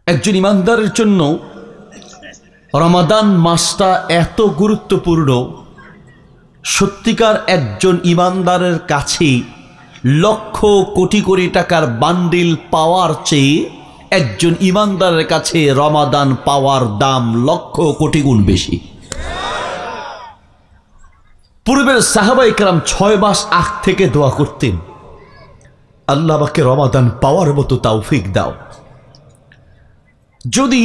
একজন ইমানদারের জন্য রমাদান মাসটা এত গুরুত্বপূর্ণ, সত্যিকার একজন ইমানদারের কাছে লক্ষ কোটি কোটি টাকার বান্ডিল পাওয়ার চেয়ে একজন ইমানদারের কাছে রমাদান পাওয়ার দাম লক্ষ কোটি গুণ বেশি। পূর্বের সাহাবায়ে কেরাম 6 মাস আগ থেকে দোয়া করতেন, আল্লাহ আমাকে রমাদান পাওয়ার মতো তৌফিক দাও। যদি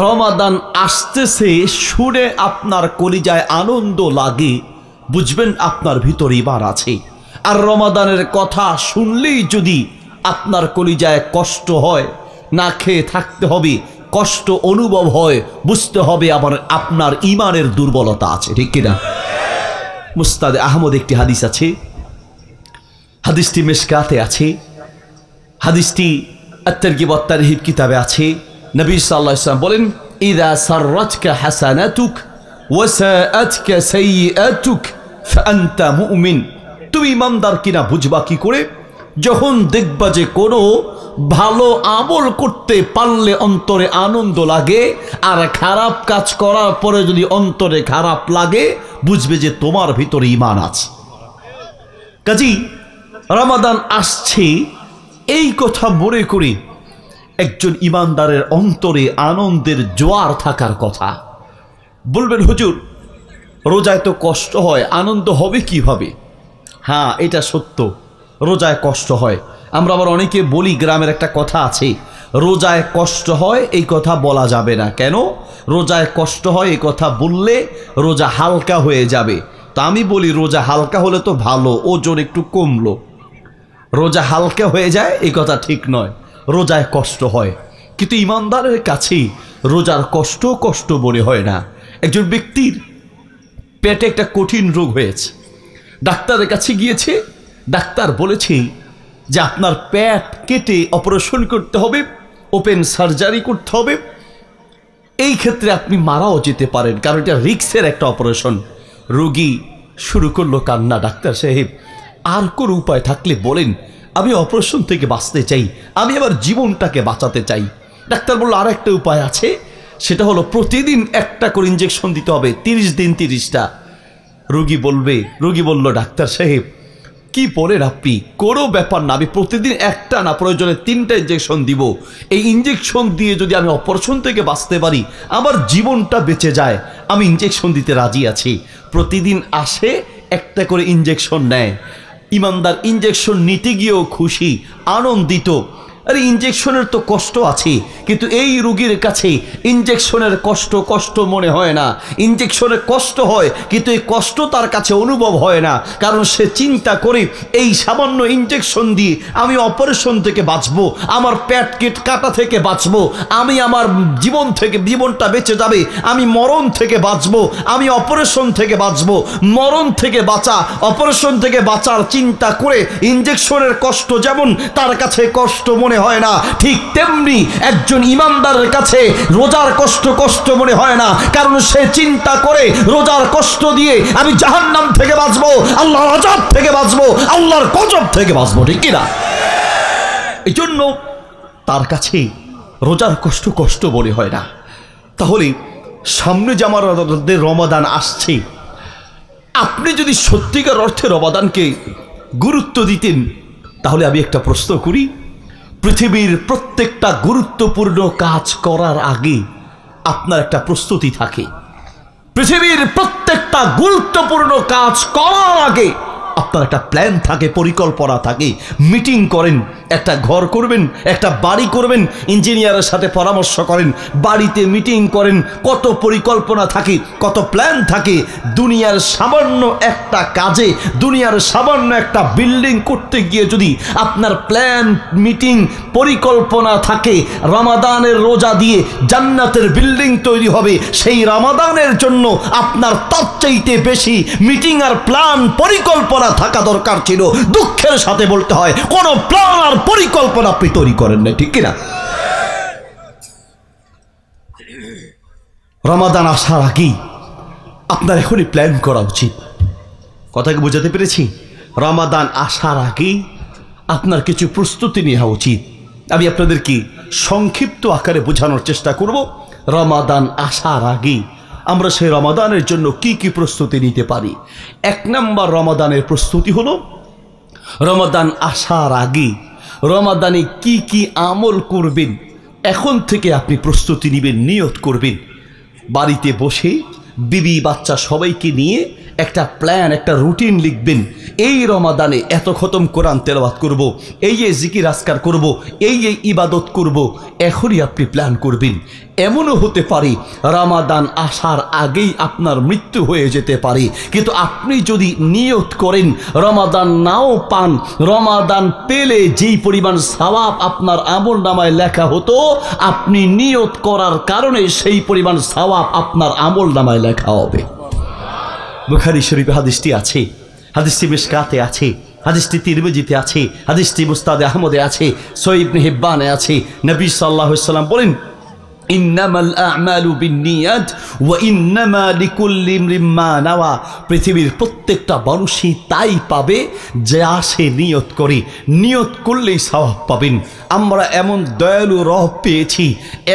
রমাদান আসতেছে শুনে আপনার কলিজায় আনন্দ লাগে, বুঝবেন আপনার ভিতর ঈমান আছে। আর রমাদানের কথা শুনলেই যদি আপনার কলিজায় কষ্ট হয়, না খেয়ে থাকতে হবে, কষ্ট অনুভব হয়, বুঝতে হবে আপনার ঈমানের দুর্বলতা আছে, ঠিক কিনা? মুস্তাদে আহমদ একটি হাদিস আছে, হাদিসটি মিশকাতে আছে, হাদিসটি আত-তারগিব ওয়াত তারহিব কিতাবে আছে। নবী সাল্লাল্লাহু আলাইহি ওয়াসাল্লাম বলেন, ইযা সাররাতকা হাসানাতুক ওয়া সাআতকা সাইয়্যাতুক ফাআনতা মুমিন। তুমি ইমানদার কিনা বুঝবা কি করে? যখন দেখবা যে কোনো ভালো আমল করতে পারলে অন্তরে আনন্দ লাগে, আর খারাপ কাজ করার পরে যদি অন্তরে খারাপ লাগে, বুঝবে যে তোমার ভিতরে ঈমান আছে। কাজী রমাদান আসছে এই কথা মনে করে একজন ইমানদারের অন্তরে আনন্দের জোয়ার থাকার কথা। বলবেন হুজুর, রোজায় তো কষ্ট হয়, আনন্দ হবে কিভাবে? হ্যাঁ, এটা সত্য, রোজায় কষ্ট হয়। আমরা আবার অনেকে বলি, গ্রামের একটা কথা আছে, রোজায় কষ্ট হয় এই কথা বলা যাবে না। কেন? রোজায় কষ্ট হয় এই কথা বললে রোজা হালকা হয়ে যাবে। তা আমি বলি, রোজা হালকা হলে তো ভালো, ওজন একটু কমলো। রোজা হালকা হয়ে যায় এই কথা ঠিক নয়, রোজায় কষ্ট হয়। কিন্তু ইমানদারের কাছে রোজার কষ্ট কষ্ট মনে হয় না। একজন ব্যক্তির পেটে একটা কঠিন রোগ হয়েছে, ডাক্তারের কাছে গিয়েছে, ডাক্তার বলেছে যে আপনার পেট কেটে অপারেশন করতে হবে, ওপেন সার্জারি করতে হবে। এই ক্ষেত্রে আপনি মারাও যেতে পারেন, কারণ এটা রিস্কের একটা অপারেশন। রোগী শুরু করলো কান্না, ডাক্তার সাহেব আর কোনো উপায় থাকলে বলেন, আমি অপারেশন থেকে বাঁচতে চাই, আমি আমার জীবনটাকে বাঁচাতে চাই। ডাক্তার বলল, আর একটা উপায় আছে, সেটা হলো প্রতিদিন একটা করে ইঞ্জেকশন দিতে হবে, 30 দিন 30টা। রোগী বলল, ডাক্তার সাহেব কি বলেন আপনি? কোনো ব্যাপার না, আমি প্রতিদিন একটা না, প্রয়োজনে 3টা ইঞ্জেকশন দিব। এই ইঞ্জেকশন দিয়ে যদি আমি অপারেশন থেকে বাঁচতে পারি, আমার জীবনটা বেঁচে যায়, আমি ইঞ্জেকশন দিতে রাজি আছি। প্রতিদিন আসে, একটা করে ইঞ্জেকশন নেয়। ইমানদার ইঞ্জেকশন নিতে গিয়েও খুশি, আনন্দিত। আরে ইঞ্জেকশনের তো কষ্ট আছে, কিন্তু এই রোগীর কাছে ইঞ্জেকশনের কষ্ট মনে হয় না। ইঞ্জেকশনের কষ্ট হয়, কিন্তু এই কষ্ট তার কাছে অনুভব হয় না, কারণ সে চিন্তা করে এই সামান্য ইঞ্জেকশন দিয়ে আমি অপারেশন থেকে বাঁচবো, আমার পেট কাটা থেকে বাঁচবো, আমি আমার জীবনটা বেঁচে যাবে, আমি মরণ থেকে বাঁচবো, আমি অপারেশন থেকে বাঁচবো। মরণ থেকে বাঁচা, অপারেশন থেকে বাঁচার চিন্তা করে ইঞ্জেকশনের কষ্ট যেমন তার কাছে কষ্ট মনে হয় না, ঠিক তেমনি একজন ইমানদারের কাছে রোজার কষ্ট মনে হয় না, কারণ সে চিন্তা করে রোজার কষ্ট দিয়ে আমি জাহান্নাম থেকে বাঁচবো, আল্লাহর আযাব থেকে বাঁচবো, আল্লাহর গজব থেকে বাঁচবো, ঠিক কিনা? এই জন্য তার কাছে রোজার কষ্ট মনে হয় না। তাহলে সামনে যে আমাদের রমাদান আসছে, আপনি যদি সত্যিকার অর্থে রমাদানকে গুরুত্ব দিতেন, তাহলে আমি একটা প্রশ্ন করি, পৃথিবীর প্রত্যেকটা গুরুত্বপূর্ণ কাজ করার আগে আপনার একটা প্রস্তুতি থাকে। পৃথিবীর প্রত্যেকটা গুরুত্বপূর্ণ কাজ করার আগে আপনার একটা প্ল্যান থাকে, পরিকল্পনা থাকে। মিটিং করেন, একটা ঘর করবেন, একটা বাড়ি করবেন, ইঞ্জিনিয়ারের সাথে পরামর্শ করেন, বাড়িতে মিটিং করেন, কত পরিকল্পনা থাকে, কত প্ল্যান থাকে। দুনিয়ার সামান্য একটা কাজে, দুনিয়ার সামান্য একটা বিল্ডিং করতে গিয়ে যদি আপনার প্ল্যান, মিটিং, পরিকল্পনা থাকে, রমাদানের রোজা দিয়ে জান্নাতের বিল্ডিং তৈরি হবে, সেই রমাদানের জন্য আপনার তার চাইতে বেশি মিটিং আর প্ল্যান, পরিকল্পনা থাকা দরকার ছিল। দুঃখের সাথে বলতে হয়, কোন প্ল্যান আর পরিকল্পনা আপনি তৈরি করেন না, ঠিক কিনা? রমাদান আসার আগেই আপনার এখনই প্ল্যান করা উচিত। কথাকে বোঝাতে পেরেছি? রমাদান আসার আগেই আপনার কিছু প্রস্তুতি নেওয়া উচিত। আমি আপনাদেরকে সংক্ষিপ্ত আকারে বোঝানোর চেষ্টা করব। রমাদান আসার আগে আমরা সেই রমাদানের জন্য কি কি প্রস্তুতি নিতে পারি। 1 নম্বর রমাদানের প্রস্তুতি হলো, রমাদান আসার আগে রমাদানে কি কি আমল করবেন এখন থেকে আপনি প্রস্তুতি নেবেন, নিয়ত করবেন। বাড়িতে বসে বিবি বাচ্চা সবাইকে নিয়ে একটা প্ল্যান, একটা রুটিন লিখবেন। এই রমাদানে এত খতম কোরআন তেলাওয়াত করব, এই জিকির আজকার করব, এই ইবাদত করব, এখনই আপনি প্ল্যান করবেন। এমনও হতে পারে রমাদান আসার আগেই আপনার মৃত্যু হয়ে যেতে পারে, কিন্তু আপনি যদি নিয়ত করেন, রমাদান নাও পান, রমাদান পেলে যেই পরিমাণ সওয়াব আপনার আমল নামায় লেখা হতো, আপনি নিয়ত করার কারণে সেই পরিমাণ সওয়াব আপনার আমল নামায় লেখা হবে। বুখারী শরীফে হাদিসটি আছে, হাদিসটি মিশকাতে আছে, হাদিসটি তিরমিজিতে আছে, হাদিসটি মুস্তাদে আহমদে আছে, সহিহ ইবনে হিব্বানে আছে। নবী সাল্লাল্লাহু আলাইহি ওয়াসাল্লাম বলেন, ইন্নামাল আ'মালু বিন্নিয়াত ওয়া ইন্নামা লিকুল্লি ইমরিন মা নাওয়া। পৃথিবীর প্রত্যেকটা মানুষই তাই পাবে যা সে নিয়ত করে, নিয়ত করলেই সওয়াব পাবেন। আমরা এমন দয়ালু রব পেয়েছি,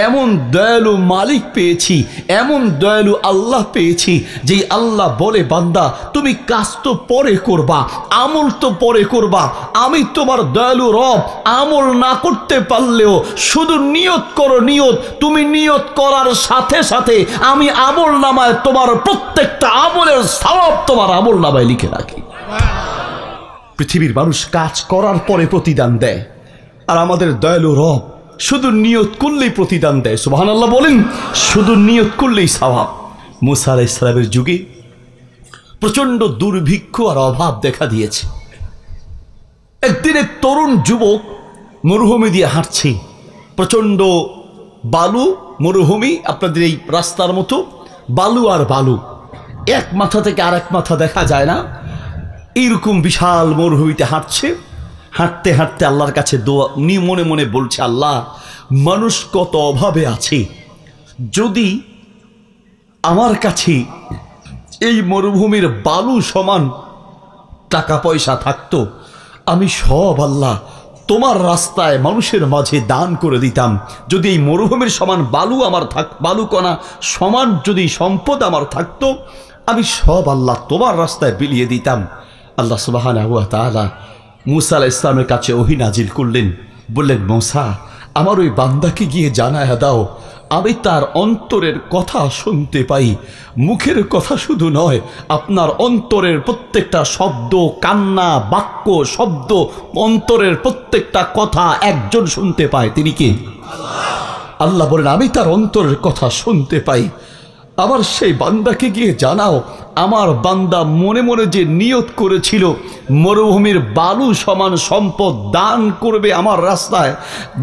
এমন দয়ালু মালিক পেয়েছি, এমন দয়ালু আল্লাহ পেয়েছি, যেই আল্লাহ বলে, বান্দা তুমি কাজ তো পরে করবা, আমল তো পরে করবা, আমি তোমার দয়ালু রব, আমল না করতে পারলেও শুধু নিয়ত করো, নিয়ত। তুমি নিয়ত করার সাথে সাথে আমি আমল নামায় তোমার প্রত্যেকটা আমলের সওয়াব তোমার আমল নামায় লিখে রাখি। পৃথিবীর মানুষ কাজ করার পরে প্রতিদান দেয়, আর আমাদের দয়ালু রব শুধু নিয়ত করলেই প্রতিদান দেয়। সুবহানাল্লাহ বলেন, শুধু নিয়ত করলেই সওয়াব। মুসা আলাইহিস সালামের যুগে প্রচন্ড দুর্ভিক্ষ আর অভাব দেখা দিয়েছে। একদিন এক তরুণ যুবক মরুভূমি দিয়ে হাঁটছে, প্রচন্ড বালু, মরুভূমি আপনাদের এই রাস্তার মতো বালু আর বালু, এক মাথা থেকে আরেক মাথা দেখা যায় না, এইরকম বিশাল মরুভূমিতে হাঁটছে। হাঁটতে হাঁটতে আল্লাহর কাছে দোয়া, উনি মনে মনে বলছে, আল্লাহ, মানুষ কত অভাবে আছে, যদি আমার কাছে এই মরুভূমির বালু সমান টাকা পয়সা থাকতো, আমি সব আল্লাহ তোমার রাস্তায় মানুষের মাঝে দান করে দিতাম। যদি এই মরুভূমির সমান বালু আমার বালুকণা সমান যদি সম্পদ আমার থাকতো, আমি সব আল্লাহ তোমার রাস্তায় বিলিয়ে দিতাম। আল্লাহ সুবহানাহু ওয়া তাআলা মুসা আলাইহিস সালামের কাছে ওহী নাজিল করলেন, বললেন, মুসা, আমার ওই বান্দাকে গিয়ে জানায়া দাও, আমি তার অন্তরের কথা শুনতে পাই, মুখের কথা শুধু নয়, আপনার অন্তরের প্রত্যেকটা শব্দ, কান্না, বাক্য, শব্দ, অন্তরের প্রত্যেকটা কথা একজন শুনতে পায়। তিনি কে? আল্লাহ বলেন, আমি তার অন্তরের কথা শুনতে পাই। আবার সেই বান্দাকে গিয়ে জানাও, আমার বান্দা মনে মনে যে নিয়ত করেছিল মরুভূমির বালু সমান সম্পদ দান করবে আমার রাস্তায়,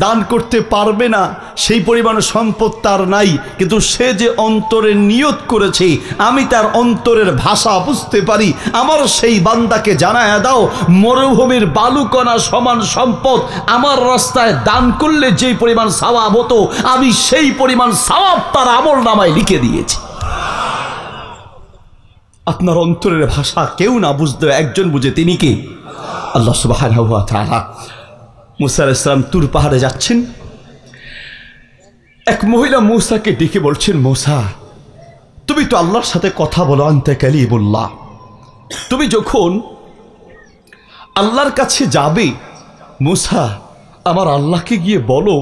দান করতে পারবে না, সেই পরিমাণ সম্পদ তার নাই, কিন্তু সে যে অন্তরে নিয়ত করেছে, আমি তার অন্তরের ভাষা বুঝতে পারি। আমার সেই বান্দাকে জানায়া দাও, মরুভূমির বালুকণা সমান সম্পদ আমার রাস্তায় দান করলে যেই পরিমাণ সওয়াব হতো, আমি সেই পরিমাণ সওয়াব তার আমল নামায় লিখে দিয়েছি। আপনার অন্তরের ভাষা কেউ না বুঝতে একজন বুঝে, তিনি কে? আল্লাহ সুবহানাহু ওয়া তাআলা। মুসা আলাইহিস সালাম তুর পাহাড়ে যাচ্ছেন, এক মহিলা মুসাকে ডেকে বলছেন, মুসা, তুমি তো আল্লাহর সাথে কথা বলো, আনতা কালিমুল্লাহ, তুমি যখন আল্লাহর কাছে যাবে, মুসা, আমার আল্লাহকে গিয়ে বলো,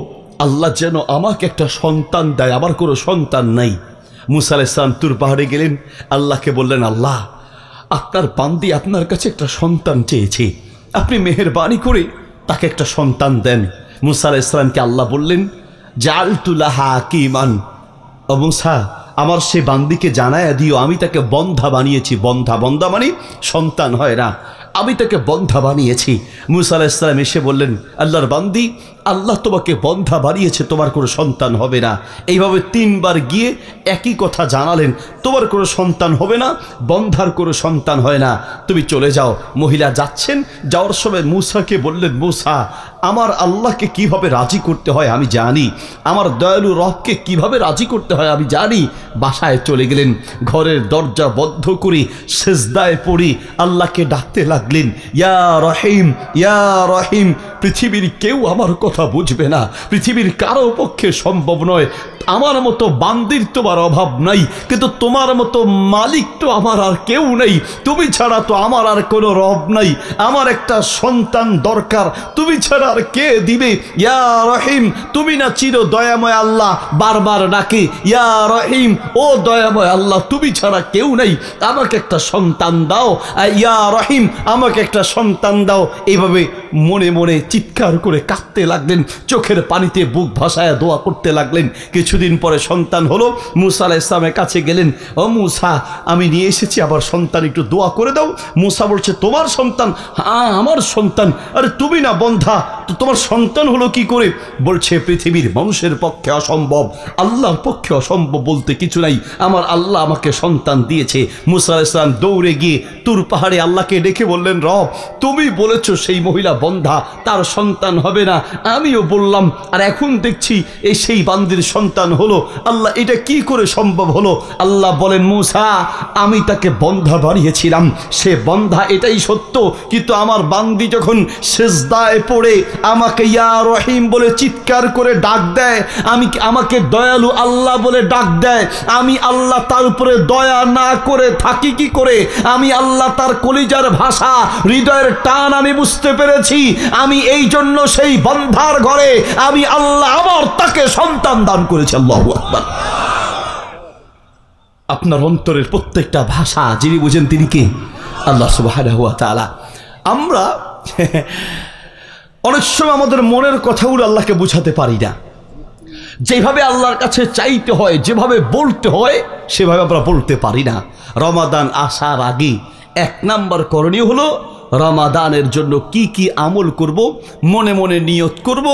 আল্লাহ যেন আমাকে একটা সন্তান দেয়, আমার কোনো সন্তান নাই। মুসা আলাইহিস সালাম তুর পাহাড়ে গেলেন, আল্লাহকে বললেন, আল্লাহ, আপনার বান্দি আপনার কাছে একটা সন্তান চেয়েছে, আপনি মেহেরবানি করে তাকে একটা সন্তান দেন। মুসা আলাইহিস সালামকে আল্লাহ বললেন, জাআলতু লাহা হাকিমান, ও মুসা, আমার সে বান্দিকে জানায়া দিও, আমি তাকে বন্ধা বানিয়েছি। বন্ধা, বন্ধা মানে সন্তান হয় না, আমি তাকে বন্ধা বানিয়েছি। মুসা আলাইহিস সালাম এসে বললেন, আল্লাহর বান্দি, আল্লাহ তোমাকে বন্ধা বানিয়েছে, তোমার কোনো সন্তান হবে না। এইভাবে 3 বার গিয়ে একই কথা জানালেন, তোমার কোনো সন্তান হবে না, বন্ধার কোনো সন্তান হয় না, তুমি চলে যাও। মহিলা যাচ্ছেন, যাওয়ার সময় মুসাকে বললেন, মুসা, আমার আল্লাহকে কিভাবে রাজি করতে হয় আমি জানি, আমার দয়ালু রবকে কিভাবে রাজি করতে হয় আমি জানি। বাসায় চলে গেলেন, ঘরের দরজা বন্ধ করে সিজদায় পড়ে আল্লাহকে ডাকতে লাগলেন, ইয়া রহিম, ইয়া রহিম। পৃথিবীর কেউ আমার কথা কথা বুঝবে না। পৃথিবীর কারো পক্ষে সম্ভব নয়। আমার মতো বান্দির তোমার অভাব নাই, কিন্তু তোমার মতো মালিক তো আমার আর কেউ নেই। তুমি ছাড়া তো আমার আর কোনো রব নাই। আমার একটা সন্তান দরকার, তুমি ছাড়া আর কে দিবে? ইয়া রহিম, তুমি না চির দয়াময় আল্লাহ। বারবার ডাকে ইয়া রহিম, ও দয়াময় আল্লাহ, তুমি ছাড়া কেউ নেই, আমাকে একটা সন্তান দাও। ইয়া রহিম, আমাকে একটা সন্তান দাও। এইভাবে মনে মনে চিৎকার করে কাঁদতে লাগলেন, চোখের পানিতে বুক ভাসায় দোয়া করতে লাগলেন। কিছুদিন পরে সন্তান হলো। মুসা আলাইহিস সালামের কাছে গেলেন, ও মুসা, আমি নিয়ে এসেছি আবার সন্তান, একটু দোয়া করে দাও। মুসা বলছে, তোমার সন্তান? হ্যাঁ, আমার সন্তান। আরে তুমি না বন্ধা, তো তোমার সন্তান হলো কি করে? বলছে, পৃথিবীর মানুষের পক্ষে অসম্ভব, আল্লাহর পক্ষে অসম্ভব বলতে কিছু নাই, আমার আল্লাহ আমাকে সন্তান দিয়েছে। মুসা আলাইহিস সালাম দৌড়ে গিয়ে তুর পাহাড়ে আল্লাহকে ডেকে বললেন, রব, তুমি বলেছো সেই মহিলা বন্ধা, তার সন্তান হবে না, আমিও বললাম, আর এখন দেখছি এই সেই বান্দির সন্তান হলো। আল্লাহ, এটা কি করে সম্ভব হলো? আল্লাহ বলেন, মুসা, আমি তাকে বন্ধা বানিয়েছিলাম, সে বন্ধা, এটাই সত্য, কিন্তু আমার বান্দি যখন সিজদায় পড়ে আমাকে ইয়া রহিম বলে চিৎকার করে ডাক দেয়, আমাকে দয়ালু আল্লাহ বলে ডাক দেয়, আমি আল্লাহ তার উপরে দয়া না করে থাকি কি করে? আমি আল্লাহ তার কলিজার ভাষা, হৃদয়ের টান আমি বুঝতে পেরেছি। আমি এই জন্য সেই বন্ধার ঘরে আমি আল্লাহ আবার তাকে সন্তান দান করেছি। আল্লাহু আকবার। আপনার অন্তরের প্রত্যেকটা ভাষা যিনি বুঝেন তিনি কে? আল্লাহ সুবহানাহু ওয়া তাআলা। আমরা অনেক সময় আমাদের মনের কথাগুলো আল্লাহকে বুঝাতে পারি না। যেভাবে আল্লাহর কাছে চাইতে হয়, যেভাবে বলতে হয়, সেভাবে আমরা বলতে পারি না। রমাদান আসার আগে 1 নম্বর করণীয় হলো রমাদানের জন্য কি কি আমল করব, মনে মনে নিয়ত করব।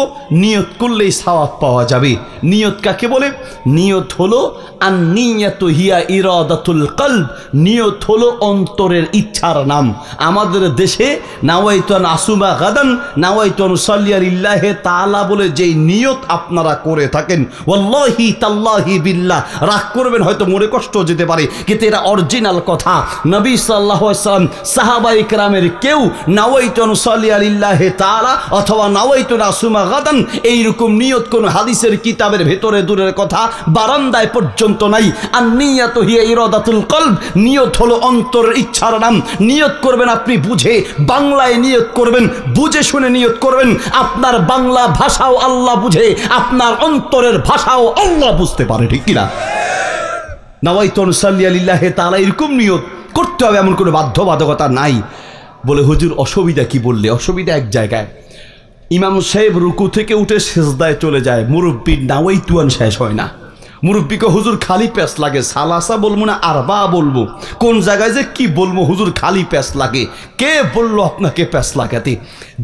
নিয়ত করলেই সওয়াব পাওয়া যাবে। নিয়ত কাকে বলে? নিয়ত হলো আন-নিয়াতু হিয়া ইরাদাতুল কলব। নিয়ত হলো অন্তরের ইচ্ছার নাম। আমাদের দেশে নাওয়াইতু আন আসুমা গাদান, নাওয়াইতু আন উসাল্লিয়া লিল্লাহি তাআলা বলে যেই নিয়ত আপনারা করে থাকেন, ওয়াল্লাহি তাল্লাহি বিল্লাহ, রাগ করবেন, হয়তো মনে কষ্ট যেতে পারে, কিন্তু এটা অরিজিনাল কথা। নবী সাল্লাল্লাহু আলাইহি ওয়াসাল্লাম, সাহাবায়ে কেরামের কেউ নাওয়াইতু আন উসাল্লিয়া লিল্লাহি তাআলা অথবা নাওয়াইতু আন আসুমা গাদান এইরকম নিয়ত কোন হাদিসের কিতাবের ভেতরে দূরের কথা বারান্দায় পর্যন্ত নাই। আর নিয়াতু হিয়া ইরাদাতুল কলব, নিয়ত হলো অন্তরের ইচ্ছার নাম। নিয়ত করবেন আপনি বুঝে, বাংলায় নিয়ত করবেন, বুঝে শুনে নিয়ত করবেন। আপনার বাংলা ভাষাও আল্লাহ বুঝে, আপনার অন্তরের ভাষাও আল্লাহ বুঝতে পারে, ঠিক কিনা? নাওয়াইতু আন উসাল্লিয়া লিল্লাহি তাআলা এরকম নিয়ত করতে হবে, এমন কোনো বাধ্যবাধকতা নাই। বলে, হুজুর অসুবিধা কি? বললে অসুবিধা এক জায়গায়, ইমাম সাহেব রুকু থেকে উঠে সিজদায় চলে যায়, মুরব্বির নাওয়াইতু আন শেষ হয় না। মুরব্বিকে, হুজুর খালি প্যাস লাগে, সালাসা বলবো না আরবা বলবো, কোন জায়গায় যে কি বলবো? হুজুর খালি প্যাস লাগে। কে বললো আপনাকে প্যাস লাগাতে?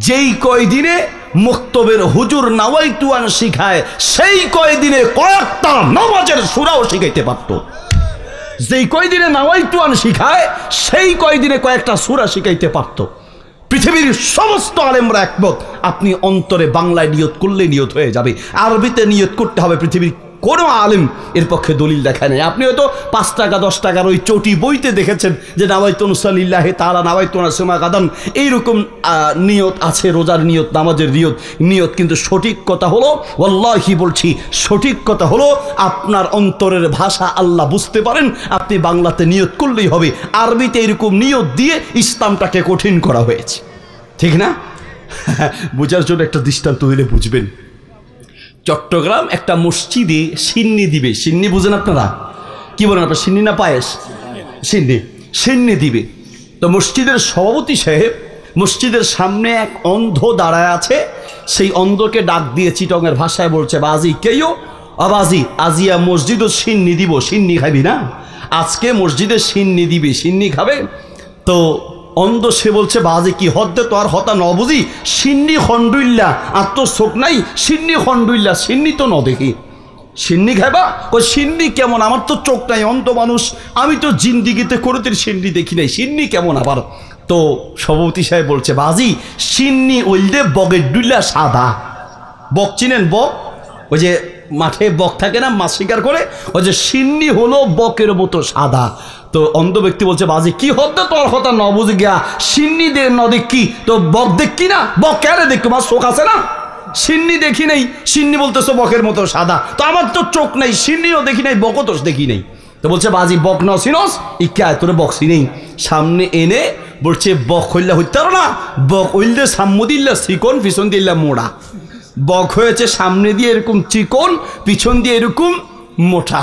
যেই কয়দিনে মুক্তবের হুজুর নাওয়াইতু আন শিখায়, সেই কয়দিনে কয়েকটা নামাজের সূরাও শিখাইতে পারত। যেই কয়দিনে নাওয়াইতু আন শিখায়, সেই কয়দিনে কয়েকটা সূরা শিখাইতে পারত। পৃথিবীর সমস্ত আলেমরা একমত, আপনি অন্তরে বাংলায় নিয়ত করলে নিয়ত হয়ে যাবে। আরবিতে নিয়ত করতে হবে, পৃথিবীর কোনো আলেম এর পক্ষে দলিল দেখায় নাই। আপনি হয়তো 5 টাকা 10 টাকার ওই চটি বইতে দেখেছেন যে নাওয়াইতু আন উসাল্লিল্লাহি তাআলা, নাওয়াইতু আন আসুমা গাদান, এইরকম নিয়ত আছে, রোজার নিয়ত, নামাজের নিয়ত। কিন্তু সঠিক কথা হলো, ওয়াল্লাহি বলছি, সঠিক কথা হলো আপনার অন্তরের ভাষা আল্লাহ বুঝতে পারেন, আপনি বাংলাতে নিয়ত করলেই হবে। আরবিতে এরকম নিয়ত দিয়ে ইসলামটাকে কঠিন করা হয়েছে, ঠিক না? বোঝার জন্য একটা দৃষ্টান্ত দিলে বুঝবেন। চট্টগ্রাম একটা মসজিদে সিন্নি দিবে। সিন্নি বুঝেন আপনারা? কি বলেন আপনার? সিন্নি না পায়েস? সিন্নি দিবে। তো মসজিদের সভাপতি সাহেব মসজিদের সামনে এক অন্ধ দাঁড়ায় আছে। সেই অন্ধকে ডাক দিয়ে চিটংয়ের ভাষায় বলছে, বাজি কেউ আবাজি, আজিয়া মসজিদও সিন্নি দিব, সিন্নি খাবি না? আজকে মসজিদে সিন্নি দিবি, সিন্নি খাবে? তো অন্ধ সে বলছে, বাজে কি হদ্দে তো আর হতা ন বুঝি, সিন্নি খন্ডুইল্লা, আর তো চোখ নাই, সিন্নি খন্ডুইল্লা, সিন্নি তো ন দেখি, সিন্নি খাইবা? ওই সিন্নি কেমন? আমার তো চোখ নাই, অন্ধ মানুষ, আমি তো জিন্দিগিতে কোনোদিন সিন্নি দেখি নাই, সিন্নি কেমন আবার? তো সভাপতি সাহেব বলছে, বাজি সিন্নি ওইলে বগের ডুইল্লা সাদা। বক চিনেন? বক, ওই যে মাঠে বক থাকে না, মাছ শিকার করে, ওই যে সিন্নি হলো বকের মতো সাদা। তো অন্ধ ব্যক্তি বলছে, বাজি কি হতে তোর কথা ন বুঝে গিয়া, সিন্নি দে ন দেখি তো বক দেখি না? বক কেন দেখি? মাছ চোখ আছে না? সিন্নি দেখি নাই, সিন্নি বলতেছো বকের মতো সাদা, তো আমার তো চোখ নাই, সিন্নিও দেখি নাই, বকও তো দেখি নাই। তো বলছে বাজি বক নাও সিনস ইকা তোরে বকসি নেই, সামনে এনে বলছে বক হইলা হইতে না, বক হইলে সাম্য দিল্লা চিকন, পিছন দিল্লা মোড়া। বক হয়েছে সামনে দিয়ে এরকম চিকন, পিছন দিয়ে এরকম মোটা।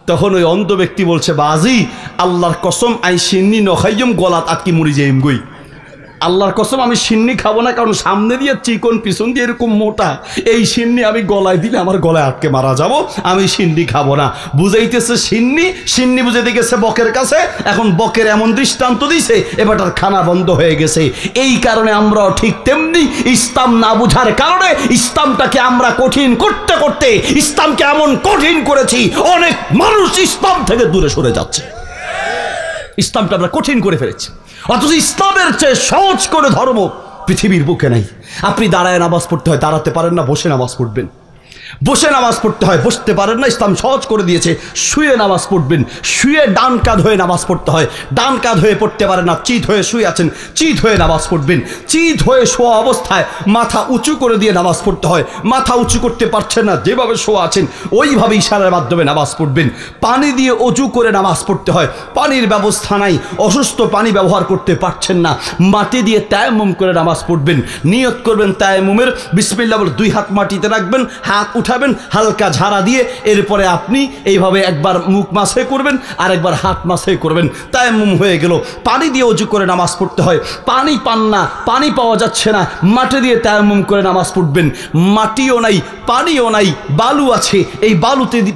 তখন ওই অন্ধ ব্যক্তি বলছে বাজি আল্লাহর কসম আই সিন্নি নখাইম গলাত আটকি মরি যাইম গই, আল্লাহর কসম আমি সিন্নি খাবো না, কারণ সামনে দিয়ে চিকন, পিছন দিয়ে এরকম মোটা, এই সিন্নি আমি গলায় দিলে আমার গলায় আটকে মারা যাব, আমি সিন্নি খাবো না। বুঝাইতেছে সিন্নি, সিন্নি বুঝাইতে গেছে বকের কাছে, এখন বকের এমন দৃষ্টান্ত দিছে এবারটার খানা বন্ধ হয়ে গেছে। এই কারণে আমরাও ঠিক তেমনি ইসলাম না বুঝার কারণে ইসলামটাকে আমরা কঠিন করতে করতে ইসলামকে এমন কঠিন করেছি অনেক মানুষ ইসলাম থেকে দূরে সরে যাচ্ছে। ইসলামটা আমরা কঠিন করে ফেলেছি, অথচ ইসলামের চেয়ে সহজ করে ধর্ম পৃথিবীর বুকে নাই। আপনি দাঁড়ায় নামাজ পড়তে হয়, দাঁড়াতে পারেন না, বসে নামাজ পড়বেন। বসে নামাজ পড়তে হয়, বসতে পারেন না, ইসলাম সহজ করে দিয়েছে শুয়ে নামাজ পড়বেন। শুয়ে ডান কাঁধ হয়ে নামাজ পড়তে হয়, ডান কাঁধ হয়ে পড়তে পারেন না, চিত হয়ে শুয়ে আছেন, চিত হয়ে নামাজ পড়বেন। চিত হয়ে শোয়া অবস্থায় মাথা উঁচু করে দিয়ে নামাজ পড়তে হয়, মাথা উঁচু করতে পারছেন না, যেভাবে শোয়া আছেন ওইভাবে ইশারার মাধ্যমে নামাজ পড়বেন। পানি দিয়ে অজু করে নামাজ পড়তে হয়, পানির ব্যবস্থা নাই, অসুস্থ পানি ব্যবহার করতে পারছেন না, মাটি দিয়ে তায়াম্মুম করে নামাজ পড়বেন। নিয়ত করবেন তায়াম্মুমের, বিসমিল্লাহ বলে 2 হাত মাটিতে রাখবেন, হাত উঠাবেন হালকা ঝাড়া দিয়ে, এরপরে আপনি এইভাবে একবার মুখ মাসে করবেন আর একবার হাত মাসে করবেন, তায়াম্মুম হয়ে গেল। পানি দিয়ে অজু করে নামাজ পড়তে হয়, পানি পান না, পানি পাওয়া যাচ্ছে না, মাটি দিয়ে তায়াম্মুম করে নামাজ পড়বেন। মাটিও নাই, পানিও নাই, বালু আছে, এই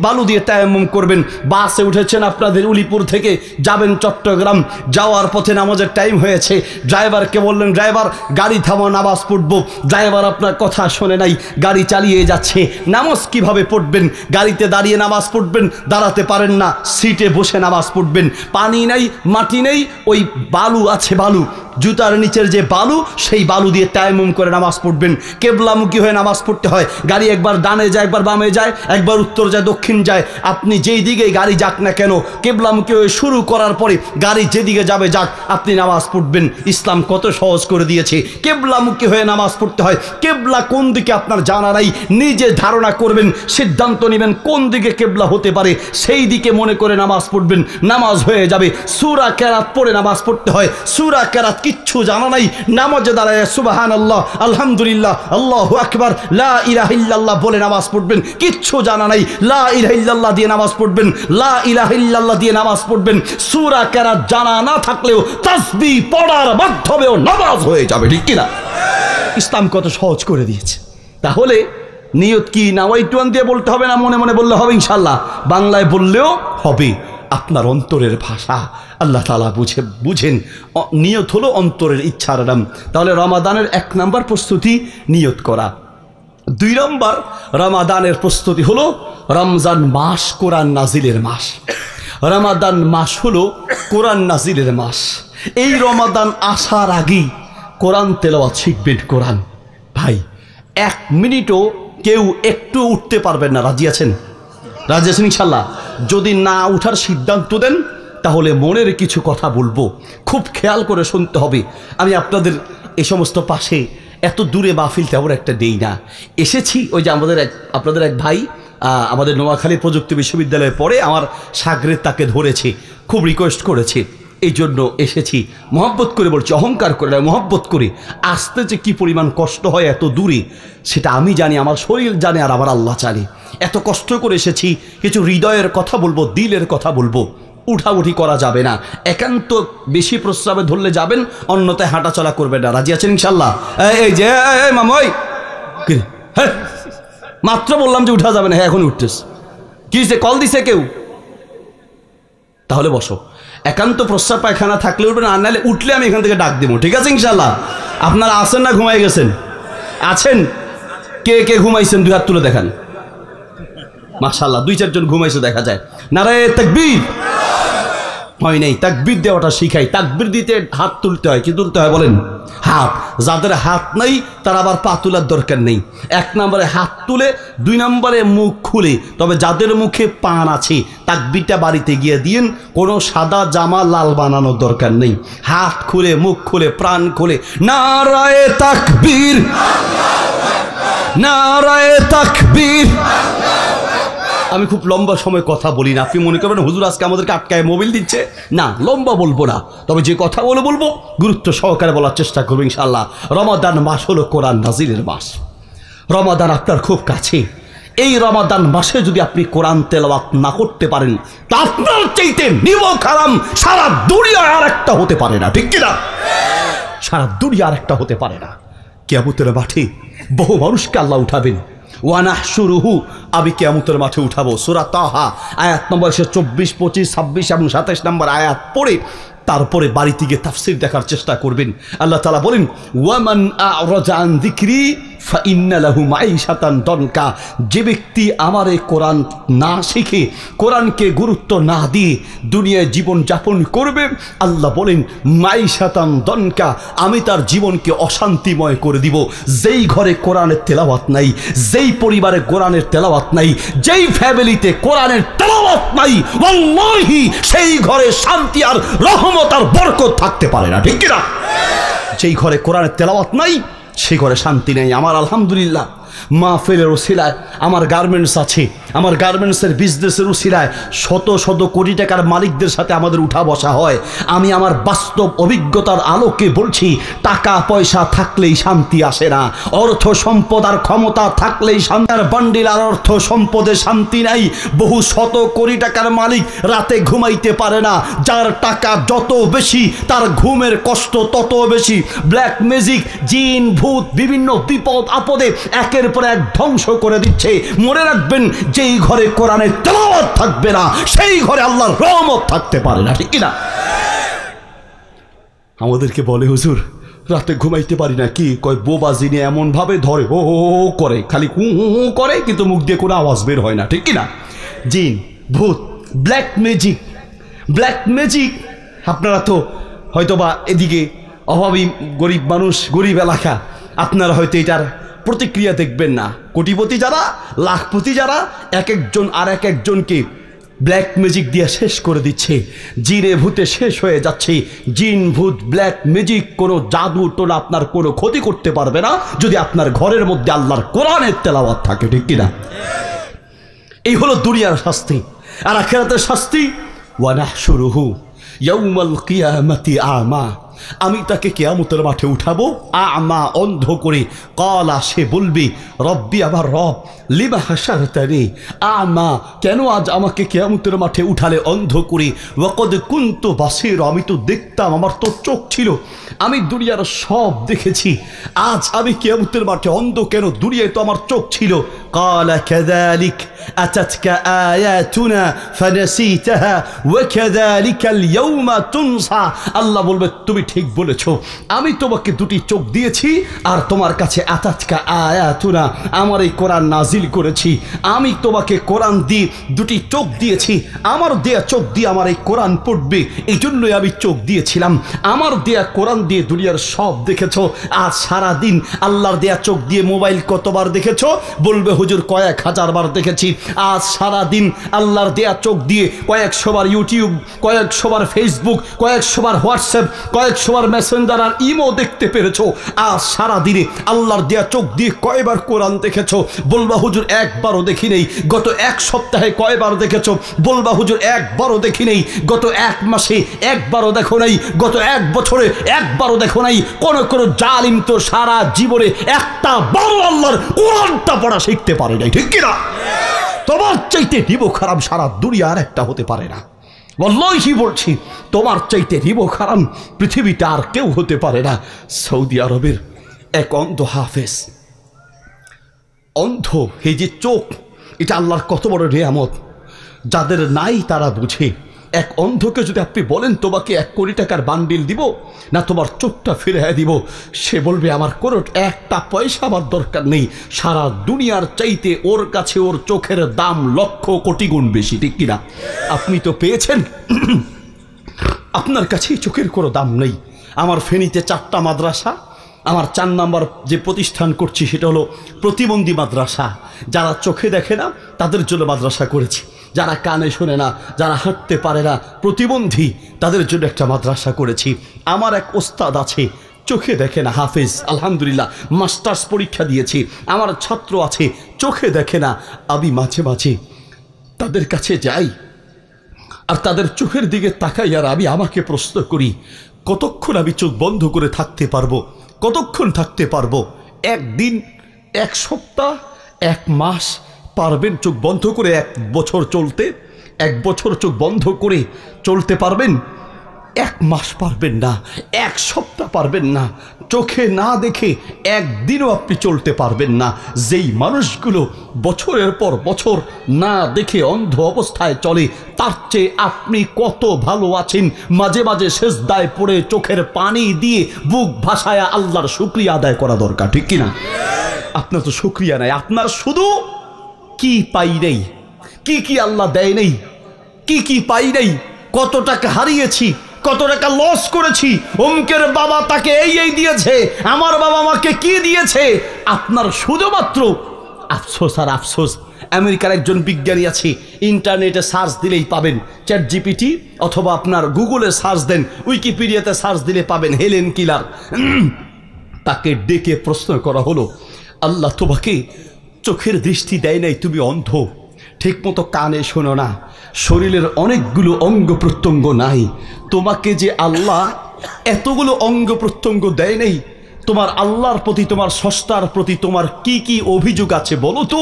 বালু দিয়ে তায়াম্মুম করবেন। বাসে উঠেছেন আপনাদের উলিপুর থেকে, যাবেন চট্টগ্রাম, যাওয়ার পথে নামাজের টাইম হয়েছে, ড্রাইভারকে বললেন ড্রাইভার গাড়ি থামাও, নামাজ পড়বো। ড্রাইভার আপনার কথা শোনে নাই, গাড়ি চালিয়ে যাচ্ছে। নামাজ কিভাবে পড়বেন? গাড়িতে দাঁড়িয়ে নামাজ পড়বেন, দাঁড়াতে পারেন না, সিটে বসে নামাজ পড়বেন। পানি নাই, মাটি নেই, ওই বালু আছে, বালু জুতার নিচের যে বালু, সেই বালু দিয়ে তায়াম্মুম করে নামাজ পড়বেন। কেবলামুখী হয়ে নামাজ পড়তে হয়, গাড়ি একবার ডানে যায়, একবার বামে যায়, একবার উত্তর যায়, দক্ষিণ যায়। আপনি যেই দিকে গাড়ি যাক না কেন, কেবলামুখী হয়ে শুরু করার পরে গাড়ি যেদিকে যাবে যাক, আপনি নামাজ পড়বেন। ইসলাম কত সহজ করে দিয়েছে। কেবলামুখী হয়ে নামাজ পড়তে হয়, কেবলা কোন দিকে আপনার জানা নাই, নিজে ধারণা করবেন, সিদ্ধান্ত নেবেন কোন দিকে কেবলা হতে পারে, সেই দিকে মনে করে নামাজ পড়বেন, নামাজ হয়ে যাবে। সূরা কেরাত পড়ে নামাজ পড়তে হয়, সূরা কেরাত কিচ্ছু জানা নাই, নামাজে দাঁড়ায় সুবহানাল্লাহ, আলহামদুলিল্লাহ, আল্লাহু আকবার, লা ইলাহা ইল্লাল্লাহ বলে নামাজ পড়বেন। কিচ্ছু জানা নাই, লা ইলাহা ইল্লাল্লাহ দিয়ে নামাজ পড়বেন, লা ইলাহা ইল্লাল্লাহ দিয়ে নামাজ পড়বেন। সূরা কেরাত জানা না থাকলেও তাসবিহ পড়ার মাধ্যমেও নামাজ হয়ে যাবে, ঠিক কিনা? ইসলাম কত সহজ করে দিয়েছে। তাহলে নিয়ত কি নাওয়াইতুয়ান দিয়ে বলতে হবে না মনে মনে বললে হবে? ইনশাল্লাহ বাংলায় বললেও হবে। আপনার অন্তরের ভাষা আল্লাহ তাআলা বুঝেন। নিয়ত হলো অন্তরের ইচ্ছার নাম। তাহলে রমাদানের 1 নম্বর প্রস্তুতি নিয়ত করা। 2 নম্বর রমাদানের প্রস্তুতি হলো রমজান মাস কোরআন নাজিলের মাস। রমাদান মাস হলো কোরআন নাজিলের মাস। এই রমাদান আসার আগেই কোরআন তেলাওয়াত শিখবেন। কোরআন ভাই 1 মিনিটও কেউ একটু উঠতে পারবেন না। রাজি আছেন? রাজি আছেন ইনশাল্লাহ? যদি না উঠার সিদ্ধান্ত দেন তাহলে মনের কিছু কথা বলবো, খুব খেয়াল করে শুনতে হবে। আমি আপনাদের এই সমস্ত পাশে এত দূরে মাহফিল তেমন একটা দেই না। এসেছি ওই যে আপনাদের এক ভাই আমাদের নোয়াখালী প্রযুক্তি বিশ্ববিদ্যালয়ে পড়ে, আমার সাগরেদ তাকে ধরেছে, খুব রিকোয়েস্ট করেছে, এই জন্য এসেছি। মহব্বত করে বলছি, অহংকার করে না, মহব্বত করে। আসতে যে কি পরিমাণ কষ্ট হয় এত দূরে, সেটা আমি জানি, আমার শরীর জানে, আর আমার আল্লাহ জানে। এত কষ্ট করে এসেছি, কিছু হৃদয়ের কথা বলবো, দিলের কথা বলবো। উঠাউঠি করা যাবে না, একান্ত বেশি প্রস্রাবে ধরলে যাবেন, অন্যথায় হাঁটাচলা করবেন না। রাজি আছেন ইনশাল্লাহ? এই যে মামই, হ্যাঁ মাত্র বললাম যে উঠা যাবে না, হ্যাঁ এখন উঠতেস, কি কল দিছে কেউ? তাহলে বসো। একান্ত প্রস্রাব পায়খানা থাকলে উঠবেন, আর নাহলে উঠলে আমি এখান থেকে ডাক দেবো, ঠিক আছে ইনশাল্লাহ? আপনারা আছেন না ঘুমাই গেছেন? আছেন? কে কে ঘুমাইছেন 2 হাত তুলে দেখান। মাশাআল্লাহ 2-4 জন ঘুমাইছে দেখা যায়। নারায়ে তাকবীর। হয় নাই, তাকবীর দেওয়াটা শিখাই। তাকবীর দিতে হাত তুলতে হয়। কি তুলতে হয় বলেন? হাত। যাদের হাত নাই তারা আবার পা তোলার দরকার নেই। 1 নম্বরে হাত তুলে, 2 নম্বরে মুখ খুলে। তবে যাদের মুখে পান আছে তাকবীরটা বাড়িতে গিয়ে দিন, কোনো সাদা জামা লাল বানানোর দরকার নেই। হাত খুলে, মুখ খুলে, প্রাণ খুলে নারায়ে তাকবীর, নারায়ে তাকবীর। আমি খুব লম্বা সময় কথা বলি না, আপনি মনে করবেন হুজুর আজকে আমাদেরকে আটকায় মোবাইল দিচ্ছে। না, লম্বা বলবো না, তবে যে কথা বলবো গুরুত্ব সহকারে বলার চেষ্টা করবো ইনশাআল্লাহ। রমাদান মাস হলো কোরআন নাজিলের মাস। রমাদান আপনার খুব কাছে। এই রমাদান মাসে যদি আপনি কোরআন তেলাওয়াত না করতে পারেন তা আপনার চাইতে নিমক হারাম সারা দুনিয়ায় আর একটা হতে পারে না, ঠিক কিনা? সারা দুনিয়া আর একটা হতে পারে না। কিয়ামতের মাঠে বহু মানুষকে আল্লাহ উঠাবেন। ওয়ানাহশুরুহু, আমি কিয়ামতের মাঠে উঠাবো। সূরা তাহা আয়াত নম্বর 24, 25, 26 এবং 27 নম্বর আয়াত পড়ে তারপরে বাড়িতে গিয়ে তাফসীর দেখার চেষ্টা করবেন। আল্লাহ তাআলা বলেন, ওয়ামান আ'রাজা আন যিকরি ফাইন্না লাহু মাঈশাতান দনকা। যে ব্যক্তি আমার এই কোরআন না শিখে, কোরআনকে গুরুত্ব না দিয়ে দুনিয়ায় জীবন যাপন করবে, আল্লাহ বলেন মাঈশাতান দনকা, আমি তার জীবনকে অশান্তিময় করে দিব। যেই ঘরে কোরআনের তেলাওয়াত নাই, যেই পরিবারে কোরআনের তেলাওয়াত নাই, যেই ফ্যামিলিতে কোরআনের তেলাওয়াত নাই, ওয়াল্লাহি সেই ঘরে শান্তি আর রহমত আর বরকত থাকতে পারে না, ঠিক কিনা? যেই ঘরে কোরআনের তেলাওয়াত নাই সেই ঘরে শান্তি নেই। আমার আলহামদুলিল্লাহ মাহফিলের উসিলায় আমার গার্মেন্টস আছে, আমার গার্মেন্টসের বিজনেসের উসিলায় শত শত কোটি টাকার মালিকদের সাথে আমাদের উঠা বসা হয়। আমি আমার বাস্তব অভিজ্ঞতার আলোকে বলছি, টাকা পয়সা থাকলেই শান্তি আসে না। অর্থ সম্পদ আর ক্ষমতা থাকলেই শান্তির বান্ডিল আর অর্থ সম্পদে শান্তি নাই। বহু শত কোটি টাকার মালিক রাতে ঘুমাইতে পারে না। যার টাকা যত বেশি তার ঘুমের কষ্ট তত বেশি। ব্ল্যাক ম্যাজিক, জিন, ভূত বিভিন্ন বিপদ আপদে একের পর এক ধ্বংস করে দিচ্ছে। মনে রাখবেন, যেই ঘরে কোরআনের তেলাওয়াত থাকবে না সেই ঘরে আল্লাহর রহমত থাকতে পারে না, ঠিক কিনা? আমাদেরকে বলে হুজুর রাতে ঘুমাইতে পারি না। কি কয়? বোবাজি নিয়ে এমন ভাবে ধরে, ও করে, খালি হু হু করে, কিন্তু মুখ দিয়ে কোনো আওয়াজ বের হয় না, ঠিক কিনা? জিন, ভূত, ব্ল্যাক ম্যাজিক। ব্ল্যাক ম্যাজিক আপনারা তো হয়তোবা এদিকে অভাবী গরিব মানুষ, গরিব এলাকা, আপনারা হয়তো এটার প্রতিক্রিয়া দেখবেন না। কোটিপতি যারা, লাখপতি যারা, এক একজন আর এক একজনকে ব্ল্যাক ম্যাজিক দিয়ে শেষ করে দিচ্ছে। জিনে ভূতে শেষ হয়ে যাচ্ছে। জিন, ভূত, ব্ল্যাক ম্যাজিক কোনো জাদু টোনা আপনার কোনো ক্ষতি করতে পারবে না যদি আপনার ঘরের মধ্যে আল্লাহর কোরআনের তেলাওয়াত থাকে, ঠিক কিনা? এই হলো দুনিয়ার শাস্তি। আর আখিরাতের শাস্তি, ওয়ানাহশুরুহু ইয়াউমাল কিয়ামাতি আমা, আমি তাকে কিয়ামতের মাঠে উঠাবো আমা, অন্ধ করে। ক্বালা, সে বলবে, রব্বি, আমার রব, লিমা হাশারতানি আমা, কেন আজ আমাকে কিয়ামতের মাঠে উঠালে অন্ধ করে? ওয়াকাদ কুনতু বাসীরা, আমি তো দেখতাম, আমার তো চোখ ছিল, আমি দুনিয়ার সব দেখেছি, আজ আমি কিয়ামতের মাঠে অন্ধ কেন? দুনিয়ায় তো আমার চোখ ছিল। ক্বালা কাযালিক আতাতকা আয়াতুনা ফানাসিতাহা ওয়া কাযালিকাল ইয়াউমা তুনসা। আল্লাহ বলবে, তুমি ঠিক বলেছ, আমি তোমাকে দুটি চোখ দিয়েছি আর তোমার কাছে আতাতকা আয়াতুনা, আমার এই কোরআন নাজিল করেছি। আমি তোমাকে কোরআন দিয়ে দুটি চোখ দিয়েছি, আমার দেয়া চোখ দিয়ে আমার এই কোরআন পড়বে, এই জন্যই আমি চোখ দিয়েছিলাম। আমার দেয়া কোরআন দিয়ে দুনিয়ার সব দেখেছো। আজ সারাদিন আল্লাহর দেয়া চোখ দিয়ে মোবাইল কতবার দেখেছো? বলবে হুজুর কয়েক হাজার বার দেখেছি। আজ সারাদিন আল্লাহর দেয়া চোখ দিয়ে কয়েকশোবার ইউটিউব, কয়েকশোবার ফেসবুক, কয়েকশোবার হোয়াটসঅ্যাপ, কয়েকশোবার মেসেঞ্জার আর ইমো দেখতে পেরেছো। আজ সারাদিনে আল্লাহর দেয়া চোখ দিয়ে কয়বার কোরআন দেখেছো? বলবা হুজুর একবারও দেখি নেই। গত এক সপ্তাহে কয়বার দেখেছো? বলবা হুজুর একবারও দেখি নেই। গত এক মাসে একবারও দেখো নাই। গত এক বছরে একবারও দেখো নাই। কোন কোন জালিম তো সারা জীবনে একটা বড় আল্লাহর কোরআনটা পড়া শিখতে পারে নাই, ঠিক কিনা? তোমার চাইতে নিবো খারাপ সারা দুনিয়া আর একটা হতে পারে না। ওয়াল্লাহি বলছি, তোমার চাইতে নিবো খারাপ পৃথিবীতে আর কেউ হতে পারে না। সৌদি আরবের এক অন্ধ হাফেজ, অন্ধ, এই যে চোখ, এটা আল্লাহর কত বড় নিয়ামত, যাদের নাই তারা বুঝে। এক অন্ধকে যদি আপনি বলেন তোমাকে 1 কোটি টাকার বান্ডিল দিব না তোমার চোখটা ফিরিয়ে দিব, সে বলবে আমার কোনো একটা পয়সা আমার দরকার নেই। সারা দুনিয়ার চাইতে ওর কাছে ওর চোখের দাম লক্ষ কোটি গুণ বেশি, ঠিক কিনা? আপনি তো পেয়েছেন, আপনার কাছেই চোখের কোনো দাম নেই। আমার ফেনীতে 4টা মাদ্রাসা, আমার 4 নম্বর যে প্রতিষ্ঠান করছি সেটা হলো প্রতিবন্ধী মাদ্রাসা। যারা চোখে দেখে না তাদের জন্য মাদ্রাসা করেছি, যারা কানে শোনে না, যারা হাঁটতে পারে না, প্রতিবন্ধী, তাদের জন্য একটা মাদ্রাসা করেছি। আমার এক ওস্তাদ আছে, চোখে দেখে না। হাফেজ, আলহামদুলিল্লাহ, মাস্টার্স পরীক্ষা দিয়েছি, আমার ছাত্র আছে, চোখে দেখে না। আমি মাঝে মাঝে তাদের কাছে যাই আর তাদের চোখের দিকে তাকাই, আর আমি আমাকে প্রশ্ন করি, কতক্ষণ আমি চোখ বন্ধ করে থাকতে পারবো? কতক্ষণ থাকতে পারবো? একদিন, এক সপ্তাহ, এক মাস পারবেন চোখ বন্ধ করে 1 বছর চলতে? 1 বছর চোখ বন্ধ করে চলতে পারবেন? 1 মাস পারবেন না, 1 সপ্তাহ পারবেন না, চোখে না দেখে একদিনও আপনি চলতে পারবেন না। যেই মানুষগুলো বছরের পর বছর না দেখে অন্ধ অবস্থায় চলে, তার চেয়ে আপনি কত ভালো আছেন। মাঝে মাঝে সেজদায় পড়ে চোখের পানি দিয়ে বুক ভাসায় আল্লাহর শুকরিয়া আদায় করা দরকার, ঠিক কিনা? আপনার তো শুকরিয়া নাই, আপনার শুধু কি পাই নেই, কি আল্লাহ দেয় নেই, কি পাই নেই, কত টাকা হারিয়েছি, কত টাকা লস করেছি, অমুকের বাবা তাকে এই দিয়েছে, আমার বাবা আমাকে কি দিয়েছে। আপনার শুধুমাত্র আফসোস আর আফসোস। আমেরিকার একজন বিজ্ঞানী আছে, ইন্টারনেটে সার্চ দিলেই পাবেন, চ্যাট জিপিটি অথবা আপনার গুগলে সার্চ দেন, উইকিপিডিয়াতে সার্চ দিলে পাবেন, হেলেন কিলার। তাকে ডেকে প্রশ্ন করা হলো, আল্লাহ তোমাকে চোখের দৃষ্টি দেয় নাই, তুমি অন্ধ, ঠিক মতো কানে শোনো না, শরীরের অনেকগুলো অঙ্গ প্রত্যঙ্গ নাই, তোমাকে যে আল্লাহ এতগুলো অঙ্গ প্রত্যঙ্গ দেয় নেই, তোমার আল্লাহর প্রতি, তোমার স্রষ্টার প্রতি তোমার কি অভিযোগ আছে বলো তো?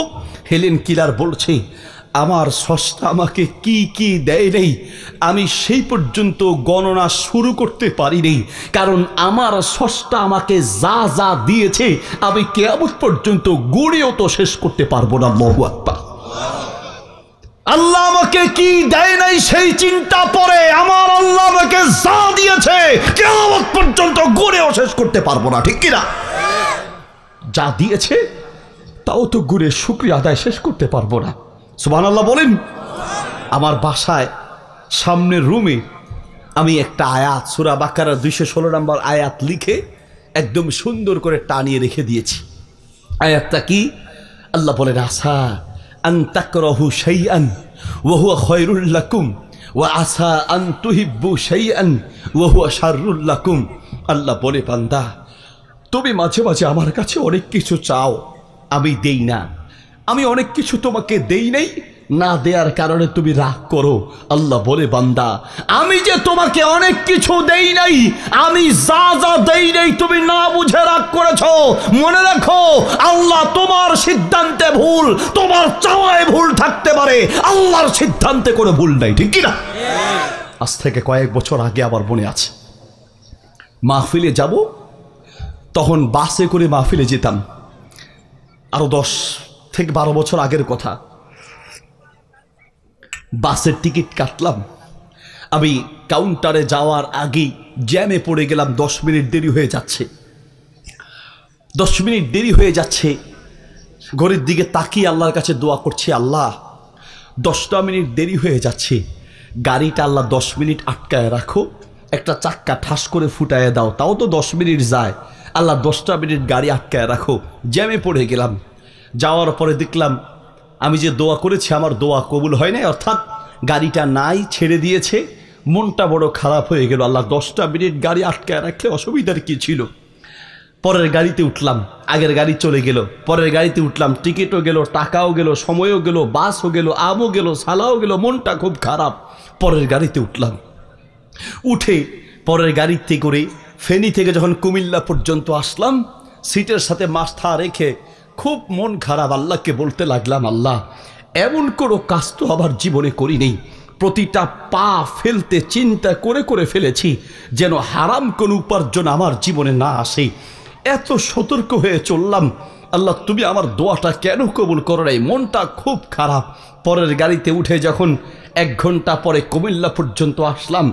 হেলেন কিলার বলছে, আমার স্রষ্টা আমাকে কি দেয় নেই, আমি সেই পর্যন্ত গণনা শুরু করতে পারিনি, কারণ আমার স্রষ্টা আমাকে যা যা দিয়েছে আমি কিয়ামত পর্যন্ত গুণেও তো শেষ করতে পারবো না। আল্লাহু আকবার। আল্লাহ আমাকে কি দেয় নাই সেই চিন্তা পরে আমার আল্লাহ আমাকে যা দিয়েছে কিয়ামত পর্যন্ত গুণেও শেষ করতে পারবো না, ঠিক কিনা? যা দিয়েছে তাও তো গুণে শুকরিয়া আদায় শেষ করতে পারবো না। সুবহানাল্লাহ বলেন। আমার বাসায় সামনের রুমে আমি একটা আয়াত, সূরা বাকারার 216 নম্বর আয়াত লিখে একদম সুন্দর করে টানিয়ে রেখে দিয়েছি। আয়াতটা কি? আল্লাহ বলেন, আসা আন তাকরাহু শাইআন ওয়া হুয়া খায়রুল লাকুম ওয়া আসা আন তুহিব্বু শাইআন ওয়া হুয়া শাররুল লাকুম। আল্লাহ বলে, বান্দা তুমি মাঝে মাঝে আমার কাছে অনেক কিছু চাও, আমি দেই না। আমি অনেক কিছু তোমাকে দেই নাই, না দেওয়ার কারণে তুমি রাগ করো। আল্লাহ বলে, বান্দা আমি যে তোমাকে অনেক কিছু দেই নাই, আমি যা যা দেই নাই তুমি না বুঝে রাগ করেছো। মনে রাখো, আল্লাহ তোমার সিদ্ধান্তে ভুল, তোমার চাওয়ায় ভুল থাকতে পারে, আল্লাহর সিদ্ধান্তে কোনো ভুল নাই, ঠিক কিনা? আজ থেকে কয়েক বছর আগে আবার মনে আছে, মাহফিলে যাব, তখন বাসে করে মাহফিলে যেতাম, আরো 10 থেকে 12 বছর আগের কথা। বাসের টিকিট কাটলাম, আমি কাউন্টারে যাওয়ার আগেই জ্যামে পড়ে গেলাম, 10 মিনিট দেরি হয়ে যাচ্ছে। 10 মিনিট দেরি হয়ে যাচ্ছে, ঘড়ির দিকে তাকিয়ে আল্লাহর কাছে দোয়া করছি, আল্লাহ 10টা মিনিট দেরি হয়ে যাচ্ছে, গাড়িটা আল্লাহ 10 মিনিট আটকায় রাখো, একটা চাক্কা ঠাস করে ফুটায় দাও, তাও তো 10 মিনিট যায়, আল্লাহ 10টা মিনিট গাড়ি আটকায় রাখো। জ্যামে পড়ে গেলাম, যাওয়ার পরে দেখলাম আমি যে দোয়া করেছি আমার দোয়া কবুল হয় নাই, অর্থাৎ গাড়িটা নাই, ছেড়ে দিয়েছে। মনটা বড় খারাপ হয়ে গেল, আল্লাহ 10টা মিনিট গাড়ি আটকায় রাখলে অসুবিধার কি ছিল। পরের গাড়িতে উঠলাম, আগের গাড়ি চলে গেল, পরের গাড়িতে উঠলাম, টিকিটও গেল, টাকাও গেল, সময়ও গেল, বাসও গেল, আমও গেল, সালাও গেল, মনটা খুব খারাপ। পরের গাড়িতে উঠলাম, উঠে পরের গাড়িতে করে ফেনী থেকে যখন কুমিল্লা পর্যন্ত আসলাম, সিটের সাথে মাথা রেখে খুব মন খারাপ, আল্লাহকে বলতে লাগলাম, আল্লাহ এমন কোনো কাজ তো আমার জীবনে করি নেই, প্রতিটা পা ফেলতে চিন্তা করে ফেলেছি যেন হারাম কোনো উপার্জন আমার জীবনে না আসে। এত সতর্ক হয়ে চললাম, আল্লাহ তুমি আমার দোয়াটা কেন কবুল করো নাই? মনটা খুব খারাপ। পরের গাড়িতে উঠে যখন 1 ঘন্টা পরে কুমিল্লা পর্যন্ত আসলাম,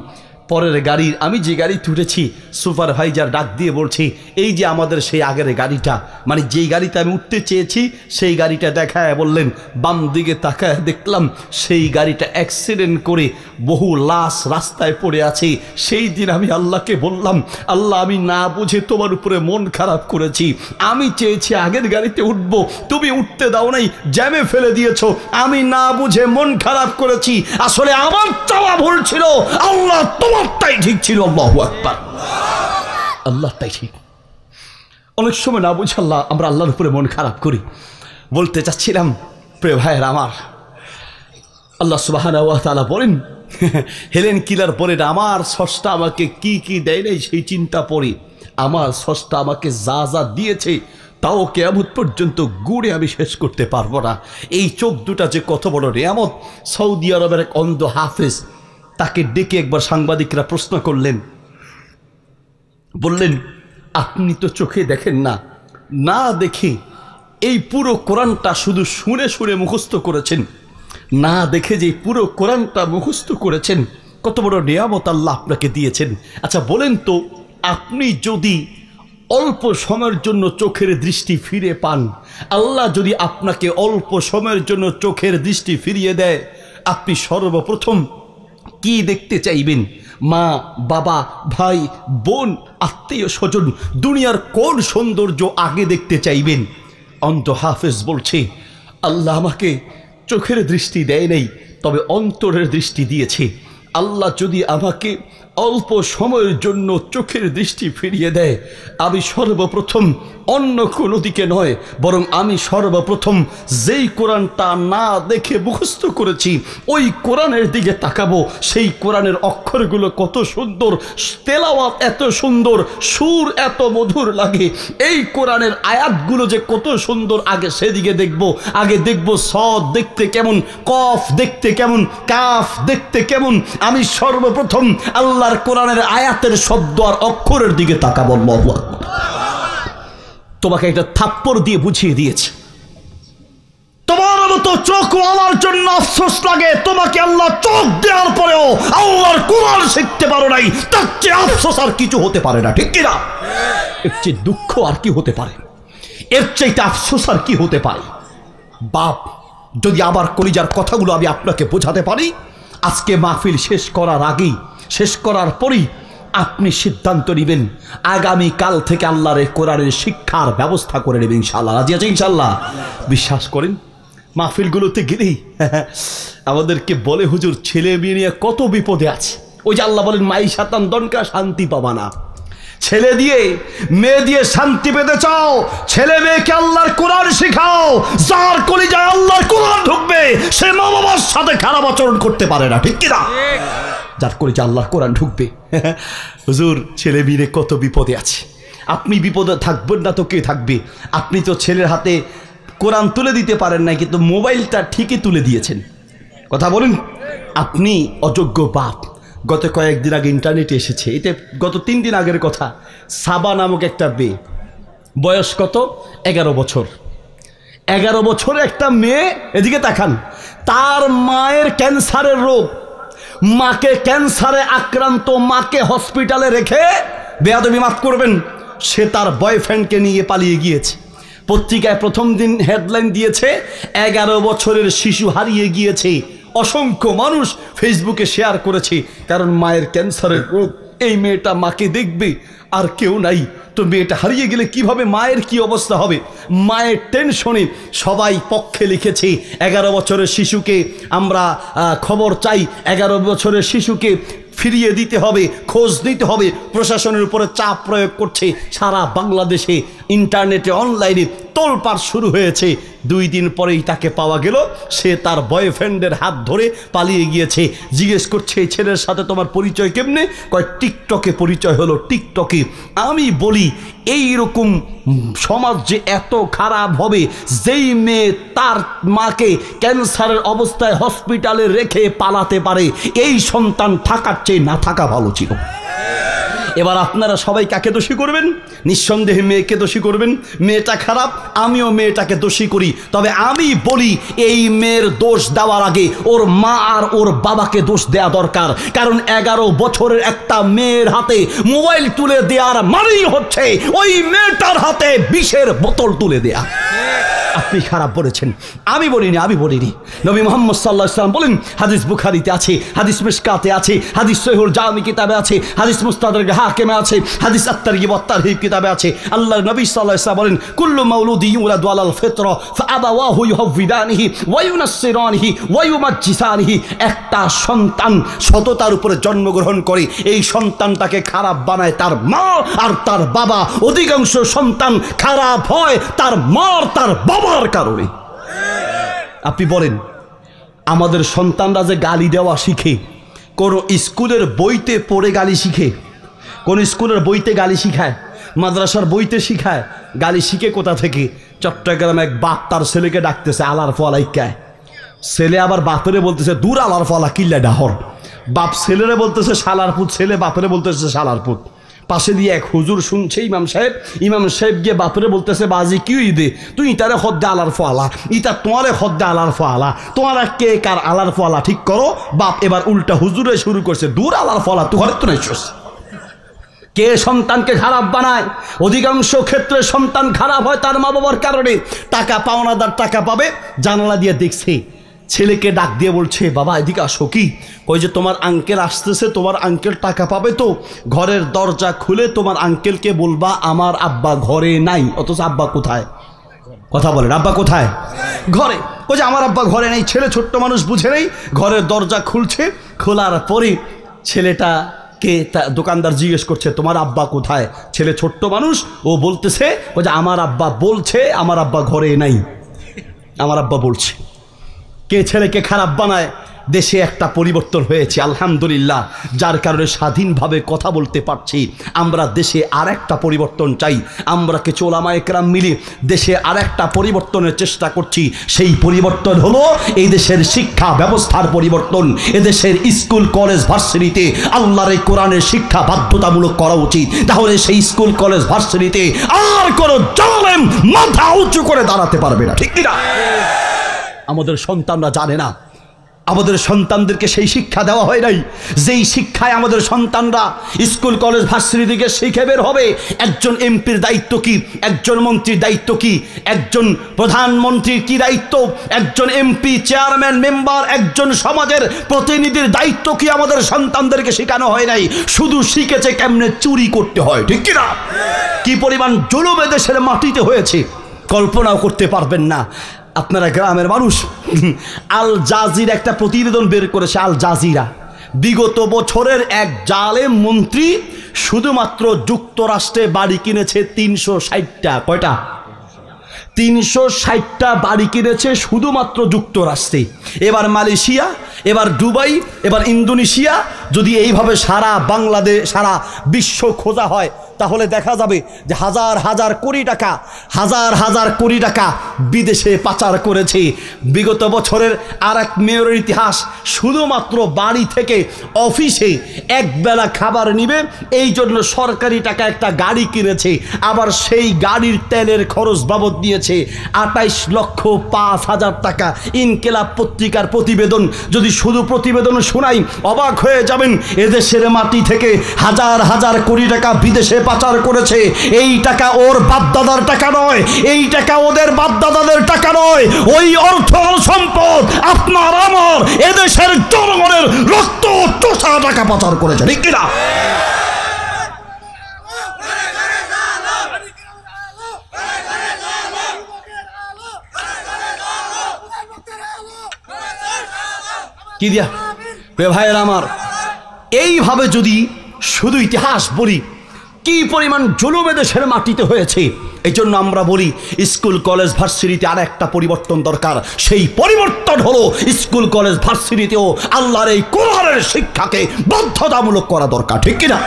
পরের গাড়ির, আমি যে গাড়িতে উঠেছি, সুপারভাইজার ডাক দিয়ে বলছি, এই যে আমাদের সেই আগের গাড়িটা, মানে যেই গাড়িতে আমি উঠতে চেয়েছি সেই গাড়িটা দেখায় বললেন। বাম দিকে তাকায় দেখলাম সেই গাড়িটা অ্যাক্সিডেন্ট করে বহু লাশ রাস্তায় পড়ে আছে। সেই দিন আমি আল্লাহকে বললাম, আল্লাহ আমি না বুঝে তোমার উপরে মন খারাপ করেছি, আমি চেয়েছি আগের গাড়িতে উঠবো, তুমি উঠতে দাও নাই, জ্যামে ফেলে দিয়েছো, আমি না বুঝে মন খারাপ করেছি, আসলে আমার চাওয়া ভুল ছিল, আল্লাহ তোমারটাই ঠিক ছিল। আল্লাহু আকবার, আল্লাহটাই ঠিক। অনেক সময় না বুঝে আমরা আল্লাহর উপরে মন খারাপ করি। বলতে চাচ্ছিলাম প্রিয় ভাইয়ের আমার, আল্লাহ সুবহানাহু ওয়া তাআলা বলেন, হেলেন কিলার বলেন, আমার স্রষ্টা আমাকে কি কি দেয় নাই সেই চিন্তা পড়ি, আমার স্রষ্টা আমাকে যা যা দিয়েছে তাও কিয়ামত পর্যন্ত গুড়ে আমি শেষ করতে পারবো না। এই চোখ দুটা যে কত বড় নিয়ামত। সৌদি আরবের এক অন্ধ হাফেজ, তাকে ডেকে একবার সাংবাদিকরা প্রশ্ন করলেন, বললেন, আপনি তো চোখে দেখেন না, না দেখে এই পুরো কোরআনটা শুধু শুনে শুনে মুখস্থ করেছেন, না দেখে যে পুরো কোরআনটা মুখস্থ করেছেন, কত বড় নিয়ামত আল্লাহ আপনাকে দিয়েছেন। আচ্ছা বলেন তো, আপনি যদি অল্প সময়ের জন্য চোখের দৃষ্টি ফিরে পান, আল্লাহ যদি আপনাকে অল্প সময়ের জন্য চোখের দৃষ্টি ফিরিয়ে দেয়, আপনি সর্বপ্রথম কি দেখতে চাইবেন? মা, বাবা, ভাই, বোন, আত্মীয় স্বজন, দুনিয়ার কোন সৌন্দর্য আগে দেখতে চাইবেন? অন্ধ হাফেজ বলছে, আল্লাহ আমাকে চোখের দৃষ্টি দেয় নাই, তবে অন্তরের দৃষ্টি দিয়েছে। আল্লাহ যদি আমাকে অল্প সময়ের জন্য চোখের দৃষ্টি ফিরিয়ে দেয়, আমি সর্বপ্রথম অন্য কোনো দিকে নয়, বরং আমি সর্বপ্রথম যেই কোরআনটা না দেখে মুখস্থ করেছি ওই কোরআনের দিকে তাকাবো। সেই কোরআনের অক্ষরগুলো কত সুন্দর, তেলাওয়াত এত সুন্দর, সুর এত মধুর লাগে, এই কোরআনের আয়াতগুলো যে কত সুন্দর, আগে সেদিকে দেখব। আগে দেখব সদ দেখতে কেমন, কফ দেখতে কেমন, কাফ দেখতে কেমন। আমি সর্বপ্রথম আল্লাহর কোরআনের আয়াতের শব্দ আর অক্ষরের দিকে তাকাবো। আল্লাহু আকবার। তোমাকে একটা থাপ্পড় দিয়ে বুঝিয়ে দিয়েছে। তোমার মতো চোখ আমার জন্য আফসোস লাগে, তোমাকে আল্লাহ চোখ দেওয়ার পরেও আল্লাহর কোরআন শিখতে পারো নাই, তার চেয়ে আফসোস আর কিছু হতে পারে না, ঠিক কিনা? এর চেয়ে দুঃখ আর কি হতে পারে? এর চাইতে আফসোস আর কি হতে পারে? বাপ, যদি আবার কলিজার কথাগুলো আমি আপনাকে বোঝাতে পারি, আজকে মাহফিল শেষ করার আগেই, শেষ করার পরই আপনি সিদ্ধান্ত নেবেন, আগামী কাল থেকে আল্লাহর এই কোরআনের শিক্ষার ব্যবস্থা করে নেবেন ইনশাআল্লাহ। রাজি আছে ইনশাআল্লাহ? বিশ্বাস করেন, মাহফিলগুলোতে গেলেই আমাদেরকে বলে, হুজুর ছেলে মেয়ে নিয়ে কত বিপদে আছে। ওই যে আল্লাহ বলেন, মাই শাতান দনকা শান্তি পাবা না। ছেলে দিয়ে মেয়ে দিয়ে শান্তি পেতে চাও, ছেলে মেয়েকে আল্লাহর কোরআন শেখাও। যার কলিজায় আল্লাহর কোরআন ঢুকবে সে মা বাবার সাথে খারাপ আচরণ করতে পারে না, ঠিক কিনা? যার কলিজায় আল্লাহর কোরআন ঢুকবে। হুজুর ছেলে মেয়ে কত বিপদে আছে। আপনি বিপদে থাকবেন না তো কে থাকবে? আপনি তো ছেলের হাতে কোরআন তুলে দিতে পারেন না, কিন্তু মোবাইলটা ঠিকই তুলে দিয়েছেন। কথা বলুন, আপনি অযোগ্য বাপ। গত কয়েকদিন আগে ইন্টারনেটে এসেছে, এতে গত 3 দিন আগের কথা, সাবা নামক একটা মেয়ে, বয়স কত? 11 বছর। 11 বছর একটা মেয়ে, এদিকে তাকান, তার মায়ের ক্যান্সারের রোগ, মাকে ক্যান্সারে আক্রান্ত মাকে হসপিটালে রেখে, বেয়াদবি মাফ করবেন, সে তার বয়ফ্রেন্ডকে নিয়ে পালিয়ে গিয়েছে। পত্রিকায় প্রথম দিন হেডলাইন দিয়েছে, 11 বছরের শিশু হারিয়ে গিয়েছে। অসংখ্য মানুষ ফেসবুকে শেয়ার করেছে, কারণ মায়ের ক্যান্সারের রোগ। এই মেয়েটা মাকে দেখবে আর কেউ নাই, তো মেয়েটা হারিয়ে গেলে কিভাবে, মায়ের কি অবস্থা হবে? মায়ের টেনশনে সবাই পক্ষে লিখেছে, 11 বছরের শিশুকে আমরা খবর চাই, 11 বছরের শিশুকে ফিরিয়ে দিতে হবে, খোঁজ নিতে হবে। প্রশাসনের উপরে চাপ প্রয়োগ করছে। সারা বাংলাদেশে ইন্টারনেটে অনলাইনে তোলপাড় শুরু হয়েছে। 2 দিন পরেই তাকে পাওয়া গেল, সে তার বয়ফ্রেন্ডের হাত ধরে পালিয়ে গিয়েছে। জিজ্ঞেস করছে, এই ছেলের সাথে তোমার পরিচয় কেমনে? কয় টিকটকে পরিচয় হলো, টিকটকে। আমি বলি, এই রকম সমাজ যে এত খারাপ হবে, যেই মেয়ে তার মাকে ক্যান্সারের অবস্থায় হসপিটালে রেখে পালাতে পারে, এই সন্তান থাকার চেয়ে না থাকা ভালো ছিল। এবার আপনারা সবাই কাকে দোষী করবেন? নিঃসন্দেহে মেয়েকে দোষী করবেন। মেয়েটা খারাপ, আমিও মেয়েটাকে দোষী করি। তবে আমি বলি, এই মেয়ের দোষ দেওয়ার আগে ওর মা আর ওর বাবাকে দোষ দেওয়া দরকার। কারণ 11 বছরের একটা মেয়ের হাতে মোবাইল তুলে দেওয়ার মানেই হচ্ছে ওই মেয়েটার হাতে বিষের বোতল তুলে দেয়া। আপনি খারাপ বলেছেন, আমি বলিনি। নবী মুহাম্মদ সাল্লাল্লাহু আলাইহি ওয়াসাল্লাম বলেন, হাদিস বুখারীতে আছে, হাদিস মিশকাতে আছে, হাদিস সহিহুল জামি কিতাবে আছে, হাদিস মুস্তাদরাক হাকিমে আছে, হাদিস আত-তারগিব ওয়াত তারহিব কিতাবে আছে। আল্লাহর নবী সাল্লাল্লাহু আলাইহি ওয়াসাল্লাম বলেন, কুল্লু মাউলুদি ইউলাদু আলাল ফিতরা ফাআবাওয়াহু ইউহাউবিদানিহি ওয়া ইউনাসসিরানিহি ওয়া ইউমাজ্জিসানিহি। একটা সন্তান সততার উপরে জন্মগ্রহণ করে, এই সন্তানটাকে খারাপ বানায় তার মা আর তার বাবা। অধিকাংশ সন্তান খারাপ হয় তার মা তার বাবার কারণে। আপনি বলেন, আমাদের সন্তানরা যে গালি দেওয়া শিখে, কোন স্কুলের বইতে পড়ে গালি শিখে? কোন স্কুলের বইতে গালি শিখায়? মাদ্রাসার বইতে শিখায়? গালি শিখে কোথা থেকে? চট্টগ্রামে এক বাপ তার ছেলেকে ডাকতেছে আলার ফলাইকায়, ছেলে আবার বাপেরে বলতেছে দূর আলার ফলা কিল্লা ডাহর। বাপ ছেলেরে বলতেছে শালার পুত, ছেলে বাপেরে বলতেছে শালার পুত। পাশে দিয়ে এক হুজুর শুনছে, ইমাম সাহেব গিয়ে বাপরে বলতেছে, বাজি কি দে তুই ইতারে হদ্দে আলার ফলা, ইতা তোমারে হদ্দে আলার ফলা, তোমারা কে কার আলার ফলা ঠিক করো। বাপ এবার উল্টা হুজুরে শুরু করছে, দূর আলার ফলা তুই ঘরে তো নেছিস। কে সন্তানকে খারাপ বানায়? অধিকাংশ ক্ষেত্রে সন্তান খারাপ হয় তার মা বাবার কারণে। টাকা পাওনাদার টাকা পাবে, জানালা দিয়ে দেখছে, ছেলেকে ডাক দিয়ে বলছে, বাবা এদিকে আসো। কি কই যে তোমার আঙ্কেল আসতেছে, তোমার আঙ্কেল টাকা পাবে তো ঘরের দরজা খুলে তোমার আঙ্কেলকে বলবা আমার আব্বা ঘরে নাই। অথচ আব্বা কোথায়? কথা বলেন, আব্বা কোথায়? ঘরে। ওই যে আমার আব্বা ঘরে নেই। ছেলে ছোট্ট মানুষ বুঝে নেই, ঘরের দরজা খুলছে, খোলার পরে ছেলেটাকে দোকানদার জিজ্ঞেস করছে তোমার আব্বা কোথায়? ছেলে ছোট্ট মানুষ, ও বলতেছে ওই যে আমার আব্বা বলছে আমার আব্বা ঘরে নাই, আমার আব্বা বলছে। কে ছেলেকে খারাপ বানায়? দেশে একটা পরিবর্তন হয়েছে আলহামদুলিল্লাহ, যার কারণে স্বাধীনভাবে কথা বলতে পারছি। আমরা দেশে আর একটা পরিবর্তন চাই। আমরা কিছু ওলামা একরাম মিলে দেশে আর একটা পরিবর্তনের চেষ্টা করছি। সেই পরিবর্তন হলো এই দেশের শিক্ষা ব্যবস্থার পরিবর্তন। এদেশের স্কুল কলেজ ভার্সিটিতে আল্লাহর এই কোরআনের শিক্ষা বাধ্যতামূলক করা উচিত। তাহলে সেই স্কুল কলেজ ভার্সিটিতে আর কোনো জালেম মাথা উঁচু করে দাঁড়াতে পারবে না, ঠিক না? আমাদের সন্তানরা জানে না, আমাদের সন্তানদেরকে সেই শিক্ষা দেওয়া হয় নাই যেই শিক্ষায় আমাদের সন্তানরা স্কুল কলেজ ভার্সিটি থেকে শিখে বের হবে। একজন এমপির দায়িত্ব কি, একজন মন্ত্রীর দায়িত্ব কি, একজন প্রধানমন্ত্রীর কি দায়িত্ব, একজন এমপি চেয়ারম্যান মেম্বার একজন সমাজের প্রতিনিধির দায়িত্ব কি আমাদের সন্তানদেরকে শেখানো হয় নাই। শুধু শিখেছে কেমনে চুরি করতে হয়, ঠিক কিনা? কি পরিমাণ জুলুম দেশের মাটিতে হয়েছে কল্পনাও করতে পারবেন না। আপনারা গ্রামের মানুষ, আল জাজিরা একটা প্রতিবেদন বের করেছে। আল জাজিরা বিগত বছরের এক জালেম মন্ত্রী শুধুমাত্র যুক্তরাষ্ট্রে বাড়ি কিনেছে 360টা। কয়টা? 360টা বাড়ি কিনেছে শুধুমাত্র যুক্তরাষ্ট্রে। এবার মালয়েশিয়া, এবার দুবাই, এবার ইন্দোনেশিয়া। যদি এইভাবে সারা বাংলাদেশ সারা বিশ্ব খোঁজা হয় তাহলে দেখা যাবে যে হাজার হাজার কোটি টাকা বিদেশে পাচার করেছে। বিগত বছরের আর এক মেয়রের ইতিহাস, শুধুমাত্র বাড়ি থেকে অফিসে একবেলা খাবার নিবে এই জন্য সরকারি টাকা একটা গাড়ি কিনেছে। আবার সেই গাড়ির তেলের খরচ বাবদ দিয়েছে 28,05,000 টাকা। ইনকিলাব পত্রিকার প্রতিবেদন, যদি শুধু প্রতিবেদন শোনাই অবাক হয়ে যাবেন। এদেশের মাটি থেকে হাজার হাজার কোটি টাকা বিদেশে পাচার করেছে। এই টাকা ওর বাপদাদার টাকা নয়, এই টাকা ওদের বাপদাদাদের টাকা নয়। ওই অর্থ সম্পদ আপনার আমার এদেশের জনগণের রক্ত চোষা টাকা পাচার করেছে, ঠিক কিনা? কি দিয়া ভাইয়ের আমার, এইভাবে যদি শুধু ইতিহাস বলি কি পরিমাণ জুলুম দেশের মাটিতে হয়েছে। এই জন্য আমরা বলি স্কুল কলেজ ভার্সিটিতে আর একটা পরিবর্তন দরকার। সেই পরিবর্তন হলো স্কুল কলেজ ভার্সিটিতেও আল্লাহর এই কোরআনের শিক্ষাকে বাধ্যতামূলক করা দরকার, ঠিক কিনা?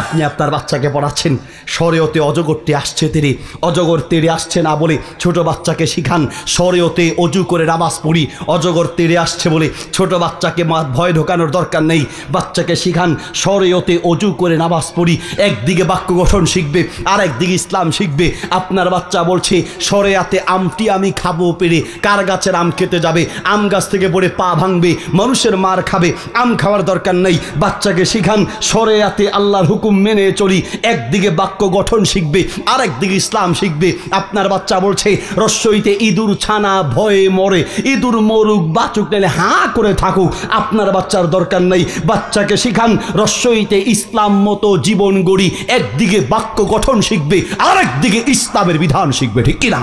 আপনি আপনার বাচ্চাকে পড়াচ্ছেন শরীয়তে অজগরটি আসছে তেরে, অজগর তেরে আসছে না বলে ছোট বাচ্চাকে শিখান শরীয়তে অজু করে নামাজ পড়ি। অজগর তেরে আসছে বলে ছোট বাচ্চাকে ভয় ঢোকানোর দরকার নেই। বাচ্চাকে শিখান শরীয়তে অজু করে নামাজ পড়ি। একদিকে বাক্য গঠন শিখবে আর একদিকে ইসলাম শিখবে। আপনার বাচ্চা বলছে শরিয়াতে আমটি আমি খাবো পেরে, কার গাছের আম খেতে যাবে, আম গাছ থেকে পড়ে পা ভাঙবে, মানুষের মার খাবে, আম খাওয়ার দরকার নেই। বাচ্চাকে শিখান শরিয়াতে আল্লাহর হুকুম মেনে চলি। একদিকে বাক্য গঠন শিখবে, আর একদিকে ইসলাম শিখবে। আপনার বাচ্চা বলছে রসইতে ইঁদুর ছানা ভয়ে মরে, ইঁদুর মরুক বাচুক নাইলে হাঁ করে থাকুক, আপনার বাচ্চার দরকার নেই। বাচ্চাকে শিখান রসইতে ইসলাম মতো জীবন গড়ি। একদিকে বাক্য গঠন শিখবে, আর একদিকে ইসলামের বিধান শিখবে, ঠিক কিনা?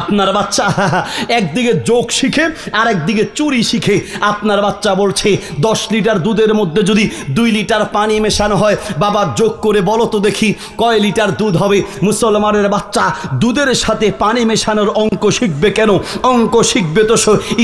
আপনার বাচ্চা একদিকে যোগ শিখে আর একদিকে চুরি শিখে। আপনার বাচ্চা বলছে 10 লিটার দুধের মধ্যে যদি 2 লিটার পানি মেশানো হয়, বাবা যোগ করে বলো তো দেখি কয় লিটার দুধ হবে। মুসলমানের বাচ্চা দুধের সাথে পানি মেশানোর অঙ্ক শিখবে কেন? অঙ্ক শিখবে তো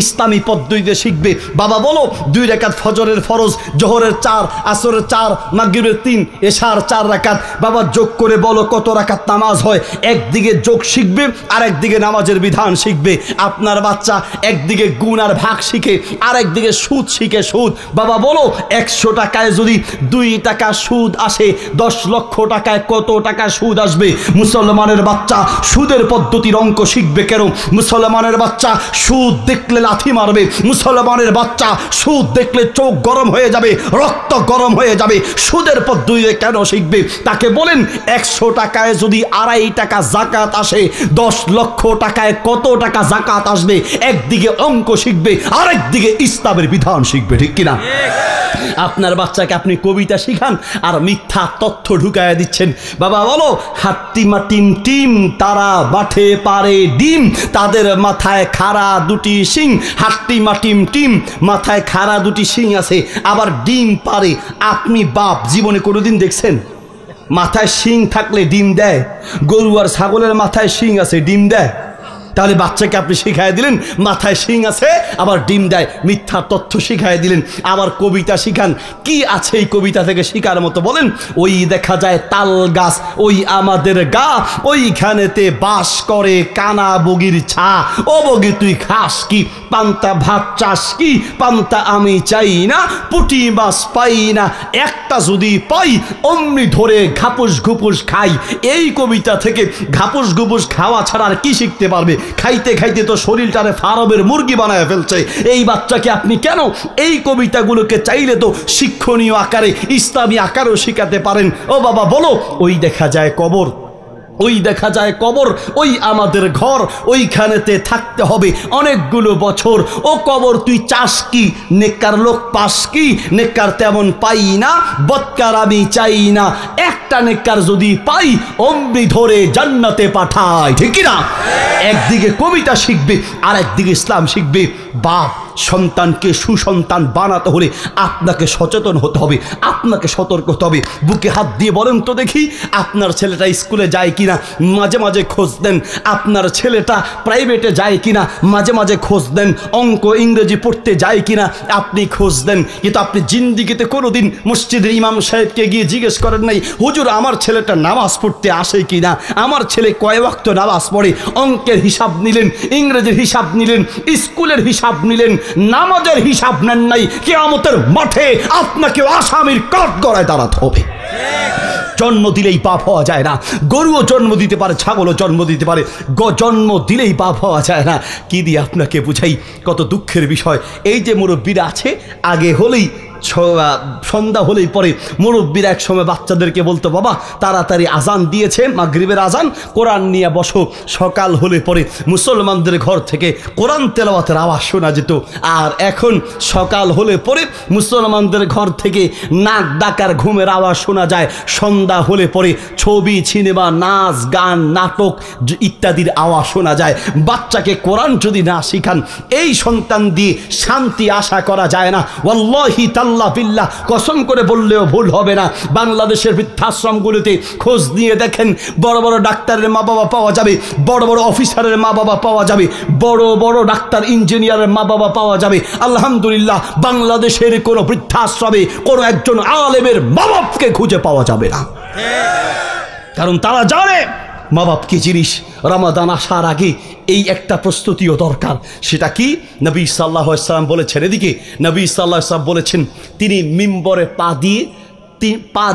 ইসলামী পদ্ধতিতে শিখবে। বাবা বলো 2 রাকাত ফজরের ফরজ, জোহরের 4, আসরের 4, মাগরিবের 3, এশার 4 রাকাত। বাবা যোগ করে বলো কত রাকাত নামাজ হয়। একদিকে যোগ শিখবে আর একদিকে নামাজের বিধান শিখবে। আপনার বাচ্চা একদিকে গুণ আর ভাগ শিখে, আর একদিকে সুদ শিখে। সুদ বাবা বলো 100 টাকায় যদি 2 টাকা সুদ আসে, 10 লক্ষ টাকায় কত টাকা সুদ আসবে? মুসলমানের বাচ্চা সুদের পদ্ধতির অঙ্ক শিখবে কেন? মুসলমানের বাচ্চা সুদ দেখলে লাথি মারবে, মুসলমানের বাচ্চা সুদ দেখলে চোখ গরম হয়ে যাবে, রক্ত গরম হয়ে যাবে। সুদের পদ্ধতিতে কেন শিখবে? তাকে বলেন 100 টাকায় যদি 2.5 টাকা যাকাত আসে, 10 লক্ষ টাকায় কত টাকা যাকাত আসবে? একদিকে অঙ্ক শিখবে, আর একদিকে ইসলামের বিধান শিখবে, ঠিক কিনা? আপনার বাচ্চাকে আপনি কবিতা শিখান আর মিথ্যা তথ্য ঢুকায় দিচ্ছেন। বাবা বলো হাট্টিমা টিম টিম, তারা বাঠে পারে ডিম, তাদের মাথায় খাড়া 2টি শিং। হাট্টিমা টিম টিম, মাথায় খাড়া 2টি শিং আছে, আবার ডিম পারে। আপনি বাপ জীবনে কোনোদিন দেখছেন মাথায় শিং থাকলে ডিম দেয়? গরু আর ছাগলের মাথায় শিং আছে, ডিম দেয়? তাহলে বাচ্চাকে আপনি শিখাই দিলেন মাথায় শিং আছে আবার ডিম দেয়, মিথ্যা তথ্য শিখাই দিলেন। আবার কবিতা শিখান, কি আছে এই কবিতা থেকে শিখার মতো বলেন? ওই দেখা যায় তাল গাছ, ওই আমাদের গা, ওইখানেতে বাস করে কানা বগির ছা। ও বগি তুই খাস কি, পান্তা ভাত চাস কি? পান্তা আমি চাই না, পুঁটি মাছ পাই না, একটা যদি পাই অমনি ধরে ঘাপুস ঘুপুস খাই। এই কবিতা থেকে ঘাপুস ঘুপুস খাওয়া ছাড়া আর কি শিখতে পারবে? খাইতে খাইতে তো শরীরটারে ফার্মের মুরগি বানায় ফেলছে। এই বাচ্চাকে আপনি কেন এই কবিতাগুলোকে চাইলে তো শিক্ষণীয় আকারে, ইসলামী আকারেও শিখাতে পারেন। ও বাবা বলো ওই দেখা যায় কবর, ওই দেখা যায় কবর, ওই আমাদের ঘর, ওইখানেতে থাকতে হবে অনেকগুলো বছর। ও কবর তুই চাস কি, নেককার লোক পাস কি? নেককার তেমন পাই না, বদকার আমি চাই না, একটা নেককার যদি পাই অমনি ধরে জান্নাতে পাঠায়, ঠিক না? একদিকে কবিতা শিখবে আর একদিকে ইসলাম শিখবে। বাপ সন্তানকে সুসন্তান বানাতে হলে আপনাকে সচেতন হতে হবে, আপনাকে সতর্ক হতে হবে। বুকে হাত দিয়ে বলেন তো দেখি আপনার ছেলেটা স্কুলে যায় কিনা, মাঝে মাঝে খোঁজ দেন। আপনার ছেলেটা প্রাইভেটে যায় কিনা, মাঝে মাঝে খোঁজ দেন। অঙ্ক ইংরেজি পড়তে যায় কিনা আপনি খোঁজ দেন। কিন্তু আপনি জিন্দিগিতে কোনোদিন মসজিদের ইমাম সাহেবকে গিয়ে জিজ্ঞেস করেন নাই, হুজুর আমার ছেলেটা নামাজ পড়তে আসে কিনা, আমার ছেলে কয় ওয়াক্ত নামাজ পড়ে? অঙ্কের হিসাব নিলেন, ইংরেজির হিসাব নিলেন, স্কুলের হিসাব নিলেন, নামাজের হিসাব নেন নাই। কিয়ামতের মাঠে আপনাকে আসামির কাঠগড়ায় দাঁড়াতে হবে। জন্ম দিলেই পাপ হওয়া যায় না। গরুও জন্ম দিতে পারে, ছাগলও জন্ম দিতে পারে, জন্ম দিলেই পাপ হওয়া যায় না। কি দিয়ে আপনাকে বুঝাই, কত দুঃখের বিষয়। এই যে মুরব্বীরা আছে, আগে হলেই সন্ধ্যা হলেই পরে মুরব্বীরা এক সময় বাচ্চাদেরকে বলতো, বাবা তাড়াতাড়ি আজান দিয়েছে, মাগরিবের আজান, কোরআন নিয়ে বসো। সকাল হলে পরে মুসলমানদের ঘর থেকে কোরআন তেলাওয়াতের আওয়াজ শোনা যেত। আর এখন সকাল হলে পরে মুসলমানদের ঘর থেকে নাক ডাকার ঘুমের আওয়াজ শোনা যায়। সন্ধ্যা হলে পরে ছবি, সিনেমা, নাচ, গান, নাটক ইত্যাদির আওয়াজ শোনা যায়। বাচ্চাকে কোরআন যদি না শিখান, এই সন্তান দিয়ে শান্তি আশা করা যায় না। ওয়াল্লাহি তাআলা বিল্লাহ, কসম করে বললেও ভুল হবে না। বাংলাদেশের বৃদ্ধাশ্রমগুলোতে খোঁজ নিয়ে দেখেন, বড় বড় ডাক্তারের মা বাবা পাওয়া যাবে, বড় বড় অফিসারের মা বাবা পাওয়া যাবে, বড় বড় ডাক্তার ইঞ্জিনিয়ারের মা বাবা পাওয়া যাবে। আলহামদুলিল্লাহ, বাংলাদেশের কোনো বৃদ্ধাশ্রমে কোনো একজন আলেমের মা বাপকে খুঁজে পাওয়া যাবে না। কারণ তারা জানে মা বাপ কি জিনিস। রমাদান আসার আগে এই একটা প্রস্তুতিও দরকার। সেটা কি? নবী সাল্লাল্লাহু আলাইহি ওয়াসাল্লাম বলেছেন, এদিকে নবী সাল্লাল্লাহু আলাইহি ওয়াসাল্লাম বলেছেন, তিনি মিম্বরে পা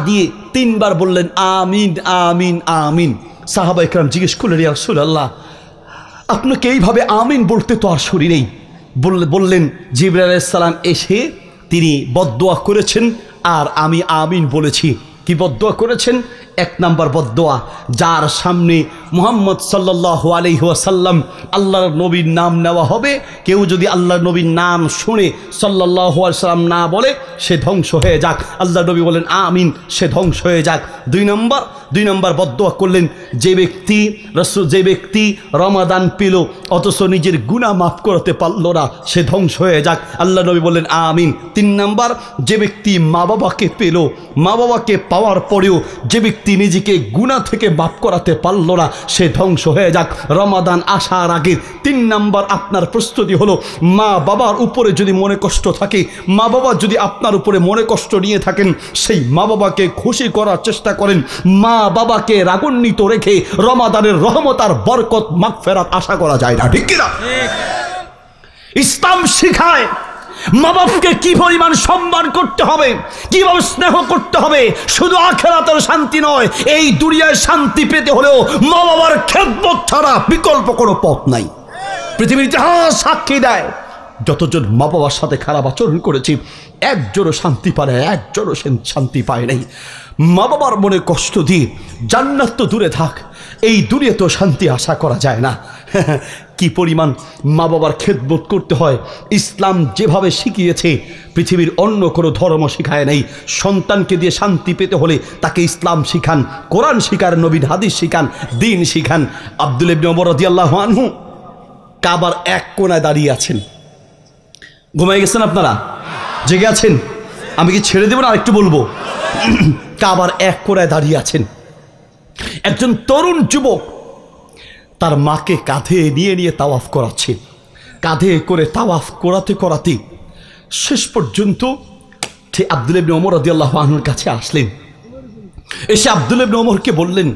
দিয়ে 3বার বললেন আমিন আমিন আমিন। সাহাবা ইকরাম জিজ্ঞেস করলেন, ইয়া রাসূলুল্লাহ, আপনাকে এইভাবে আমিন বলতে তো আর শরীর নেই। বললেন, জিবরাইল আলাইহিস সালাম এসে তিনি বদদোয়া করেছেন আর আমি আমিন বলেছি। কি বদদোয়া করেছেন? এক নাম্বার বদদোয়া, যার সামনে মুহাম্মদ সাল্লাল্লাহু আলাইহি ওয়াসাল্লাম আল্লাহর নবীর নাম নেওয়া হবে, কেউ যদি আল্লাহর নবীর নাম শুনে সাল্লাল্লাহু আলাইহি ওয়াসাল্লাম না বলে, সে ধ্বংস হয়ে যাক। আল্লাহর নবী বলেন আমিন, সে ধ্বংস হয়ে যাক। দুই নম্বর বদদোয়া করলেন, যে ব্যক্তি রমাদান পেল অথচ নিজের গুনাহ মাফ করতে পারল না, সে ধ্বংস হয়ে যাক। আল্লাহর নবী বললেন আমিন। 3 নাম্বার, যে ব্যক্তি মা বাবাকে পেল, মা বাবাকে পাওয়ার পরেও যে ব্যক্তি নিজেকে গুনাহ থেকে মাফ করাতে পারল না, সে ধ্বংস হয়ে যাক। রমাদান আসার আগে 3 নাম্বার আপনার প্রস্তুতি হলো, মা বাবার উপরে যদি মনে কষ্ট থাকে, মা বাবা যদি আপনার উপরে মনে কষ্ট নিয়ে থাকেন, সেই মা বাবাকে খুশি করার চেষ্টা করেন। মা বাবাকে রাগান্বিত রেখে রমাদানের রহমত আর বরকত মাগফিরাত আশা করা যায় না, ঠিক কিনা? ইসলাম শিখায় মা বাবাকে কি পরিমাণ সম্মান করতে হবে, কিভাবে স্নেহ করতে হবে। শুধু আখিরাতের শান্তি নয়, এই দুনিয়ায় শান্তি পেতে হলেও মা বাবার খেদমত ছাড়া বিকল্প কোনো পথ নাই। পৃথিবীর ইতিহাস সাক্ষী দেয়, যতজন মা বাবার সাথে খারাপ আচরণ করেছি, একজনও শান্তি পায়, একজনও শান্তি পায় নাই। মা বাবার মনে কষ্ট দিয়ে জান্নাত তো দূরে থাক, এই দুনিয়াতেও শান্তি আশা করা যায় না। কি পরিমাণ মা বাবার খেদমত করতে হয়, ইসলাম যেভাবে শিখিয়েছে পৃথিবীর অন্য কোনো ধর্ম শিখায় নাই। সন্তানকে দিয়ে শান্তি পেতে হলে তাকে ইসলাম শিখান, কোরআন শিখান, নবীর হাদিস শিখান, দিন শিখান। আব্দুল্লাহ ইবনে ওমর রাদিয়াল্লাহু আনহু কাবার এক কোণায় দাঁড়িয়ে আছেন। ঘুমাই গেছেন আপনারা? জেগে আছেন? আমি কি ছেড়ে দেব না আরেকটু বলবো? কাবার এক কোণায় দাঁড়িয়ে আছেন একজন তরুণ যুবক, তার মাকে কাঁধে নিয়ে নিয়ে তাওয়াফ করাচ্ছে। কাঁধে করে তাওয়াফ করাতে শেষ পর্যন্ত ঠিক আব্দুল্লাহ ইবনে ওমর রাদিয়াল্লাহু আনহুর কাছে আসলেন। এসে আব্দুল্লাহ ইবনে ওমরকে বললেন,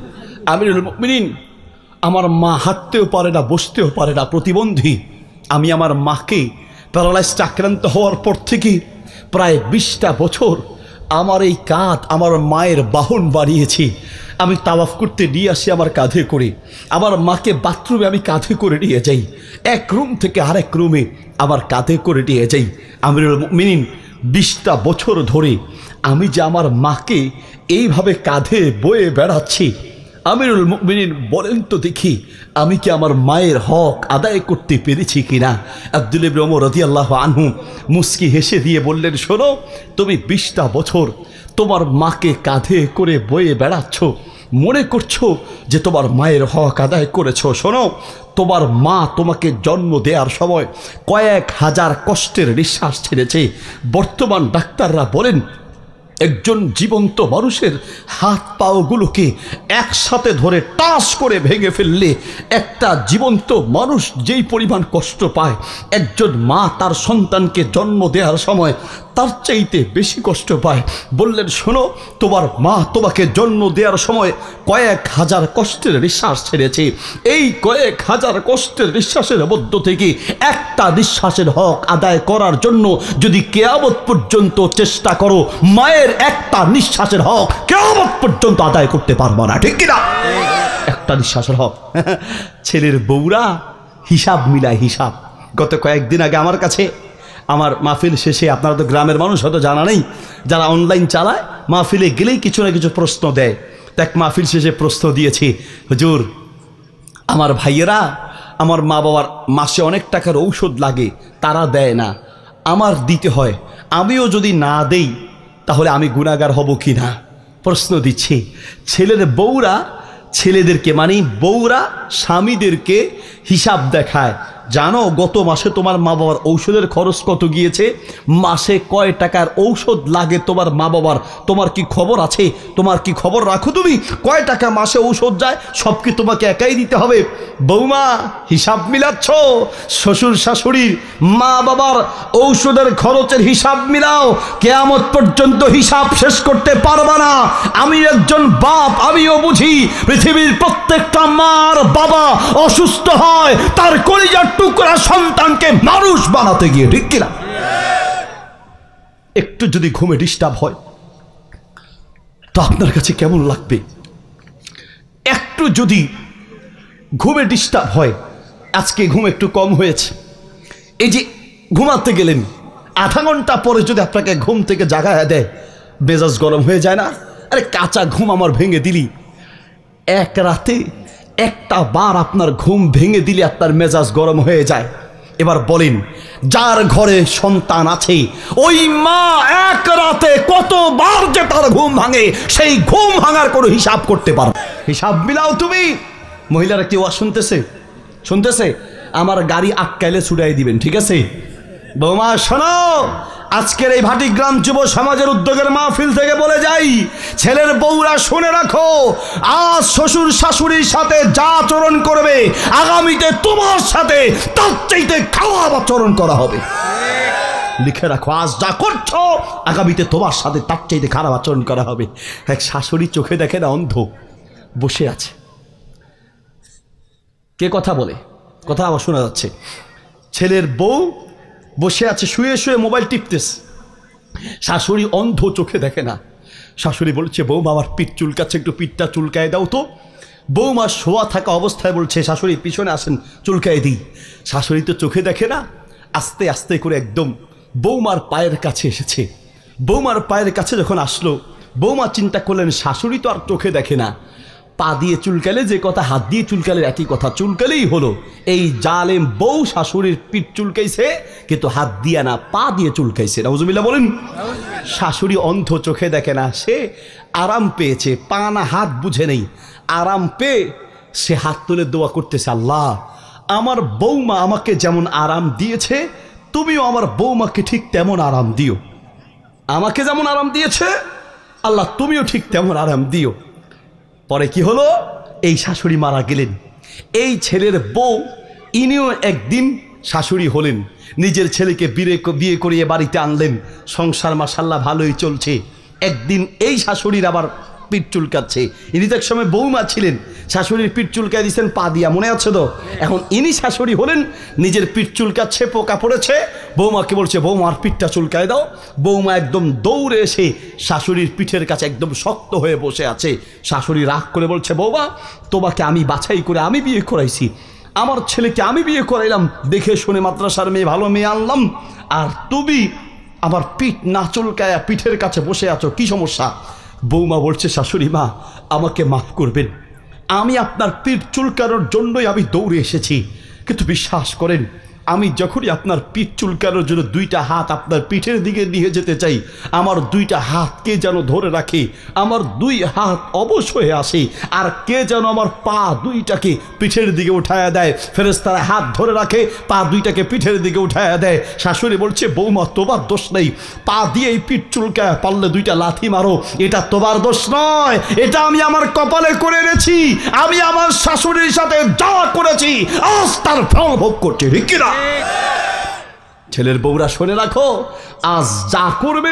আমিরুল মুমিনিন, আমার মা হাঁটতেও পারে না, বসতেও পারে না, প্রতিবন্ধী। আমি আমার মাকে প্যারালাইজড আক্রান্ত হওয়ার পর থেকে প্রায় 20টা বছর আমার এই কাঁধ আমার মায়ের বাহন বানিয়েছি। আমি তাওয়াফ করতে নিয়ে আসি আমার কাঁধে করে, আমার মাকে বাথরুমে আমি কাঁধে করে নিয়ে যাই, এক রুম থেকে আরেক রুমে আমার কাঁধে করে নিয়ে যাই। আমিরুল মুমিনিন, 20টা বছর ধরে আমি যে আমার মাকে এইভাবে কাঁধে বয়ে বেড়াচ্ছি, আমিরুল মুমিনিন বলেন তো দেখি, আমি কি আমার মায়ের হক আদায় করতে পেরেছি কিনা? আব্দুল্লাহ ইবনে ওমর রাদিয়াল্লাহু আনহু মুস্কি হেসে দিয়ে বললেন, শোনো, তুমি 20টা বছর তোমার মাকে কাঁধে করে বয়ে বেড়াচ্ছ, মনে করছো যে তোমার মায়ের হক আদায় করেছো। শোনো, তোমার মা তোমাকে জন্ম দেওয়ার সময় কয়েক হাজার কষ্টের নিঃশ্বাস ছেড়েছে। বর্তমান ডাক্তাররা বলেন, একজন জীবন্ত মানুষের হাত পাগুলোকে একসাথে ধরে টাচ করে ভেঙে ফেললে একটা জীবন্ত মানুষ যেই পরিমাণ কষ্ট পায়, একজন মা তার সন্তানকে জন্ম দেওয়ার সময় তার চাইতে বেশি কষ্ট পায়। বললেন, শোনো, তোমার মা তোমাকে জন্ম দেওয়ার সময় কয়েক হাজার কষ্টের নিঃশ্বাস ছেড়েছে। এই কয়েক হাজার কষ্টের নিঃশ্বাসের মধ্য থেকে একটা নিঃশ্বাসের হক আদায় করার জন্য যদি কিয়ামত পর্যন্ত চেষ্টা করো, মায়ের একটা নিঃশ্বাসের হক কিয়ামত পর্যন্ত আদায় করতে পারবো না, ঠিক কিনা? একটা নিঃশ্বাসের হক। ছেলের বউরা হিসাব মিলায়, হিসাব। গত কয়েকদিন আগে আমার কাছে আমার মাহফিল শেষে, আপনারা তো গ্রামের মানুষ, হয়তো জানা নেই, যারা অনলাইন চালায়, মাহফিলে গেলেই কিছু না কিছু প্রশ্ন দেয়। দেখ, মাহফিল শেষে প্রশ্ন দিয়েছি, হুজুর, আমার ভাইয়েরা, আমার মা বাবার মাসে অনেক টাকার ঔষধ লাগে, তারা দেয় না, আমার দিতে হয়, আমিও যদি না দেই তাহলে আমি গুনাহগার হব কি না? প্রশ্ন দিচ্ছি। ছেলের বউরা ছেলেদেরকে, মানে বউরা স্বামীদেরকে হিসাব দেখায়, জানো গত মাসে তোমার মা বাবার ঔষধের খরচ কত গিয়েছে, মাসে কয় টাকার ঔষধ লাগে তোমার মা বাবার, তোমার কি খবর আছে? তোমার কি খবর রাখো তুমি? কয় টাকা মাসে ঔষধ যায়, সব কি তোমাকে একাই দিতে হবে? বৌমা, হিসাব মিলাচ্ছ? শ্বশুর শাশুড়ির, মা বাবার ঔষধের খরচের হিসাব মিলাও, কিয়ামত পর্যন্ত হিসাব শেষ করতে পারবা না। আমি একজন বাপ, আমিও বুঝি পৃথিবীর প্রত্যেকটা মার বাবা অসুস্থ হয় তার কলিজার টুকরা সন্তানকে মানুষ বানাতে গিয়ে, ঠিক কিনা? একটু যদি ঘুমে ডিস্টার্ব হয় তো আপনার কাছে কেমন লাগবে? একটু যদি ঘুমে ডিস্টার্ব হয়, আজকে ঘুম একটু কম হয়েছে, এই যে ঘুমাতে গেলেন, আধা ঘন্টা পরে যদি আপনাকে ঘুম থেকে জাগায় দেয়, মেজাজ গরম হয়ে যায় না? আরে কাঁচা ঘুম আমার ভেঙে দিলি, এক রাতে একটা বার আপনার ঘুম ভেঙে দিলে আপনার মেজাজ গরম হয়ে যায়। এবার বলেন, যার ঘরে সন্তান আছে ওই মা এক রাতে কতবার যে তার ঘুম ভাঙে, সেই ঘুম ভাঙার কোনো হিসাব করতে পারো? হিসাব মিলাও তুমি। মহিলারা কেউ শুনতেছে? শুনতেছে? আমার গাড়ি আটকাইলে ছুটাই দিবেন, ঠিক আছে? বৌমা শোনো, আজকের এই ভাটিগ্রাম যুব সমাজের উদ্যোগের মাহফিল থেকে বলে যাই, ছেলের বউরা শুনে রাখো, আজ শ্বশুর শাশুড়ির সাথে যা আচরণ করবে, আগামীতে তোমার সাথে তার চাইতে খারাপ আচরণ করা হবে। লিখে রাখো, আজ যা করছো আগামীতে তোমার সাথে তার চাইতে খারাপ আচরণ করা হবে। এক শাশুড়ি চোখে দেখে না, অন্ধ, বসে আছে। কে কথা বলে? কথা আবার শোনা যাচ্ছে। ছেলের বউ বসে আছে, শুয়ে শুয়ে মোবাইল টিপতেছে। শাশুড়ি অন্ধ, চোখে দেখে না। শাশুড়ি বলছে, বৌমা আমার পিঠ চুলকাচ্ছে, একটু পিঠটা চুলকায় দাও তো। বৌমা শোয়া থাকা অবস্থায় বলছে, শাশুড়ি পিছনে আসেন, চুলকায় দিই। শাশুড়ি তো চোখে দেখে না, আস্তে আস্তে করে একদম বৌমার পায়ের কাছে এসেছে। বৌমার পায়ের কাছে যখন আসলো, বৌমা চিন্তা করলেন শাশুড়ি তো আর চোখে দেখে না, পা দিয়ে চুলকালে যে কথা, হাত দিয়ে চুলকালে একই কথা, চুলকালেই হলো। এই জালেম বউ শাশুড়ির পিঠ চুলকাইছে, কিন্তু হাত দিয়ে না, পা দিয়ে চুলকাইছে। নাউজুবিল্লাহ বলেন। শাশুড়ি অন্ধ, চোখে দেখে না, সে আরাম পেয়েছে, পা না হাত বুঝে নেই, আরাম পেয়ে সে হাত তুলে দোয়া করতেছে, আল্লাহ আমার বৌমা আমাকে যেমন আরাম দিয়েছে, তুমিও আমার বৌমাকে ঠিক তেমন আরাম দিও। আমাকে যেমন আরাম দিয়েছে আল্লাহ, তুমিও ঠিক তেমন আরাম দিও। পরে কি হলো? এই শাশুড়ি মারা গেলেন। এই ছেলের বউ ইনিও একদিন শাশুড়ি হলেন, নিজের ছেলেকে বিয়ে করিয়ে বাড়িতে আনলেন, সংসার মাশাআল্লাহ ভালোই চলছে। একদিন এই শাশুড়ির আবার পিঠ চুলকাচ্ছে। ইনি তো এক সময় বৌমা ছিলেন, শাশুড়ির পিঠ চুলকায় দিচ্ছেন পা দিয়া, মনে আছে তো? এখন ইনি শাশুড়ি হলেন, নিজের পিঠ চুলকাচ্ছে, পোকা পড়েছে, বৌমাকে বলছে, বৌমা আর পিঠটা চুলকায় দাও। বৌমা একদম দৌড়ে এসে শাশুড়ির পিঠের কাছে একদম শক্ত হয়ে বসে আছে। শাশুড়ি রাগ করে বলছে, বৌমা তোমাকে আমি বাছাই করে আমি বিয়ে করাইছি, আমার ছেলেকে আমি বিয়ে করাইলাম, দেখে শুনে মাদ্রাসার মেয়ে, ভালো মেয়ে আনলাম, আর তুমি আমার পিঠ না চুলকায়া পিঠের কাছে বসে আছো, কি সমস্যা? বৌমা বলছে, শাশুড়ি মা আমাকে মাফ করবেন, আমি আপনার পিঠ চুলকানোর জন্যই আমি দৌড়ে এসেছি, কিন্তু বিশ্বাস করেন আমি যখনই আপনার পিঠ চুলকানোর জন্য দুইটা হাত আপনার পিঠের দিকে নিয়ে যেতে চাই, আমার দুইটা হাত কে যেন ধরে রাখে, আমার দুই হাত অবশ হয়ে আসে, আর কে যেন আমার পা দুইটাকে পিঠের দিকে উঠায়া দেয়। ফেরেশতারা হাত ধরে রাখে, পা দুইটাকে পিঠের দিকে উঠায়া দেয়। শাশুড়ি বলছে, বৌমা তোমার দোষ নেই, পা দিয়ে এই পিঠ চুলকায়, পারলে দুইটা লাথি মারো, এটা তোমার দোষ নয়, এটা আমি আমার কপালে করে এনেছি। আমি আমার শাশুড়ির সাথে যা করেছি আজ তার ফল ভোগ করছি, ঠিক কিনা? ছেলের বউরা শুনে রাখো, আজ যা করবে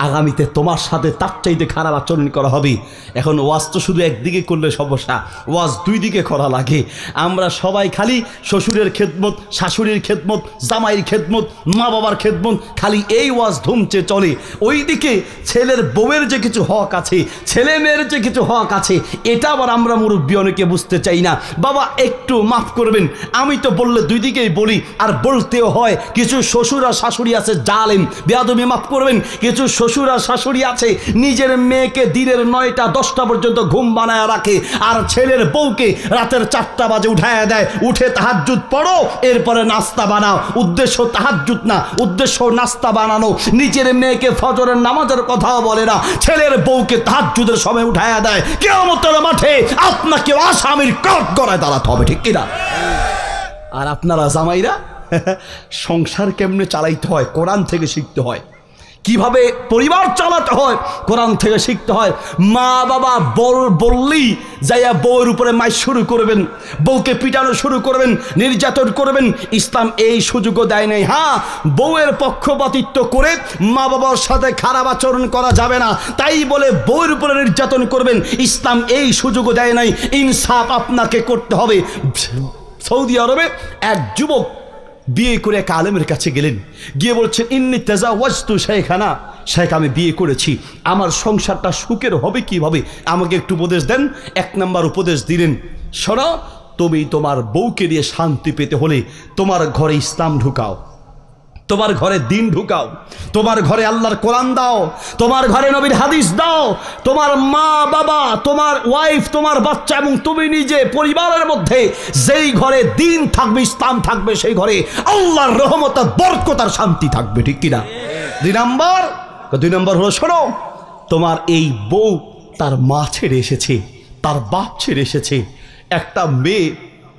আগামীতে তোমার সাথে তার চাইতে খারাপ আচরণ করা হবে। এখন ওয়াজ তো শুধু একদিকে করলে সমস্যা, ওয়াজ দুই দিকে করা লাগে। আমরা সবাই খালি শ্বশুরের খেদমত, শাশুড়ির খেদমত, জামাইয়ের খেদমত, মা বাবার খেদমত, খালি এই ওয়াজ ধুমচে চলে। ওইদিকে ছেলের বউয়ের যে কিছু হক আছে, ছেলে মেয়ের যে কিছু হক আছে, এটা আবার আমরা মুরব্বী অনেকে বুঝতে চাই না। বাবা একটু মাফ করবেন, আমি তো বললে দুই দিকেই বলি, আর বলতেও হয়। কিছু শ্বশুর আর শাশুড়ি আছে জালেম, বেয়াদবি মাফ করবেন, কিছু শ্বশুর আর শাশুড়ি আছে নিজের মেয়েকে দিনের 9টা 10টা পর্যন্ত ঘুম বানায় রাখে, আর ছেলের বউকে রাতের 4টা বাজে উঠায় দেয়, উঠে তাহাজ্জুদ পড়ো, এরপরে নাস্তা বানাও। উদ্দেশ্য তাহাজ্জুদ না, উদ্দেশ্য নাস্তা বানানো। নিজের মেয়েকে ফজরের নামাজের কথাও বলে না, ছেলের বউকে তাহাজ্জুদের সময় উঠায় দেয়। কিয়ামতের মাঠে আপনাকে আসামির কাঠ গড়ায় দাঁড়াতে হবে, ঠিক কিনা? আর আপনারা জামাইরা সংসার কেমনে চালাইতে হয় কোরআন থেকে শিখতে হয়, কিভাবে পরিবার চালাতে হয় কোরআন থেকে শিখতে হয়। মা বাবা বললেই যাইয়া বউয়ের উপরে মাই শুরু করবেন, বউকে পিটানো শুরু করবেন, নির্যাতন করবেন, ইসলাম এই সুযোগও দেয় নাই। হ্যাঁ, বউয়ের পক্ষপাতিত্ব করে মা বাবার সাথে খারাপ আচরণ করা যাবে না, তাই বলে বউয়ের উপরে নির্যাতন করবেন, ইসলাম এই সুযোগও দেয় নাই। ইনসাফ আপনাকে করতে হবে। সৌদি আরবে এক যুবক বিয়ে করে এক আলেমের কাছে গেলেন, গিয়ে বলছেন ইন্নী তাজাওয়াজতু শাইখানা, শেখ আমি বিয়ে করেছি, আমার সংসারটা সুখের হবে কিভাবে, আমাকে একটু উপদেশ দেন। 1 নাম্বার উপদেশ দিলেন, শোনো, তুমি তোমার বউকে নিয়ে শান্তি পেতে হলে তোমার ঘরে ইসলাম ঢুকাও, তোমার ঘরে দিন ঢুকাও, তোমার ঘরে আল্লাহর কোরআন দাও, তোমার ঘরে নবীর হাদিস দাও, তোমার মা বাবা, তোমার ওয়াইফ, তোমার বাচ্চা এবং তুমি নিজে পরিবারের মধ্যে যেই ঘরে দিন থাকবে, ইসলাম থাকবে, সেই ঘরে আল্লাহর রহমত, বরকত আর শান্তি থাকবে। ঠিক কিনা? 2 নম্বর হলো, শোনো, তোমার এই বউ তার মা ছেড়ে এসেছে, তার বাপ ছেড়ে এসেছে। একটা মেয়ে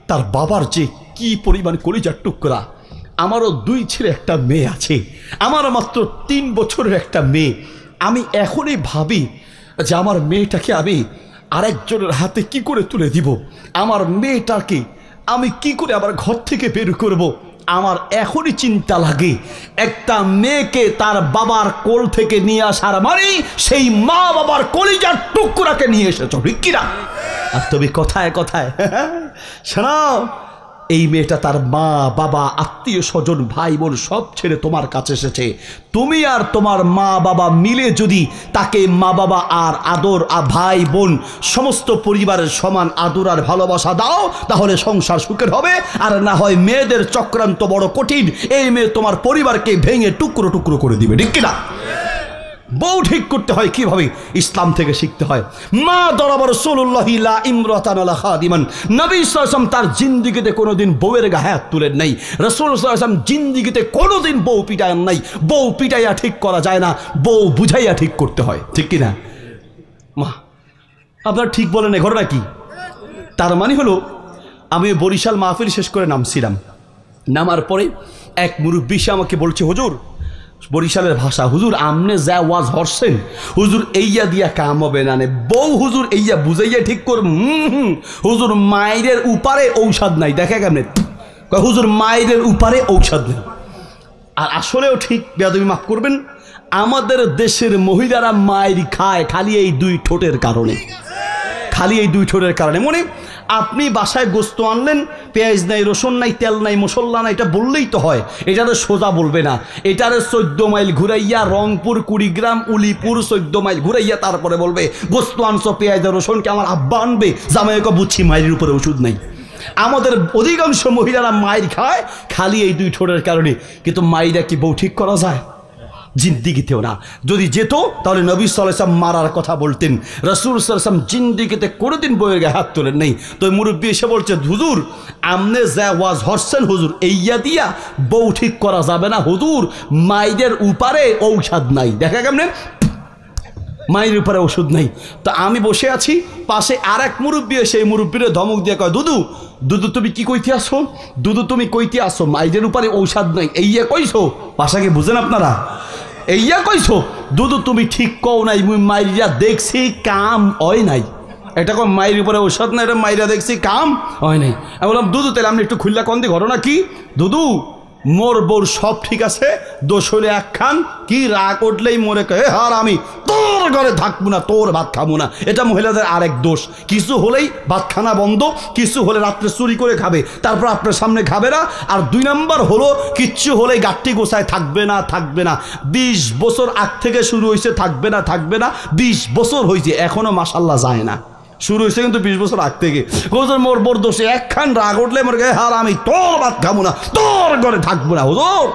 তার বাবার যে কি পরিমাণ কলিজার টুকরা, আমারও 2 ছেলে 1 মেয়ে আছে, আমার মাত্র 3 বছরের একটা মেয়ে। আমি এখনই ভাবি যে আমার মেয়েটাকে আমি আরেকজনের হাতে কি করে তুলে দিব, আমার মেয়েটাকে আমি কি করে আমার ঘর থেকে বের করব। আমার এখনই চিন্তা লাগে, একটা মেয়েকে তার বাবার কোল থেকে নিয়ে আসার মানে সেই মা বাবার কলিজার টুকরাকে নিয়ে এসেছো। ঠিক কিনা? আর তুমি কথায় কথায় শোনাও, এই মেয়েটা তার মা বাবা, আত্মীয় স্বজন, ভাই বোন সব ছেড়ে তোমার কাছে এসেছে। তুমি আর তোমার মা বাবা মিলে যদি তাকে মা বাবা আর আদর আর ভাই বোন সমস্ত পরিবারের সমান আদর আর ভালোবাসা দাও, তাহলে সংসার সুখের হবে। আর না হয় মেয়েদের চক্রান্ত বড় কঠিন, এই মেয়ে তোমার পরিবারকে ভেঙে টুকরো টুকরো করে দিবে। ঠিক কিনা? বউ ঠিক করতে হয় কিভাবে, ইসলাম থেকে শিখতে হয়। মা দরাবা রাসূলুল্লাহ লা ইমরাতান আলা খাদিমান, নবী সাল্লাল্লাহু আলাইহি ওয়াসাল্লাম তার জিন্দেগিতে কোনোদিন বউয়ের গায়ে হাত তুলেন নাই। রাসূল সাল্লাল্লাহু আলাইহি ওয়াসাল্লাম জিন্দেগিতে কোনোদিন বউ পিটান নাই। বউ পিটাইয়া ঠিক করা যায় না, বউ বুঝাইয়া ঠিক করতে হয়। ঠিক কিনা? মা আপনার ঠিক বলেন, এ ঘটনা কি? তার মানে হলো, আমি বরিশাল মাহফিল শেষ করে নামছিলাম, নামার পরে এক মুরব্বী এসে আমাকে বলছে, হুজুর, বরিশালের ভাষা, হুজুর আমনে যা ওয়াজ হরছেন, হুজুর এইয়া দিয়া কাম হবে না, বউ হুজুর এইয়া বুঝাইয়া ঠিক কর। হুজুর মায়ের উপারে ঔষধ নাই। দেখে কেমনে হুজুর মায়ের উপারে ঔষধ নেই। আর আসলেও ঠিক, বেয়াদবি মাফ করবেন, আমাদের দেশের মহিলারা মায়ের খায় খালি এই 2 ঠোঁটের কারণে, খালি এই 2 ঠোঁটের কারণে। মনে আপনি বাসায় গোস্ত আনলেন, পেঁয়াজ নাই, রসুন নাই, তেল নাই, মশলা নাই, এটা বললেই তো হয়। এটারে সোজা বলবে না, এটারে 14 মাইল ঘুরাইয়া, রংপুর, কুড়িগ্রাম, উলিপুর 14 মাইল ঘুরাইয়া তারপরে বলবে গোস্ত আনছো, পেঁয়াজ রসুনকে আমার আব্বা আনবে, জামাইকে বুঝছি মায়ের উপরে ওষুধ নাই। আমাদের অধিকাংশ মহিলারা মায়ের খায় খালি এই 2 ঠোঁটের কারণে। কিন্তু মায়েরা কি বউ ঠিক করা যায়? জিন্দিগিতেও না। যদি যেত তাহলে নবী সাল্লাল্লাহু আলাইহি ওয়াসাল্লাম মারার কথা বলতেন। রাসূল সাল্লাল্লাহু আলাইহি ওয়াসাল্লাম জিন্দিগিতে কোনোদিন বউয়ের গায়ে হাত তোলেন নেই। তো মুরব্বী এসে বলছে, হুজুর আমনে যা ওয়াজ হরছেন, হুজুর এইয়া দিয়া বউ ঠিক করা যাবে না, হুজুর মায়েদের উপারে ঔষধ নাই। দেখা কেমনে? মায়ের উপরে ওষুধ নাই। তো আমি বসে আছি, পাশে আর এক মুরব্বী এসে এই মুরব্বীরে ধমক দিয়ে কয়, দুদু দুদু তুমি কি কইতে আসো, দুদু তুমি কইতে আসো মায়েদের উপরে ঔষধ নাই, এইয়া কইছো। ভাষাকে বুঝেন আপনারা? এইয়া কইছো, দুদু তুমি ঠিক কও নাই, মুই মাইরিয়া দেখছি কাম হয় নাই। এটা কোন মায়ের উপরে ঔষধ না, এটা মাইরা দেখছি কাম হয় নাই। আমি বললাম, দুদু তাহলে আপনি একটু খুললা কন দি, ঘটনা কি? দুদু মোর বোর সব ঠিক আছে, দোষ হলে একখান, কি রাগ উঠলেই মোরে কয়ে হার আমি তোর ঘরে থাকবো না, তোর ভাত খাবো না। এটা মহিলাদের আরেক দোষ, কিছু হলেই ভাত খানা বন্ধ, কিছু হলে রাত্রে চুরি করে খাবে, তারপর আপনার সামনে খাবে না। আর 2 নম্বর হলো, কিচ্ছু হলেই গাঠটি গোছায় থাকবে না, থাকবে না। 20 বছর আগ থেকে শুরু হয়েছে থাকবে না, থাকবে না। 20 বছর হয়েছে এখনো মাশাল্লাহ যায় না, শুরু হয়েছে কিন্তু 20 বছর আগ থেকে। হুজুর মোর বোর দোষে একখান রাগ উঠলে মোর গায়ে হার আমি তোর ভাত খাবো না, তোর ঘরে থাকবো না। হুজুর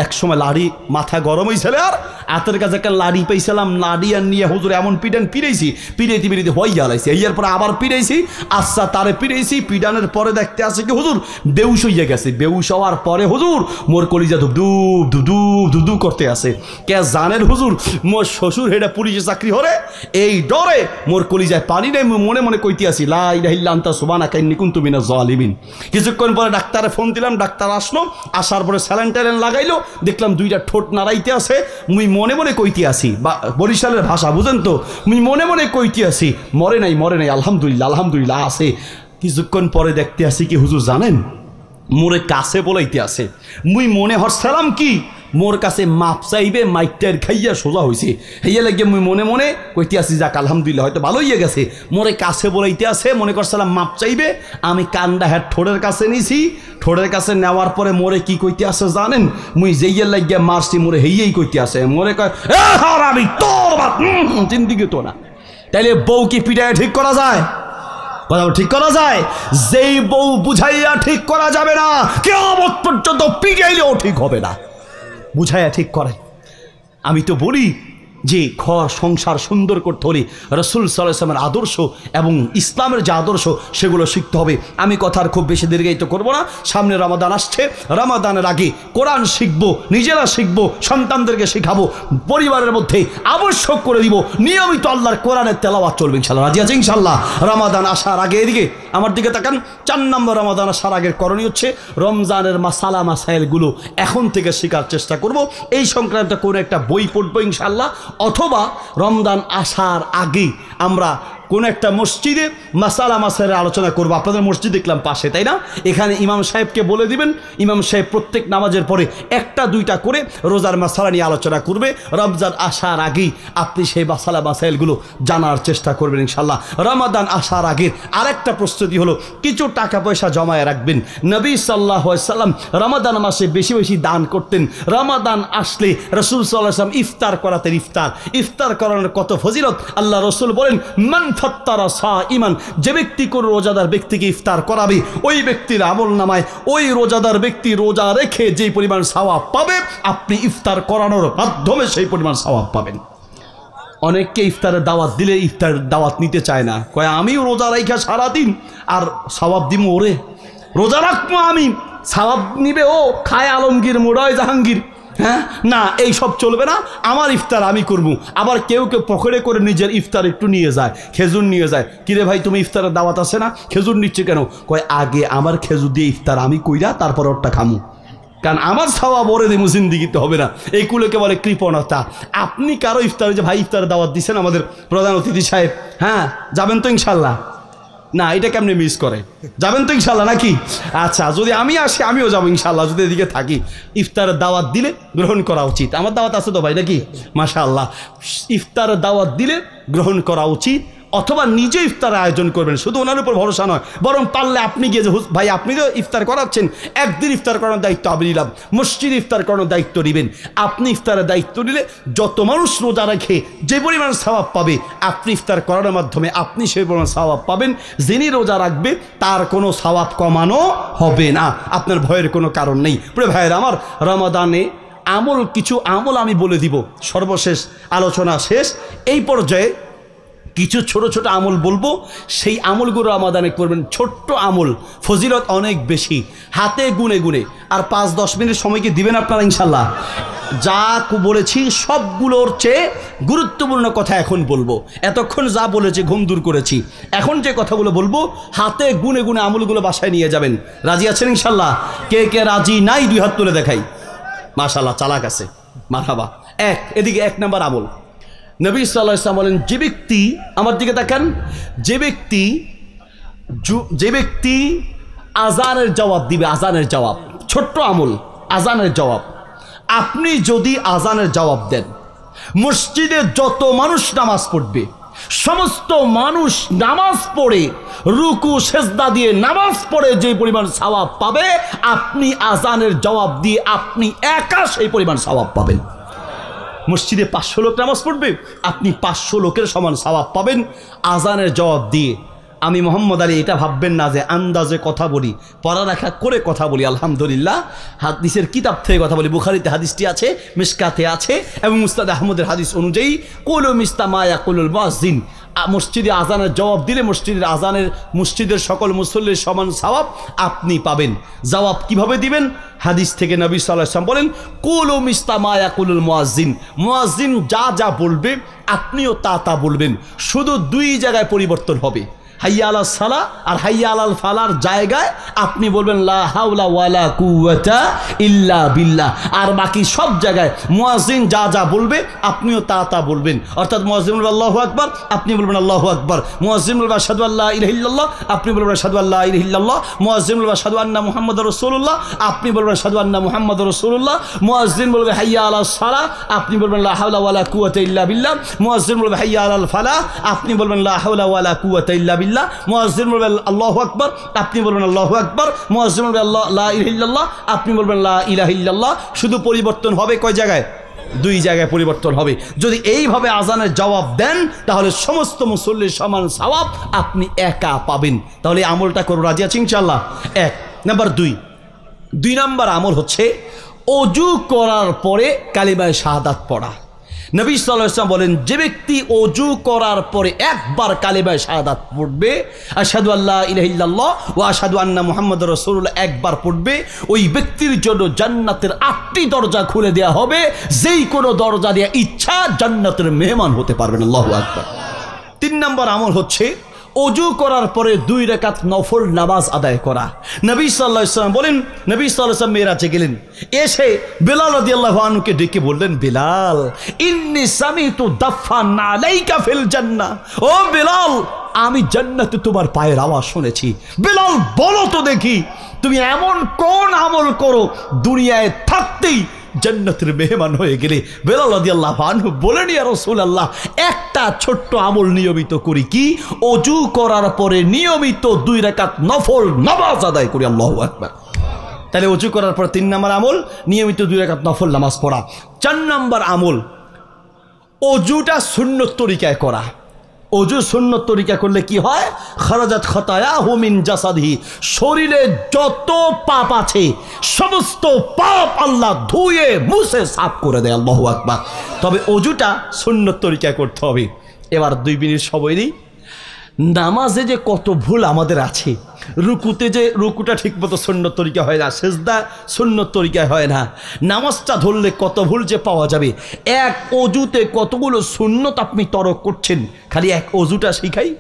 এক সময় লাড়ি মাথা গরম হয়েছিল, আর হাতের কাছে একটা লাড়ি পেয়েছিলাম, লাড়ি আর নিয়ে হুজুর এমন পিটান পিড়াইছি, পিড়াইতে পিড়াইতে হয়ে জ্বালাইছি। এর পরে আবার পিড়াইছি, আচ্ছা তারে পিড়াইছি, পিটানের পরে দেখতে আসে কি হুজুর বেউস হইয়া গেছে। বেউস হওয়ার পরে হুজুর মোর কলিজা ধুপধুপ ধুধুপ ধুধু করতে আসে। কে জানেন হুজুর, মোর শ্বশুর হেডা পুলিশে চাকরি হরে, এই ডরে মোর কলিজায় পানি নেই, মনে মনে কইতে আসি লা ইলাহা ইল্লা আনতা সুবহানাকা ইন্নী কুনতু মিনাজ জালিমিন। কিছুক্ষণ পরে ডাক্তারে ফোন দিলাম, ডাক্তার আসলো, আসার পরে স্যালাইন ট্যালাইন লাগাইলো, দেখলাম 2টা ঠোঁট নাড়াইতে আছে। মুই মনে মনে কইতে আসি, বরিশালের ভাষা বুঝেন তো, মুই মনে মনে কইতে আসি মরে নাই, মরে নাই, আলহামদুলিল্লাহ আলহামদুলিল্লাহ আছে। কিছুক্ষণ পরে দেখতে আসি কি হুজুর জানেন, মোরে কাছে বলাইতে আছে। মুই মনে হরছিলাম কি মোর কাছে মাপ চাইবে, মাইকটার খাইয়া সোজা হয়েছে। হইয়া লাগে মুই মনে মনে কইতে আসি যাক আলহামদুলিল্লাহ হয়তো ভালো হইয়া গেছে। মোরে কাছে বলাইতে আছে, মনে করছিলাম মাপ চাইবে, আমি কান্দা হ্যাঁ ঠোঁটের কাছে নিছি। ঠোঁটের কাছে নেওয়ার পরে মোরে কি কইতে আছে জানেন? মুই যেইয়া লাগিয়া মারছি মোরে হেইয়াই কইতে আছে। মোরে কয় আমি তোর জিন্দিগি তো না। তাইলে বউ কি পিটায় ঠিক করা যায়? কথা ঠিক করা যায়? যেই বউ বুঝাইয়া ঠিক করা যাবে না, কিয়ামত পর্যন্ত পিটাইলেও ঠিক হবে না। বুঝাইয়া ঠিক করে। আমি তো বলি যে ঘর সংসার সুন্দর করতে হলে রাসূল সাল্লাল্লাহু আলাইহি ওয়াসাল্লামের আদর্শ এবং ইসলামের যে আদর্শ সেগুলো শিখতে হবে। আমি কথার খুব বেশি দীর্ঘায়িত করব না। সামনে রমাদান আসছে, রমাদানের আগে কোরআন শিখবো, নিজেরা শিখবো, সন্তানদেরকে শিখাবো, পরিবারের মধ্যে আবশ্যক করে দিব নিয়মিত আল্লাহর কোরআনের তেলাওয়াত চলবে ইনশাআল্লাহ। রাজি আছে ইনশাআল্লাহ? রমাদান আসার আগে এদিকে আমার দিকে তাকান। 4 নম্বর রমাদান আসার আগের করণীয় হচ্ছে রমজানের মাসালা মাসাইলগুলো এখন থেকে শেখার চেষ্টা করব। এই সংক্রান্ত কোনো একটা বই পড়বো ইনশাআল্লাহ, অথবা রমজান আসার আগে আমরা কোন একটা মসজিদে মাসালা মাসাইলের আলোচনা করব। আপনাদের মসজিদ দেখলাম পাশে, তাই না? এখানে ইমাম সাহেবকে বলে দিবেন, ইমাম সাহেব প্রত্যেক নামাজের পরে 1-2টা করে রোজার মাসালা নিয়ে আলোচনা করবে। রমজান আসার আগেই আপনি সেই মাসালা মাসাইলগুলো জানার চেষ্টা করবেন ইনশাআল্লাহ। রমাদান আসার আগের আরেকটা প্রস্তুতি হলো কিছু টাকা পয়সা জমায়ে রাখবেন। নবী সাল্লাল্লাহু আলাইহি সাল্লাম রমাদান মাসে বেশি বেশি দান করতেন। রমাদান আসলে রাসূল সাল্লাল্লাহু আলাইহি সাল্লাম ইফতার করাতেন। ইফতার করানোর কত ফজিলত! আল্লাহ রাসূল বলেন, মান ফাত্তারা সাইমান, যে ব্যক্তি কোন রোজাদার ব্যক্তিকে ইফতার করাবে ওই ব্যক্তির আমলনামায় ওই রোজাদার ব্যক্তি রোজা রেখে যে পরিমাণ সওয়াব পাবে, আপনি ইফতার করানোর মাধ্যমে সেই পরিমাণ সওয়াব পাবেন। অনেককে ইফতারের দাওয়াত দিলে ইফতারের দাওয়াত নিতে চায় না, কয় আমিও রোজা রাখা সারাদিন আর সওয়াব দিমু, ওরে রোজা রাখবো আমি, সওয়াব নিবে ও খায় আলমগীর মোড়ায় জাহাঙ্গীর। হ্যাঁ, না, এই সব চলবে না, আমার ইফতার আমি করবো। আবার কেউ কেউ পকেটে করে নিজের ইফতার একটু নিয়ে যায়, খেজুর নিয়ে যায়। কিরে ভাই, তুমি ইফতারের দাওয়াত আছে না, খেজুর নিচ্ছে কেন? কয় আগে আমার খেজুর দিয়ে ইফতার আমি কইরা তারপর ওরটা খামু, কারণ আমার সওয়াব ওরে দিমু, জিন্দিগিতে হবে না। এই কুলোকে বলে কৃপণতা। আপনি কারো ইফতারে যে ভাই ইফতারের দাওয়াত দিচ্ছেন আমাদের প্রধান অতিথি সাহেব, হ্যাঁ যাবেন তো ইনশাল্লাহ? না, এটা কেমনে মিস করে? যাবেন তো ইনশাল্লাহ নাকি? আচ্ছা, যদি আমি আসি আমিও যাবো ইনশাল্লাহ, যদি এদিকে থাকি। ইফতারের দাওয়াত দিলে গ্রহণ করা উচিত। আমার দাওয়াত আছে তো ভাই নাকি? মাশাআল্লাহ। ইফতারের দাওয়াত দিলে গ্রহণ করা উচিত, অথবা নিজে ইফতার আয়োজন করবেন। শুধু ওনার উপর ভরসা নয়, বরং পারলে আপনি গিয়ে যে ভাই আপনি তো ইফতার করাচ্ছেন, একদিন ইফতার করানোর দায়িত্ব আমি নিলাম, মসজিদে ইফতার করানোর দায়িত্ব নেবেন। আপনি ইফতারের দায়িত্ব নিলে যত মানুষ রোজা রেখে যে পরিমাণ সওয়াব পাবে, আপনি ইফতার করানোর মাধ্যমে আপনি সেই পরিমাণ সওয়াব পাবেন। যিনি রোজা রাখবে তার কোনো সওয়াব কমানো হবে না, আপনার ভয়ের কোনো কারণ নেই। প্রিয় ভাইয়েরা আমার, রমাদানে কিছু আমল আমি বলে দিব। সর্বশেষ আলোচনা শেষ, এই পর্যায়ে কিছু ছোট ছোট আমল বলবো, সেই আমলগুলো রমাদানে করবেন। ছোট্ট আমল, ফজিলত অনেক বেশি, হাতে গুনে গুনে। আর 5-10 মিনিট সময় কি দিবেন আপনারা ইনশাল্লাহ? যা বলেছি সবগুলোর চেয়ে গুরুত্বপূর্ণ কথা এখন বলবো। এতক্ষণ যা বলেছি ঘুম দূর করেছি, এখন যে কথাগুলো বলবো হাতে গুনে গুনে আমলগুলো বাসায় নিয়ে যাবেন। রাজি আছেন ইনশাল্লাহ? কে কে রাজি নাই 2 হাত তুলে দেখাই। মাশাআল্লাহ, চালাক আছে, মারহাবা। এদিকে 1 নম্বর আমল, নবী সাল্লাল্লাহু আলাইহি ওয়াসাল্লাম বলেন, যে ব্যক্তি, আমার দিকে তাকান, যে ব্যক্তি আজানের জবাব দিবে, আজানের জবাব, ছোট্ট আমল, আজানের জবাব। আপনি যদি আজানের জবাব দেন, মসজিদে যত মানুষ নামাজ পড়বে, সমস্ত মানুষ নামাজ পড়ে রুকু সেজদা দিয়ে নামাজ পড়ে যে পরিমাণ সওয়াব পাবে, আপনি আজানের জবাব দিয়ে আপনি একা সেই পরিমাণ সওয়াব পাবেন। মসজিদে 500 লোক নামাজ পড়বে, আপনি 500 লোকের সমান সওয়াব পাবেন আজানের জবাব দিয়ে। আমি মোহাম্মদ আলী, এটা ভাববেন না যে আন্দাজে কথা বলি, পড়ালেখা করে কথা বলি। আলহামদুলিল্লাহ, হাদিসের কিতাব থেকে কথা বলি। বুখারীতে হাদিসটি আছে, মিশকাতে আছে, এবং মুসনাদ আহমদের হাদিস অনুযায়ী কুলু মিস্তামা ইয়াকুলুল মুয়াজ্জিন, মসজিদে আজানের জবাব দিলে মসজিদের সকল মুসল্লির সমান সওয়াব আপনি পাবেন। জবাব কিভাবে দিবেন? হাদিস থেকে নবী সাল্লাল্লাহু আলাইহি ওয়াসাল্লাম বলেন, কুলু মিস্তামা ইয়াকুলুল মুয়াজ্জিন, মুয়াজ্জিন যা যা বলবে আপনিও তা তা বলবেন, শুধু 2 জায়গায় পরিবর্তন হবে। হাইয়া আলাস সালা আর হাইয়া আলাল ফালার জায়গায় আপনি বলবেন লা হাওলা ওয়ালা কুওয়াতা ইল্লা বিল্লাহ। আর বাকি সব জায়গায় মুয়াজ্জিন যা যা বলবে আপনিও তা তা বলবেন। অর্থাৎ মুয়াজ্জিন বলবে আল্লাহু আকবার, আপনি বলবেন আল্লাহু আকবার। মুয়াজ্জিন বলবে আশহাদু আল্লা ইলাহা ইল্লাল্লাহ, আপনি বলবেন আশহাদু আল্লা ইলাহা ইল্লাল্লাহ। মুয়াজ্জিন বলবে আশহাদু আন্না মুহাম্মাদুর রাসূলুল্লাহ, আপনি বলবেন আশহাদু আন্না মুহাম্মাদুর রাসূলুল্লাহ। মুয়াজ্জিন বলবে হাইয়া আলাস সালা, আপনি বলবেন লা হাওলা ওয়ালা কুওয়াতা ইল্লা বিল্লাহ। মুয়াজ্জিন বলবে হাইয়া আলাল ফালাহ, আপনি বলবেন লা হাওলা ওয়ালা কুওয়াতা ইল্লা বিল্লাহ। মুয়াজ্জিন বলবে আল্লাহু আকবার, আপনি বলবেন আল্লাহু আকবার। মুয়াজ্জিন বলবে আল্লাহ লা ইলাহা ইল্লাল্লাহ, আপনি বলবেন লা ইলাহা ইল্লাল্লাহ। শুধু পরিবর্তন হবে কয় জায়গায়? দুই জায়গায় পরিবর্তন হবে। যদি এইভাবে আজানের জবাব দেন তাহলে সমস্ত মুসল্লির সমান সওয়াব আপনি একা পাবেন। তাহলে আমলটা করো, রাজি আছি ইনশাআল্লাহ? এক নাম্বার। দুই নাম্বার আমল হচ্ছে ওযু করার পরে কালিমায়ে শাহাদাত পড়া। নবী সাল্লাল্লাহু আলাইহি ওয়াসাল্লাম বলেন, যে ব্যক্তি ওযু করার পরে একবার কালিমায়ে শাহাদাত পড়বে, আশহাদু আল্লা ইলাহা ইল্লাল্লাহ ওয়া আশহাদু আন্না মুহাম্মাদুর রাসূলুল্লাহ একবার পড়বে, ওই ব্যক্তির জন্য জান্নাতের 8টি দরজা খুলে দেওয়া হবে। যেই কোনো দরজা দিয়ে ইচ্ছা জান্নাতের মেহমান হতে পারবেন। আল্লাহু আকবার। 3 নম্বর আমল হচ্ছে ওযু করার পরে 2 রাকাত নফল নামাজ আদায় করা। নবী সাল্লাল্লাহু আলাইহি ওয়াসাল্লাম বলেন, নবী সাল্লাল্লাহু আলাইহি ওয়াসাল্লাম মেরাজে গেলেন, এসে বেলাল রাদিয়াল্লাহু আনহুকে ডেকে বললেন, বেলাল ইন্নী সামিতু দাফান আলাইকা ফিল জান্নাহ। ও বেলাল, আমি জান্নাতে তোমার পায়ের আওয়াজ শুনেছি। বেলাল বলো তো দেখি, তুমি এমন কোন আমল করো দুনিয়ায় থাকতেই জান্নাতের মেহমান হয়ে গেলে? বেলাল রাদিয়াল্লাহু আনহু বলেন, ইয়া রাসূলুল্লাহ, একটা ছোট্ট আমল নিয়মিত করি। কি? ওযু করার পরে নিয়মিত 2 রাকাত নফল নামাজ আদায় করি। আল্লাহু আকবার। তাহলে ওযু করার পর 3 নম্বর আমল নিয়মিত 2 রাকাত নফল নামাজ পড়া। 4 নম্বর আমল ওযুটা সুন্নত তরিকায় করা। ওযু সুন্নত তরিকা করলে কি হয়? খারাজাত খতায়াহু মিন জাসাদিহি, শরীরে যত পাপ আছে সমস্ত পাপ আল্লাহ ধুয়ে মুছে সাফ করে দেয়। আল্লাহু আকবার। তবে ওযুটা সুন্নত তরিকায় করতে হবে। এবার 2 মিনিট সময় নেই। নামাজে যে কত ভুল আমাদের আছে, রুকুতে যে রুকুটা ঠিকমতো সুন্নত তরিকা হয় না, সিজদা সুন্নত তরিকায় হয় না, নামাজটা ধরলে কত ভুল যে পাওয়া যাবে। এক ওযুতে কতগুলো সুন্নত আপনি তরক করছেন। খালি এক ওযুটা শিখাই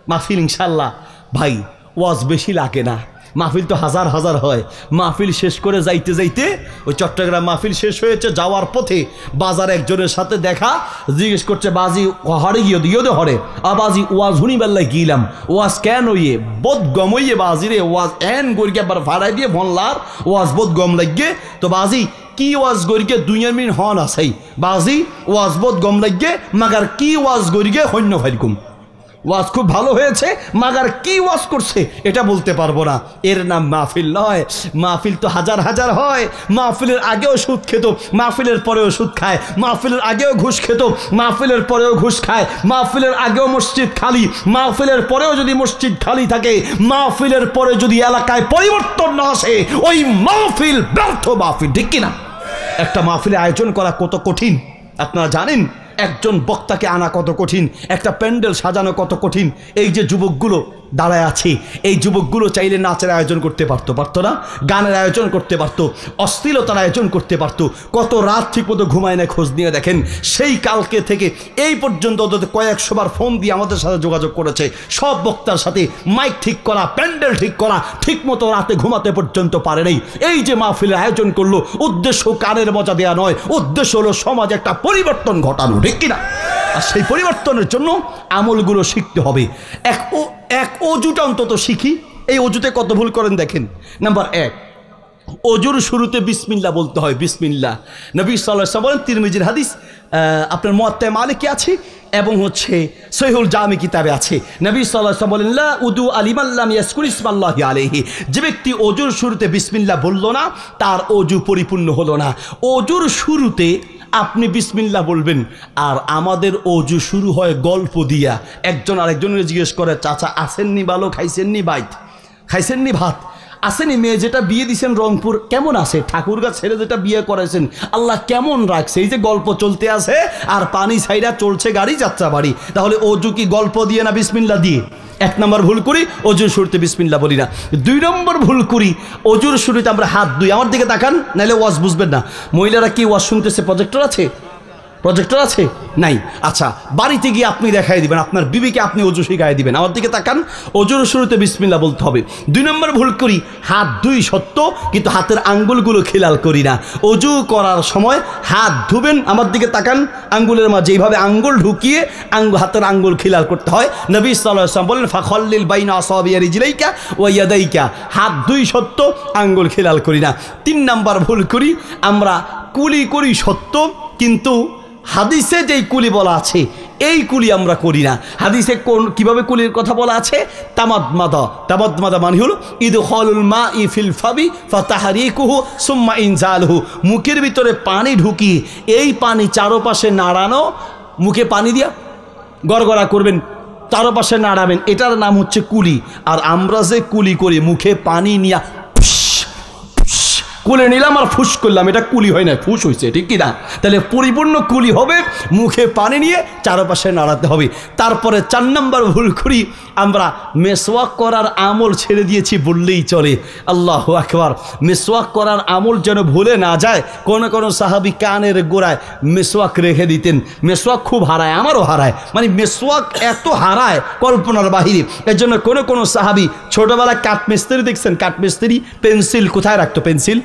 মাহফিল ইনশাআল্লাহ। ভাই ওয়াজ বেশি লাগে না, মাহফিল তো হাজার হাজার হয়। মাহফিল শেষ করে যাইতে যাইতে, ওই চট্টগ্রাম মাহফিল শেষ হয়েছে, যাওয়ার পথে বাজার একজনের সাথে দেখা, জিজ্ঞেস করছে, বাজি হরে গিয়ে দিও দে হরে আবাজি ওয়াজ হুনি বেল্লাই গিলাম, ওয়াজ কেন ইয়ে বোধ গম হইয়ে বাজি রে, ওয়াজ এন গরিকে একবার ভাড়াই দিয়ে ভনলার ওয়াজ বোধ গম লাগে। তো বাজি কি ওয়াজ গরিকে 2 মিনিট হন আছেই, বাজি ওয়াজ বোধ গম লাগে, মাগার কি ওয়াজ গরিকে হন্য ভাইরকুম। ওয়াজ খুব ভালো হয়েছে, মাগার কি ওয়াজ করছে এটা বলতে পারবো না। এর নাম মাহফিল নয়। মাহফিল তো হাজার হাজার হয়। মাহফিলের আগেও সুদ খেত, মাহফিলের পরেও সুদ খায়, মাহফিলের আগেও ঘুষ খেত, মাহফিলের পরেও ঘুষ খায়, মাহফিলের আগেও মসজিদ খালি, মাহফিলের পরেও যদি মসজিদ খালি থাকে, মাহফিলের পরে যদি এলাকায় পরিবর্তন না আসে, ওই মাহফিল ব্যর্থ মাহফিল। ঠিক কিনা? একটা মাহফিলে আয়োজন করা কত কঠিন আপনারা জানেন? একজন বক্তাকে আনা কত কঠিন, একটা প্যান্ডেল সাজানো কত কঠিন। এই যে যুবকগুলো দাঁড়ায় আছে, এই যুবকগুলো চাইলে নাচের আয়োজন করতে পারতো না, গানের আয়োজন করতে পারতো, অশ্লীলতার আয়োজন করতে পারতো। কত রাত ঠিক মতো ঘুমায় না, খোঁজ নিয়ে দেখেন। সেই কালকে থেকে এই পর্যন্ত কয়েকশোবার ফোন দিয়ে আমাদের সাথে যোগাযোগ করেছে, সব বক্তার সাথে। মাইক ঠিক করা, প্যান্ডেল ঠিক করা, ঠিক মতো রাতে ঘুমাতে পর্যন্ত পারে নাই। এই যে মাহফিলের আয়োজন করলো, উদ্দেশ্য কানের মজা দেওয়া নয়, উদ্দেশ্য হলো সমাজে একটা পরিবর্তন ঘটানো। ঠিক কিনা? আর সেই পরিবর্তনের জন্য আমলগুলো শিখতে হবে। এক ওযুটা অন্তত শিখি। এই ওযুতে কত ভুল করেন দেখেন। নাম্বার 1, ওযুর শুরুতে বিসমিল্লাহ বলতে হয়। বিসমিল্লাহ নবী সাল্লাল্লাহু আলাইহি ওয়াসাল্লাম বলেন, তিরমিজির হাদিস, আপনার মুওয়াত্তা মালিকে আছে এবং হচ্ছে সহিহুল জামি কিতাবে আছে। নবী সাল্লাল্লাহু আলাইহি ওয়াসাল্লাম বলেন, লা উদু আলিমান লাম ইয়াজকুর ইসমাল্লাহি আলাইহি, যে ব্যক্তি ওযুর শুরুতে বিসমিল্লাহ বলল না, তার ওযু পরিপূর্ণ হলো না। ওযুর শুরুতে আপনি বিসমিল্লাহ বলবেন। আর আমাদের ওযু শুরু হয় গল্প দিয়া। একজন আরেকজনের জিজ্ঞেস করে, চাচা আসেননি ভালো, খাইছেননি বাইত, খাইছেননি ভাত, আসেনি মেয়ে যেটা বিয়ে দিয়েছেন রংপুর কেমন আছে, ঠাকুরগাঁ ছেলে যেটা বিয়ে করেছেন আল্লাহ কেমন রাখছে। এই যে গল্প চলতে আছে আর পানি ছাইরা চলছে গাড়ি যাত্রা বাড়ি। তাহলে ওযু কি গল্প দিয়ে না বিসমিল্লাহ দিয়ে? 1 নম্বর ভুল করি, ওযুর শুরুতে বিসমিল্লাহ বলি না। 2 নম্বর ভুল করি, ওযুর শুরুতে আমরা হাত ধুই। আমার দিকে তাকান, নাহলে ওয়াজ বুঝবেন না। মহিলারা কি ওয়াজ শুনতেছে? প্রজেক্টর আছে? প্রজেক্টর আছে? নাই। আচ্ছা, বাড়িতে গিয়ে আপনি দেখাই দিবেন, আপনার বিবিকে আপনি অজু শিখাই দিবেন। আমার দিকে তাকান, অজুর শুরুতে বিসমিল্লাহ বলতে হবে। 2 নম্বর ভুল করি, হাত ধুই সত্য কিন্তু হাতের আঙ্গুলগুলো খিলাল করি না। অজু করার সময় হাত ধুবেন, আমার দিকে তাকান, আঙ্গুলের মাঝে এইভাবে আঙ্গুল ঢুকিয়ে হাতের আঙ্গুল খিলাল করতে হয়। নবী সাল্লাল্লাহু আলাইহি ওয়াসাল্লাম বলেন ফাখল্লিল বাইনা আসাবিয়া রিজলাইকা ওয়া ইয়াদাইকা, হাত ধুই সত্য আঙ্গুল খিলাল করি না। 3 নম্বর ভুল করি, আমরা কুলি করি সত্য কিন্তু হাদিসে যেই কুলি বলা আছে এই কুলি আমরা করি না। হাদিসে কিভাবে কুলির কথা বলা আছে? তামাদমাদা মানে হলো ইদখালুল মাই ফিল ফাবি ফাতাহরিকুহু সুম্মা ইনজালুহু, মুখের ভিতরে পানি ঢুকিয়ে এই পানি চারপাশে নাড়ানো, মুখে পানি দিয়া গড়গড়া করবেন, চারপাশে নাড়াবেন, এটার নাম হচ্ছে কুলি। আর আমরা যে কুলি করি মুখে পানি নিয়া কুলে নিলাম আর ফুস করলাম, এটা কুলি হয় না, ফুস হয়েছে, ঠিক কি না? তাহলে পরিপূর্ণ কুলি হবে মুখে পানি নিয়ে চারপাশে নাড়াতে হবে। তারপরে 4 নম্বর ভুল করি, আমরা মেসওয়াক করার আমল ছেড়ে দিয়েছি বললেই চলে। আল্লাহু আকবার। মেসওয়াক করার আমল যেন ভুলে না যায়। কোন কোন সাহাবী কানের গোড়ায় মেসওয়াক রেখে দিতেন। মেসওয়াক খুব হারায়, আমারও হারায়, মানে মেসওয়াক এত হারায় কল্পনার বাহিরে। এর জন্য কোন সাহাবী ছোটবেলায় কাঠমিস্ত্রি দেখছেন, কাঠমিস্ত্রি পেন্সিল কোথায় রাখতো? পেন্সিল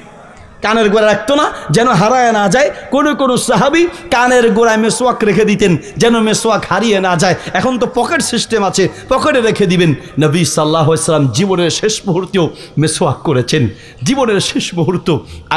কানের গোড়ায় রাখতো না, যেন হারায় না যায়। কোন সাহাবী কানের গোড়ায় মেসওয়াক রেখে দিতেন যেন মেসওয়াক হারিয়ে না যায়। এখন তো পকেট সিস্টেম আছে, পকেটে রেখে দিবেন। নবী সাল্লাল্লাহু আলাইহি ওয়াসাল্লাম জীবনের শেষ মুহূর্তেও মেসওয়াক করেছেন। জীবনের শেষ মুহূর্ত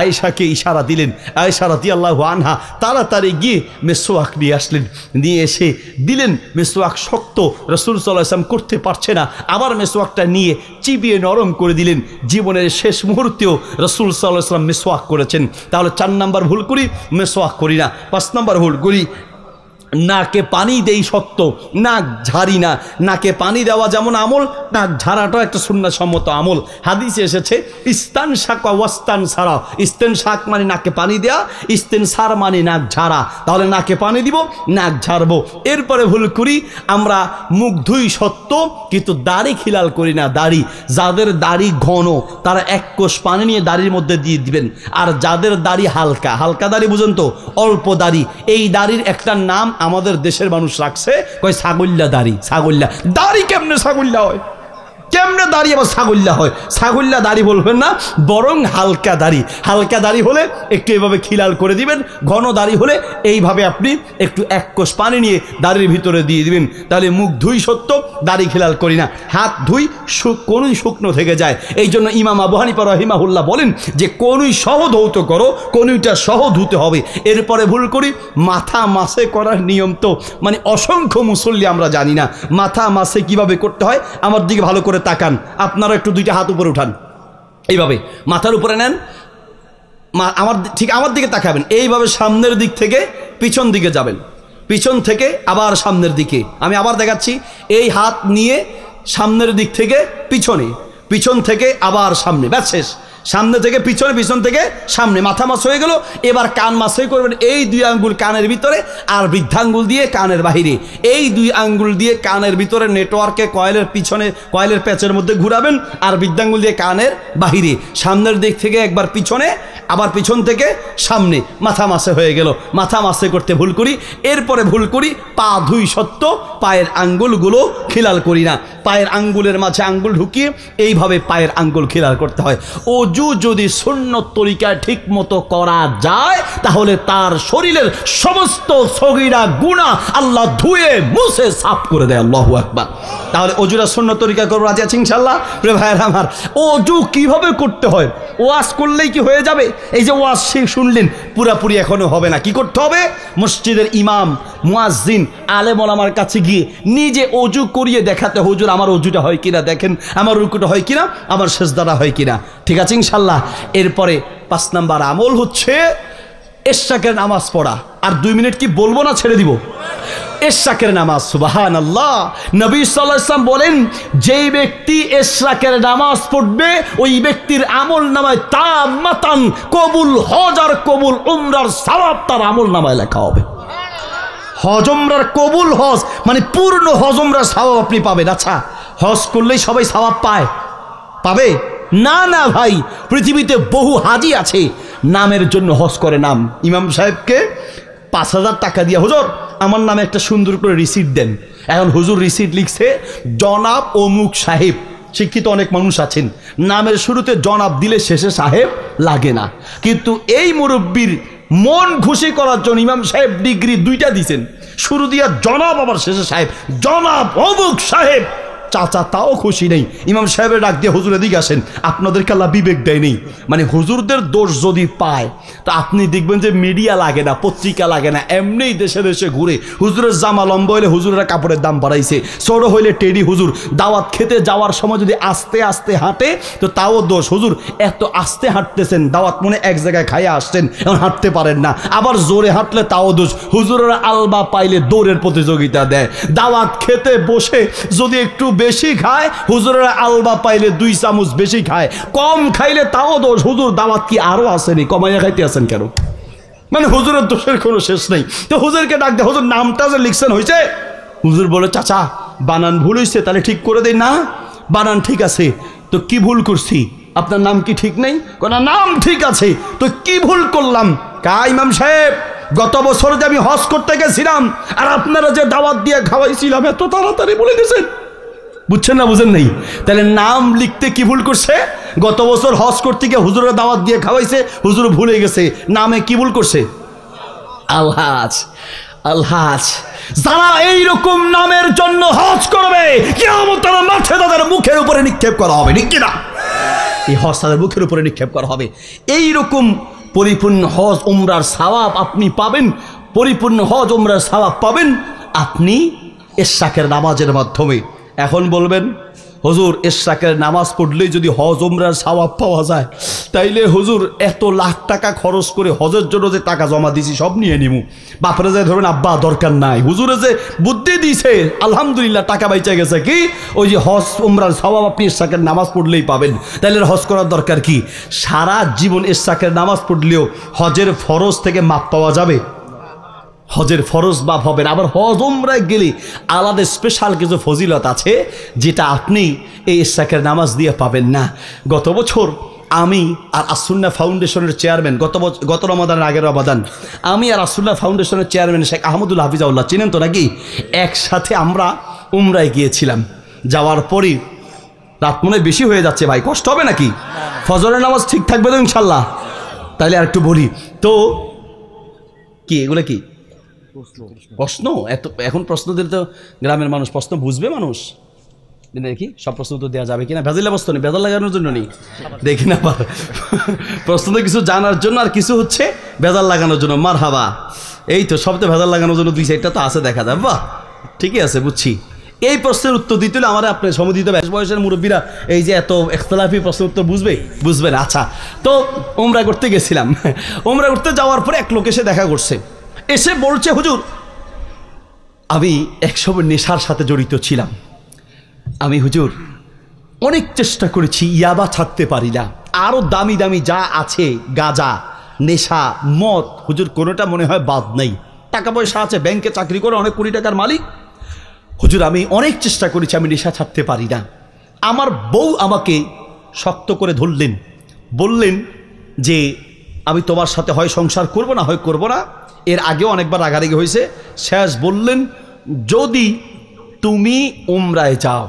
আয়েশাকে ইশারা দিলেন, আয়েশা রাদিয়াল্লাহু আনহা তাড়াতাড়ি গিয়ে মেসওয়াক নিয়ে আসলেন, নিয়ে এসে দিলেন। মেসওয়াক শক্ত, রাসূল সাল্লাল্লাহু আলাইহি ওয়াসাল্লাম করতে পারছে না, আবার মেসওয়াকটা নিয়ে চিবিয়ে নরম করে দিলেন। জীবনের শেষ মুহূর্তেও রাসূল সাল্লাল্লাহু আলাইহি ওয়াসাল্লাম মেসওয়াক করেছেন। তাহলে 4 নম্বর ভুল করি, মেসওয়াক করি না। 5 নম্বর ভুল করি, নাকে পানি দেই সত্য, নাক ঝাড়ি না। নাকে পানি দেওয়া যেমন আমল, নাক ঝাড়াটাও একটা সুন্নাহসম্মত আমল। হাদিসে এসেছে ইস্তানশাক ওয়াস্তানসারা, ইস্তেনশাক মানে নাকে পানি দেয়া, ইস্তেনসার মানে নাক ঝাড়া। তাহলে নাকে পানি দিব, নাক ঝাড়বো। এরপরে ভুল করি, আমরা মুখ ধুই সত্য কিন্তু দাড়ি খিলাল করি না। দাড়ি, যাদের দাড়ি ঘন তারা 1 কোষ পানি নিয়ে দাড়ির মধ্যে দিয়ে দিবেন। আর যাদের দাড়ি হালকা, হালকা দাড়ি বুঝেন তো, অল্প দাড়ি, এই দাড়ির একটা নাম আমাদের দেশের মানুষ রাখছে, কয় ছাগল্লা দাড়ি। ছাগল্লা দাড়ি কেমনে ছাগল্লা হয়? কেমনে দাড়ি আবার ছাগল্লা হয়? ছাগল্লা দাড়ি বলবেন না, বরং হালকা দাড়ি। হালকা দাড়ি হলে একটু এভাবে খিলাল করে দিবেন, ঘন দাড়ি হলে এইভাবে আপনি একটু 1 কোষ পানি নিয়ে দাড়ির ভিতরে দিয়ে দিবেন। তাহলে মুখ ধুই সত্য, দাড়ি খিলাল করি না। হাত ধুই কোনই শুকনো থেকে যায়। এই জন্য ইমাম আবু হানিফা রাহিমাহুল্লাহ বলেন যে কোনই সহ ধৌত করো, কোনইটা সহ ধুতে হবে। এরপরে ভুল করি, মাথা মাসে করার নিয়ম তো মানে অসংখ্য মুসল্লি আমরা জানি না। মাথা মাসে কিভাবে করতে হয় আমার দিকে ভালো করে তাকান। আপনারা একটু 2টা হাত উপরে উঠান, এইভাবে মাথার উপরে নেন, আমার দিকে তাকাবেন। এইভাবে সামনের দিক থেকে পিছন দিকে যাবেন, পিছন থেকে আবার সামনের দিকে। আমি আবার দেখাচ্ছি, এই হাত নিয়ে সামনের দিক থেকে পিছনে, পিছন থেকে আবার সামনে, ব্যাস শেষ। সামনে থেকে পিছনে, পিছন থেকে সামনে, মাথা মাছ হয়ে গেল। এবার কান মাছই করবেন, এই 2 আঙ্গুল কানের ভিতরে আর বৃদ্ধাঙ্গুল দিয়ে কানের বাহিরে। এই 2 আঙ্গুল দিয়ে কানের ভিতরে নেটওয়ার্কে কয়েলের পিছনে, কয়েলের প্যাচের মধ্যে ঘুরাবেন, আর বৃদ্ধাঙ্গুল দিয়ে কানের বাহিরে। সামনের দিক থেকে একবার পিছনে, আবার পিছন থেকে সামনে, মাথা মাছে হয়ে গেল। মাথা মাছে করতে ভুল করি। এরপরে ভুল করি, পা ধুই সত্য, পায়ের আঙ্গুলগুলো খিলাল করি না। পায়ের আঙ্গুলের মাঝে আঙ্গুল ঢুকিয়ে এইভাবে পায়ের আঙ্গুল খিলাল করতে হয়। অজু যদি সুন্নত তরিকায় ঠিক মতো করা যায় তাহলে তার শরীরের সমস্ত সগীরা গুনাহ আল্লাহ ধুয়ে মুছে সাফ করে দেয়। আল্লাহু আকবার। তাহলে অজুরা সুন্নত তরিকা করব, রাজি আছি ইনশাআল্লাহ? প্রিয় ভাইয়েরা আমার, অজু কিভাবে করতে হয় ওয়াজ করলেই কি হয়ে যাবে? এই যে ওয়াজ শুনলেন, পুরাপুরি এখনো হবে না। কি করতে হবে? মসজিদের ইমাম, মুয়াজ্জিন, আলেম ওলামার কাছে গিয়ে নিজে অজু করিয়ে দেখাতে, হুজুর আমার অজুটা হয় কিনা দেখেন, আমার রুকুটা হয় কিনা, আমার সেজদাটা হয় কিনা। ঠিক আছে ইনশাআল্লাহ? এরপরে 5 নম্বর আমল হচ্ছে ইশরাকের নামাজ পড়া। আর 2 মিনিট কি বলবো না ছেড়ে দিব? ইশরাকের নামাজ। সুবহানাল্লাহ। নবী সাল্লাল্লাহু আলাইহি ওয়াসাল্লাম বলেন, যেই ব্যক্তি ইশরাকের নামাজ পড়বে ওই ব্যক্তির আমল নামায় তামাতান কবুল হজ আর কবুল উমরার সওয়াব তার আমল নামায় লেখা হবে। হজ উমরার কবুল হজ মানে পূর্ণ হজ উমরার সওয়াব আপনি পাবেন। আচ্ছা, হজ করলেই সবাই সওয়াব পাবে? না না ভাই, পৃথিবীতে বহু হাজি আছে নামের জন্য হজ করে। নাম, ইমাম সাহেবকে 5,000 টাকা দিয়ে, হুজুর আমার নামে একটা সুন্দর করে রিসিট দেন। এখন হুজুর রিসিট লিখছে জনাব অমুক সাহেব। শিক্ষিত অনেক মানুষ আছেন, নামের শুরুতে জনাব দিলে শেষে সাহেব লাগে না, কিন্তু এই মুরব্বীর মন খুশি করার জন্য ইমাম সাহেব ডিগ্রি 2টা দিয়েছেন, শুরু দিয়া জনাব আবার শেষে সাহেব, জনাব অমুক সাহেব। চাচা তাও খুশি নেই। ইমাম সাহেবের ডাক দিয়ে, হুজুর এদিকে আসেন, আপনাদেরকে আল্লাহ বিবেক দেয় নেই। মানে হুজুরদের দোষ যদি পায় তো আপনি দেখবেন যে মিডিয়া লাগে না, পত্রিকা লাগে না, এমনিই দেশে দেশে ঘুরে। হুজুরের জামা লম্বা হইলে হুজুরেরা কাপড়ের দাম বাড়াইছে, ছোট হইলে টেডি হুজুর। দাওয়াত খেতে যাওয়ার সময় যদি আস্তে আস্তে হাঁটে তো তাও দোষ, হুজুর এত আস্তে হাঁটতেছেন, দাওয়াত মনে এক জায়গায় খাইয়া আসছেন, এখন হাঁটতে পারেন না। আবার জোরে হাঁটলে তাও দোষ, হুজুরেরা আলবা পাইলে দৌড়ের প্রতিযোগিতা দেয়। দাওয়াত খেতে বসে যদি একটু বেশি খায়, হুজুরেরা আলবা পাইলে 2 চামচ বেশি খায়, কম খাইলে তাও দোষ। হুজুর দাওয়াত কি আরো আসেনি, কমাইয়া খাইতে আছেন কেন? মানে হুজুরের দোষের কোনো শেষ নেই। তো হুজুরকে ডাক দে, হুজুর নামটা যে লিখছেন হয়েছে? হুজুর বলে, চাচা বানান ভুল হয়েছে, তাহলে ঠিক করে দেই। না বানান ঠিক আছে, তো কি ভুল করছি? আপনার নাম কি ঠিক নেই? না নাম ঠিক আছে, তো কি ভুল করলাম? ইমাম সাহেব গত বছর যে আমি হজ করতে গেছিলাম আর আপনারা যে দাওয়াত দিয়ে খাওয়াইছিলাম এত তাড়াতাড়ি বলে গেছেন। বুঝছেন না? বুঝেন নাই? তাহলে নাম লিখতে কি ভুল করছে? গত বছর হজ করতে গিয়ে হুজুরের দাওয়াত দিয়ে খাওয়াইছে, হুজুর ভুলে গেছে, নামে কি ভুল করছে? আলহাজ। আলহাজ যারা এইরকম নামের জন্য হজ করবে, কিয়ামতের মাঠে তাদের মুখের উপরে নিক্ষেপ করা হবে, ঠিক কিনা? এই হজ তাদের মুখের উপরে নিক্ষেপ করা হবে। এইরকম পরিপূর্ণ হজ উমরার সওয়াব আপনি পাবেন, পরিপূর্ণ হজ উমরার সওয়াব পাবেন আপনি ইশরাকের নামাজের মাধ্যমে। এখন বলবেন, হুজুর ইশরাকের নামাজ পড়লেই যদি হজ উমরার সওয়াব পাওয়া যায়, তাইলে হুজুর এত লাখ টাকা খরচ করে হজের জন্য যে টাকা জমা দিছি সব নিয়ে নিমু। বাপরে যায় ধরবেন, আব্বা দরকার নাই, হুজুরে যে বুদ্ধি দিছে আলহামদুলিল্লাহ টাকা বাইচা গেছে, কি ওই যে হজ উমরার সওয়াব আপনি ইশরাকের নামাজ পড়লেই পাবেন। তাইলে হজ করার দরকার কি? সারা জীবন ইশরাকের নামাজ পড়লেও হজের ফরজ থেকে মাপ পাওয়া যাবে? হজের ফরজ মাপ হবে না। আবার হজ উমরায় গেলে আলাদা স্পেশাল কিছু ফজিলত আছে যেটা আপনি এই ইশরাকের নামাজ দিয়ে পাবেন না। গত বছর আমি আর আসুন্নাহ ফাউন্ডেশনের চেয়ারম্যান, গত রমাদানের আগের রমাদান, আমি আর আসুন্নাহ ফাউন্ডেশনের চেয়ারম্যান শেখ আহমদুল হাফিজাউল্লাহ, চিনেন তো নাকি? একসাথে আমরা উমরায় গিয়েছিলাম। যাওয়ার পরই রাত মনে বেশি হয়ে যাচ্ছে, ভাই কষ্ট হবে নাকি? ফজরের নামাজ ঠিক থাকবে তো ইনশাল্লাহ? তাহলে আর একটু বলি তো, কি এগুলো কি প্রশ্ন? এত এখন প্রশ্ন দিলে তো গ্রামের মানুষ প্রশ্ন বুঝবে, মানুষ দেখি সব প্রশ্ন তো দেওয়া যাবে কিনা। ভেজাল বস্তু নেই, ভেজাল লাগানোর জন্য নেই, দেখি না প্রশ্ন তো কিছু জানার জন্য আর কিছু হচ্ছে ভেজাল লাগানোর জন্য। মার হাবা, এই তো সব তো ভেজাল লাগানোর জন্য 2-4টা তো আছে, দেখা যায়। বাহ, ঠিকই আছে, বুঝছি। এই প্রশ্নের উত্তর দিতে হলে আমার আপনার সমুদিত বয়সের মুরব্বীরা এই যে এত ইখতিলাফি প্রশ্নের উত্তর বুঝবে না। আচ্ছা, তো উমরা করতে গেছিলাম। উমরা করতে যাওয়ার পরে এক লোক এসে দেখা করছে, এসে বলছে, হুজুর আমি একসময় নেশার সাথে জড়িত ছিলাম, আমি হুজুর অনেক চেষ্টা করেছি, ইয়াবা ছাড়তে পারি না, আরও দামি দামি যা আছে গাঁজা, নেশা, মদ, হুজুর কোনোটা মনে হয় বাদ নেই। টাকা পয়সা আছে, ব্যাংকে চাকরি করে অনেক কোটি টাকার মালিক। হুজুর আমি অনেক চেষ্টা করেছি, আমি নেশা ছাড়তে পারি না। আমার বউ আমাকে শক্ত করে ধরলেন, বললেন যে আমি তোমার সাথে হয় সংসার করব না হয় করব না। এর আগেও অনেকবার রাগারাগি হয়েছে। শেষ বললেন, যদি তুমি উমরায় যাও,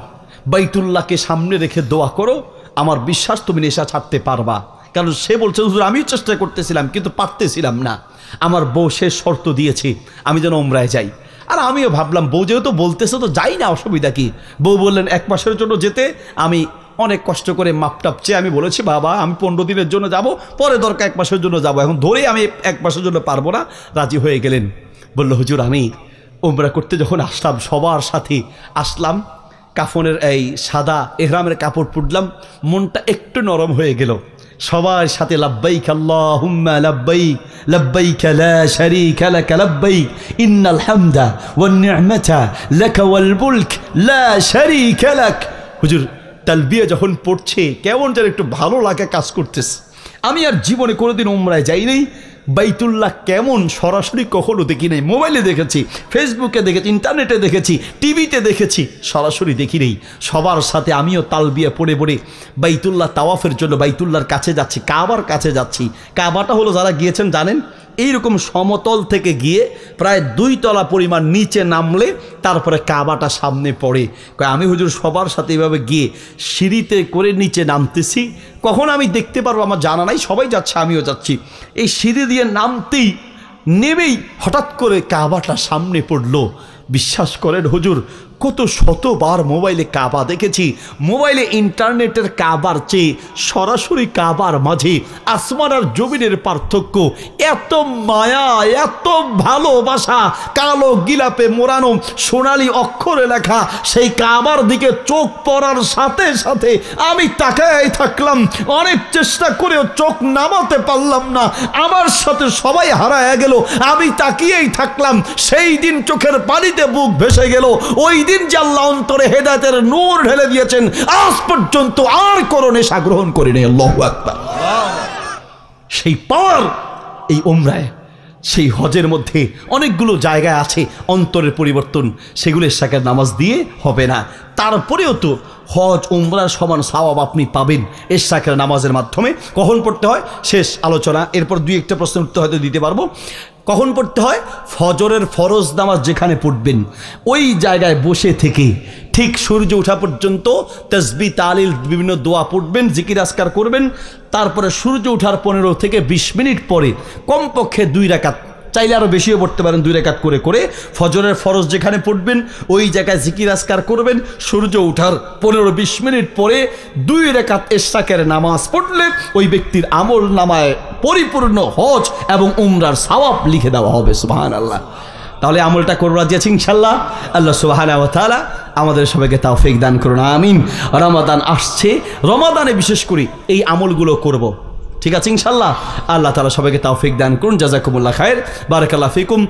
বাইতুল্লাহকে সামনে রেখে দোয়া করো, আমার বিশ্বাস তুমি নেশা ছাড়তে পারবা। কারণ সে বলছে, হুজুর আমিও চেষ্টা করতেছিলাম কিন্তু পারতেছিলাম না, আমার বউ শেষ শর্ত দিয়েছে আমি যেন উমরায় যাই। আর আমিও ভাবলাম বউ যেহেতু বলতেছে তো যাই না, অসুবিধা কি। বউ বললেন 1 মাসের জন্য যেতে। আমি অনেক কষ্ট করে মাপটাপ চেয়ে আমি বলেছি, বাবা আমি 15 দিনের জন্য যাব, পরে দরকার 1 মাসের জন্য যাব, এখন ধরেই আমি 1 মাসের জন্য পারবো না। রাজি হয়ে গেলেন। বলল, হুজুর আমি উমরা করতে যখন আসলাম, সবার সাথে আসলাম, কাফনের এই সাদা ইহরামের কাপড় পরলাম, মনটা একটু নরম হয়ে গেল। সবার সাথে লাব্বাইক আল্লাহুম্মা লাব্বাইক লাব্বাইক লা শারীকা লাক লাব্বাইক ইন্নাল হামদা ওয়ান নি'মাতা লাকা ওয়াল মুলক লা শারীকা লাক। হুজুর তালবিয়া যখন পড়ছে কেমন যেন একটু ভালো লাগে কাজ করতেছে। আমি আর জীবনে কোনোদিন উমরায় যাই নাই, বাইতুল্লাহ কেমন সরাসরি কখনো দেখি নাই। মোবাইলে দেখেছি, ফেসবুকে দেখেছি, ইন্টারনেটে দেখেছি, টিভিতে দেখেছি, সরাসরি দেখি নেই। সবার সাথে আমিও তালবিয়া পড়ে পড়ে বাইতুল্লাহ তাওয়াফের জন্য বাইতুল্লাহর কাছে যাচ্ছি, কাবার কাছে যাচ্ছি। কাবাটা হলো, যারা গিয়েছেন জানেন, এইরকম সমতল থেকে গিয়ে প্রায় 2 তলা পরিমাণ নিচে নামলে তারপরে কাবাটা সামনে পড়ে। আমি হুজুর সবার সাথে এইভাবে গিয়ে সিঁড়িতে করে নিচে নামতেছি, কখন আমি দেখতে পারবো আমার জানা নাই, সবাই যাচ্ছে আমিও যাচ্ছি। এই সিঁড়ি দিয়ে নামতেই নেমেই হঠাৎ করে কাবাটা সামনে পড়লো। বিশ্বাস করেন হুজুর, কত শতবার মোবাইলে কাবা দেখেছি, মোবাইলে ইন্টারনেটের কাবার চেয়ে সরাসরি কাবার মাঝে আসমান আর জমিনের পার্থক্য। এত মায়া, এত ভালোবাসা, কালো গিলাপে মোড়ানো সোনালি অক্ষরে লেখা সেই কাবার দিকে চোখ পড়ার সাথে সাথে আমি তাকায় থাকলাম। অনেক চেষ্টা করেও চোখ নামাতে পারলাম না, আমার সাথে সবাই হারায় গেল, আমি তাকিয়েই থাকলাম। সেই দিন চোখের পানিতে বুক ভেসে গেল। ওই দিন যে আল্লাহ অন্তরে হেদায়েতের নূর ঢেলে দিয়েছেন, আজ পর্যন্ত আর কোনো নেশা গ্রহণ করিনি। আল্লাহু আকবার। সেই পাওয়ার এই উমরায়, সেই হজের মধ্যে অনেকগুলো জায়গায় আছে অন্তরের পরিবর্তন, সেগুলো ইশরাকের নামাজ দিয়ে হবে না। তারপরেও তো হজ উমরার সমান সওয়াব আপনি পাবেন ইশরাকের নামাজের মাধ্যমে। কখন পড়তে হয় শেষ আলোচনা, এরপর 2-1টা প্রশ্ন উত্তর হয়তো দিতে পারবো। কখন পড়তে হয়? ফজরের ফরজ নামাজ যেখানে পড়বেন ওই জায়গায় বসে থেকে ঠিক সূর্য ওঠা পর্যন্ত তাসবিহ তাহলিল বিভিন্ন দোয়া পড়বেন, জিকির আজকার করবেন। তারপরে সূর্য ওঠার 15 থেকে 20 মিনিট পরে কমপক্ষে 2 রাকাত, চাইলে আরও বেশিও পড়তে পারেন, 2 রাকাত করে করে ফজরের ফরজ যেখানে পড়বেন ওই জায়গায় জিকির আজকার করবেন। সূর্য ওঠার 15-20 মিনিট পরে 2 রাকাত ইশরাকের নামাজ পড়লে ওই ব্যক্তির আমল নামায় পরিপূর্ণ হজ এবং উমরার সওয়াব লিখে দেওয়া হবে। সুবহানাল্লাহ। তাহলে আমলটা করব রাজি আছি ইনশাআল্লাহ। আল্লাহ সুবহানাহু ওয়া তাআলা আমাদের সবাইকে তৌফিক দান করুন, আমিন। রমাদান আসছে, রমাদানে বিশেষ করে এই আমলগুলো করব, ঠিক আছে ইনশাআল্লাহ। আল্লাহ তাআলা সবাইকে তৌফিক দান করুন। জাযাকুমুল্লাহ খায়ের, বারাকাল্লাহু ফিকুম।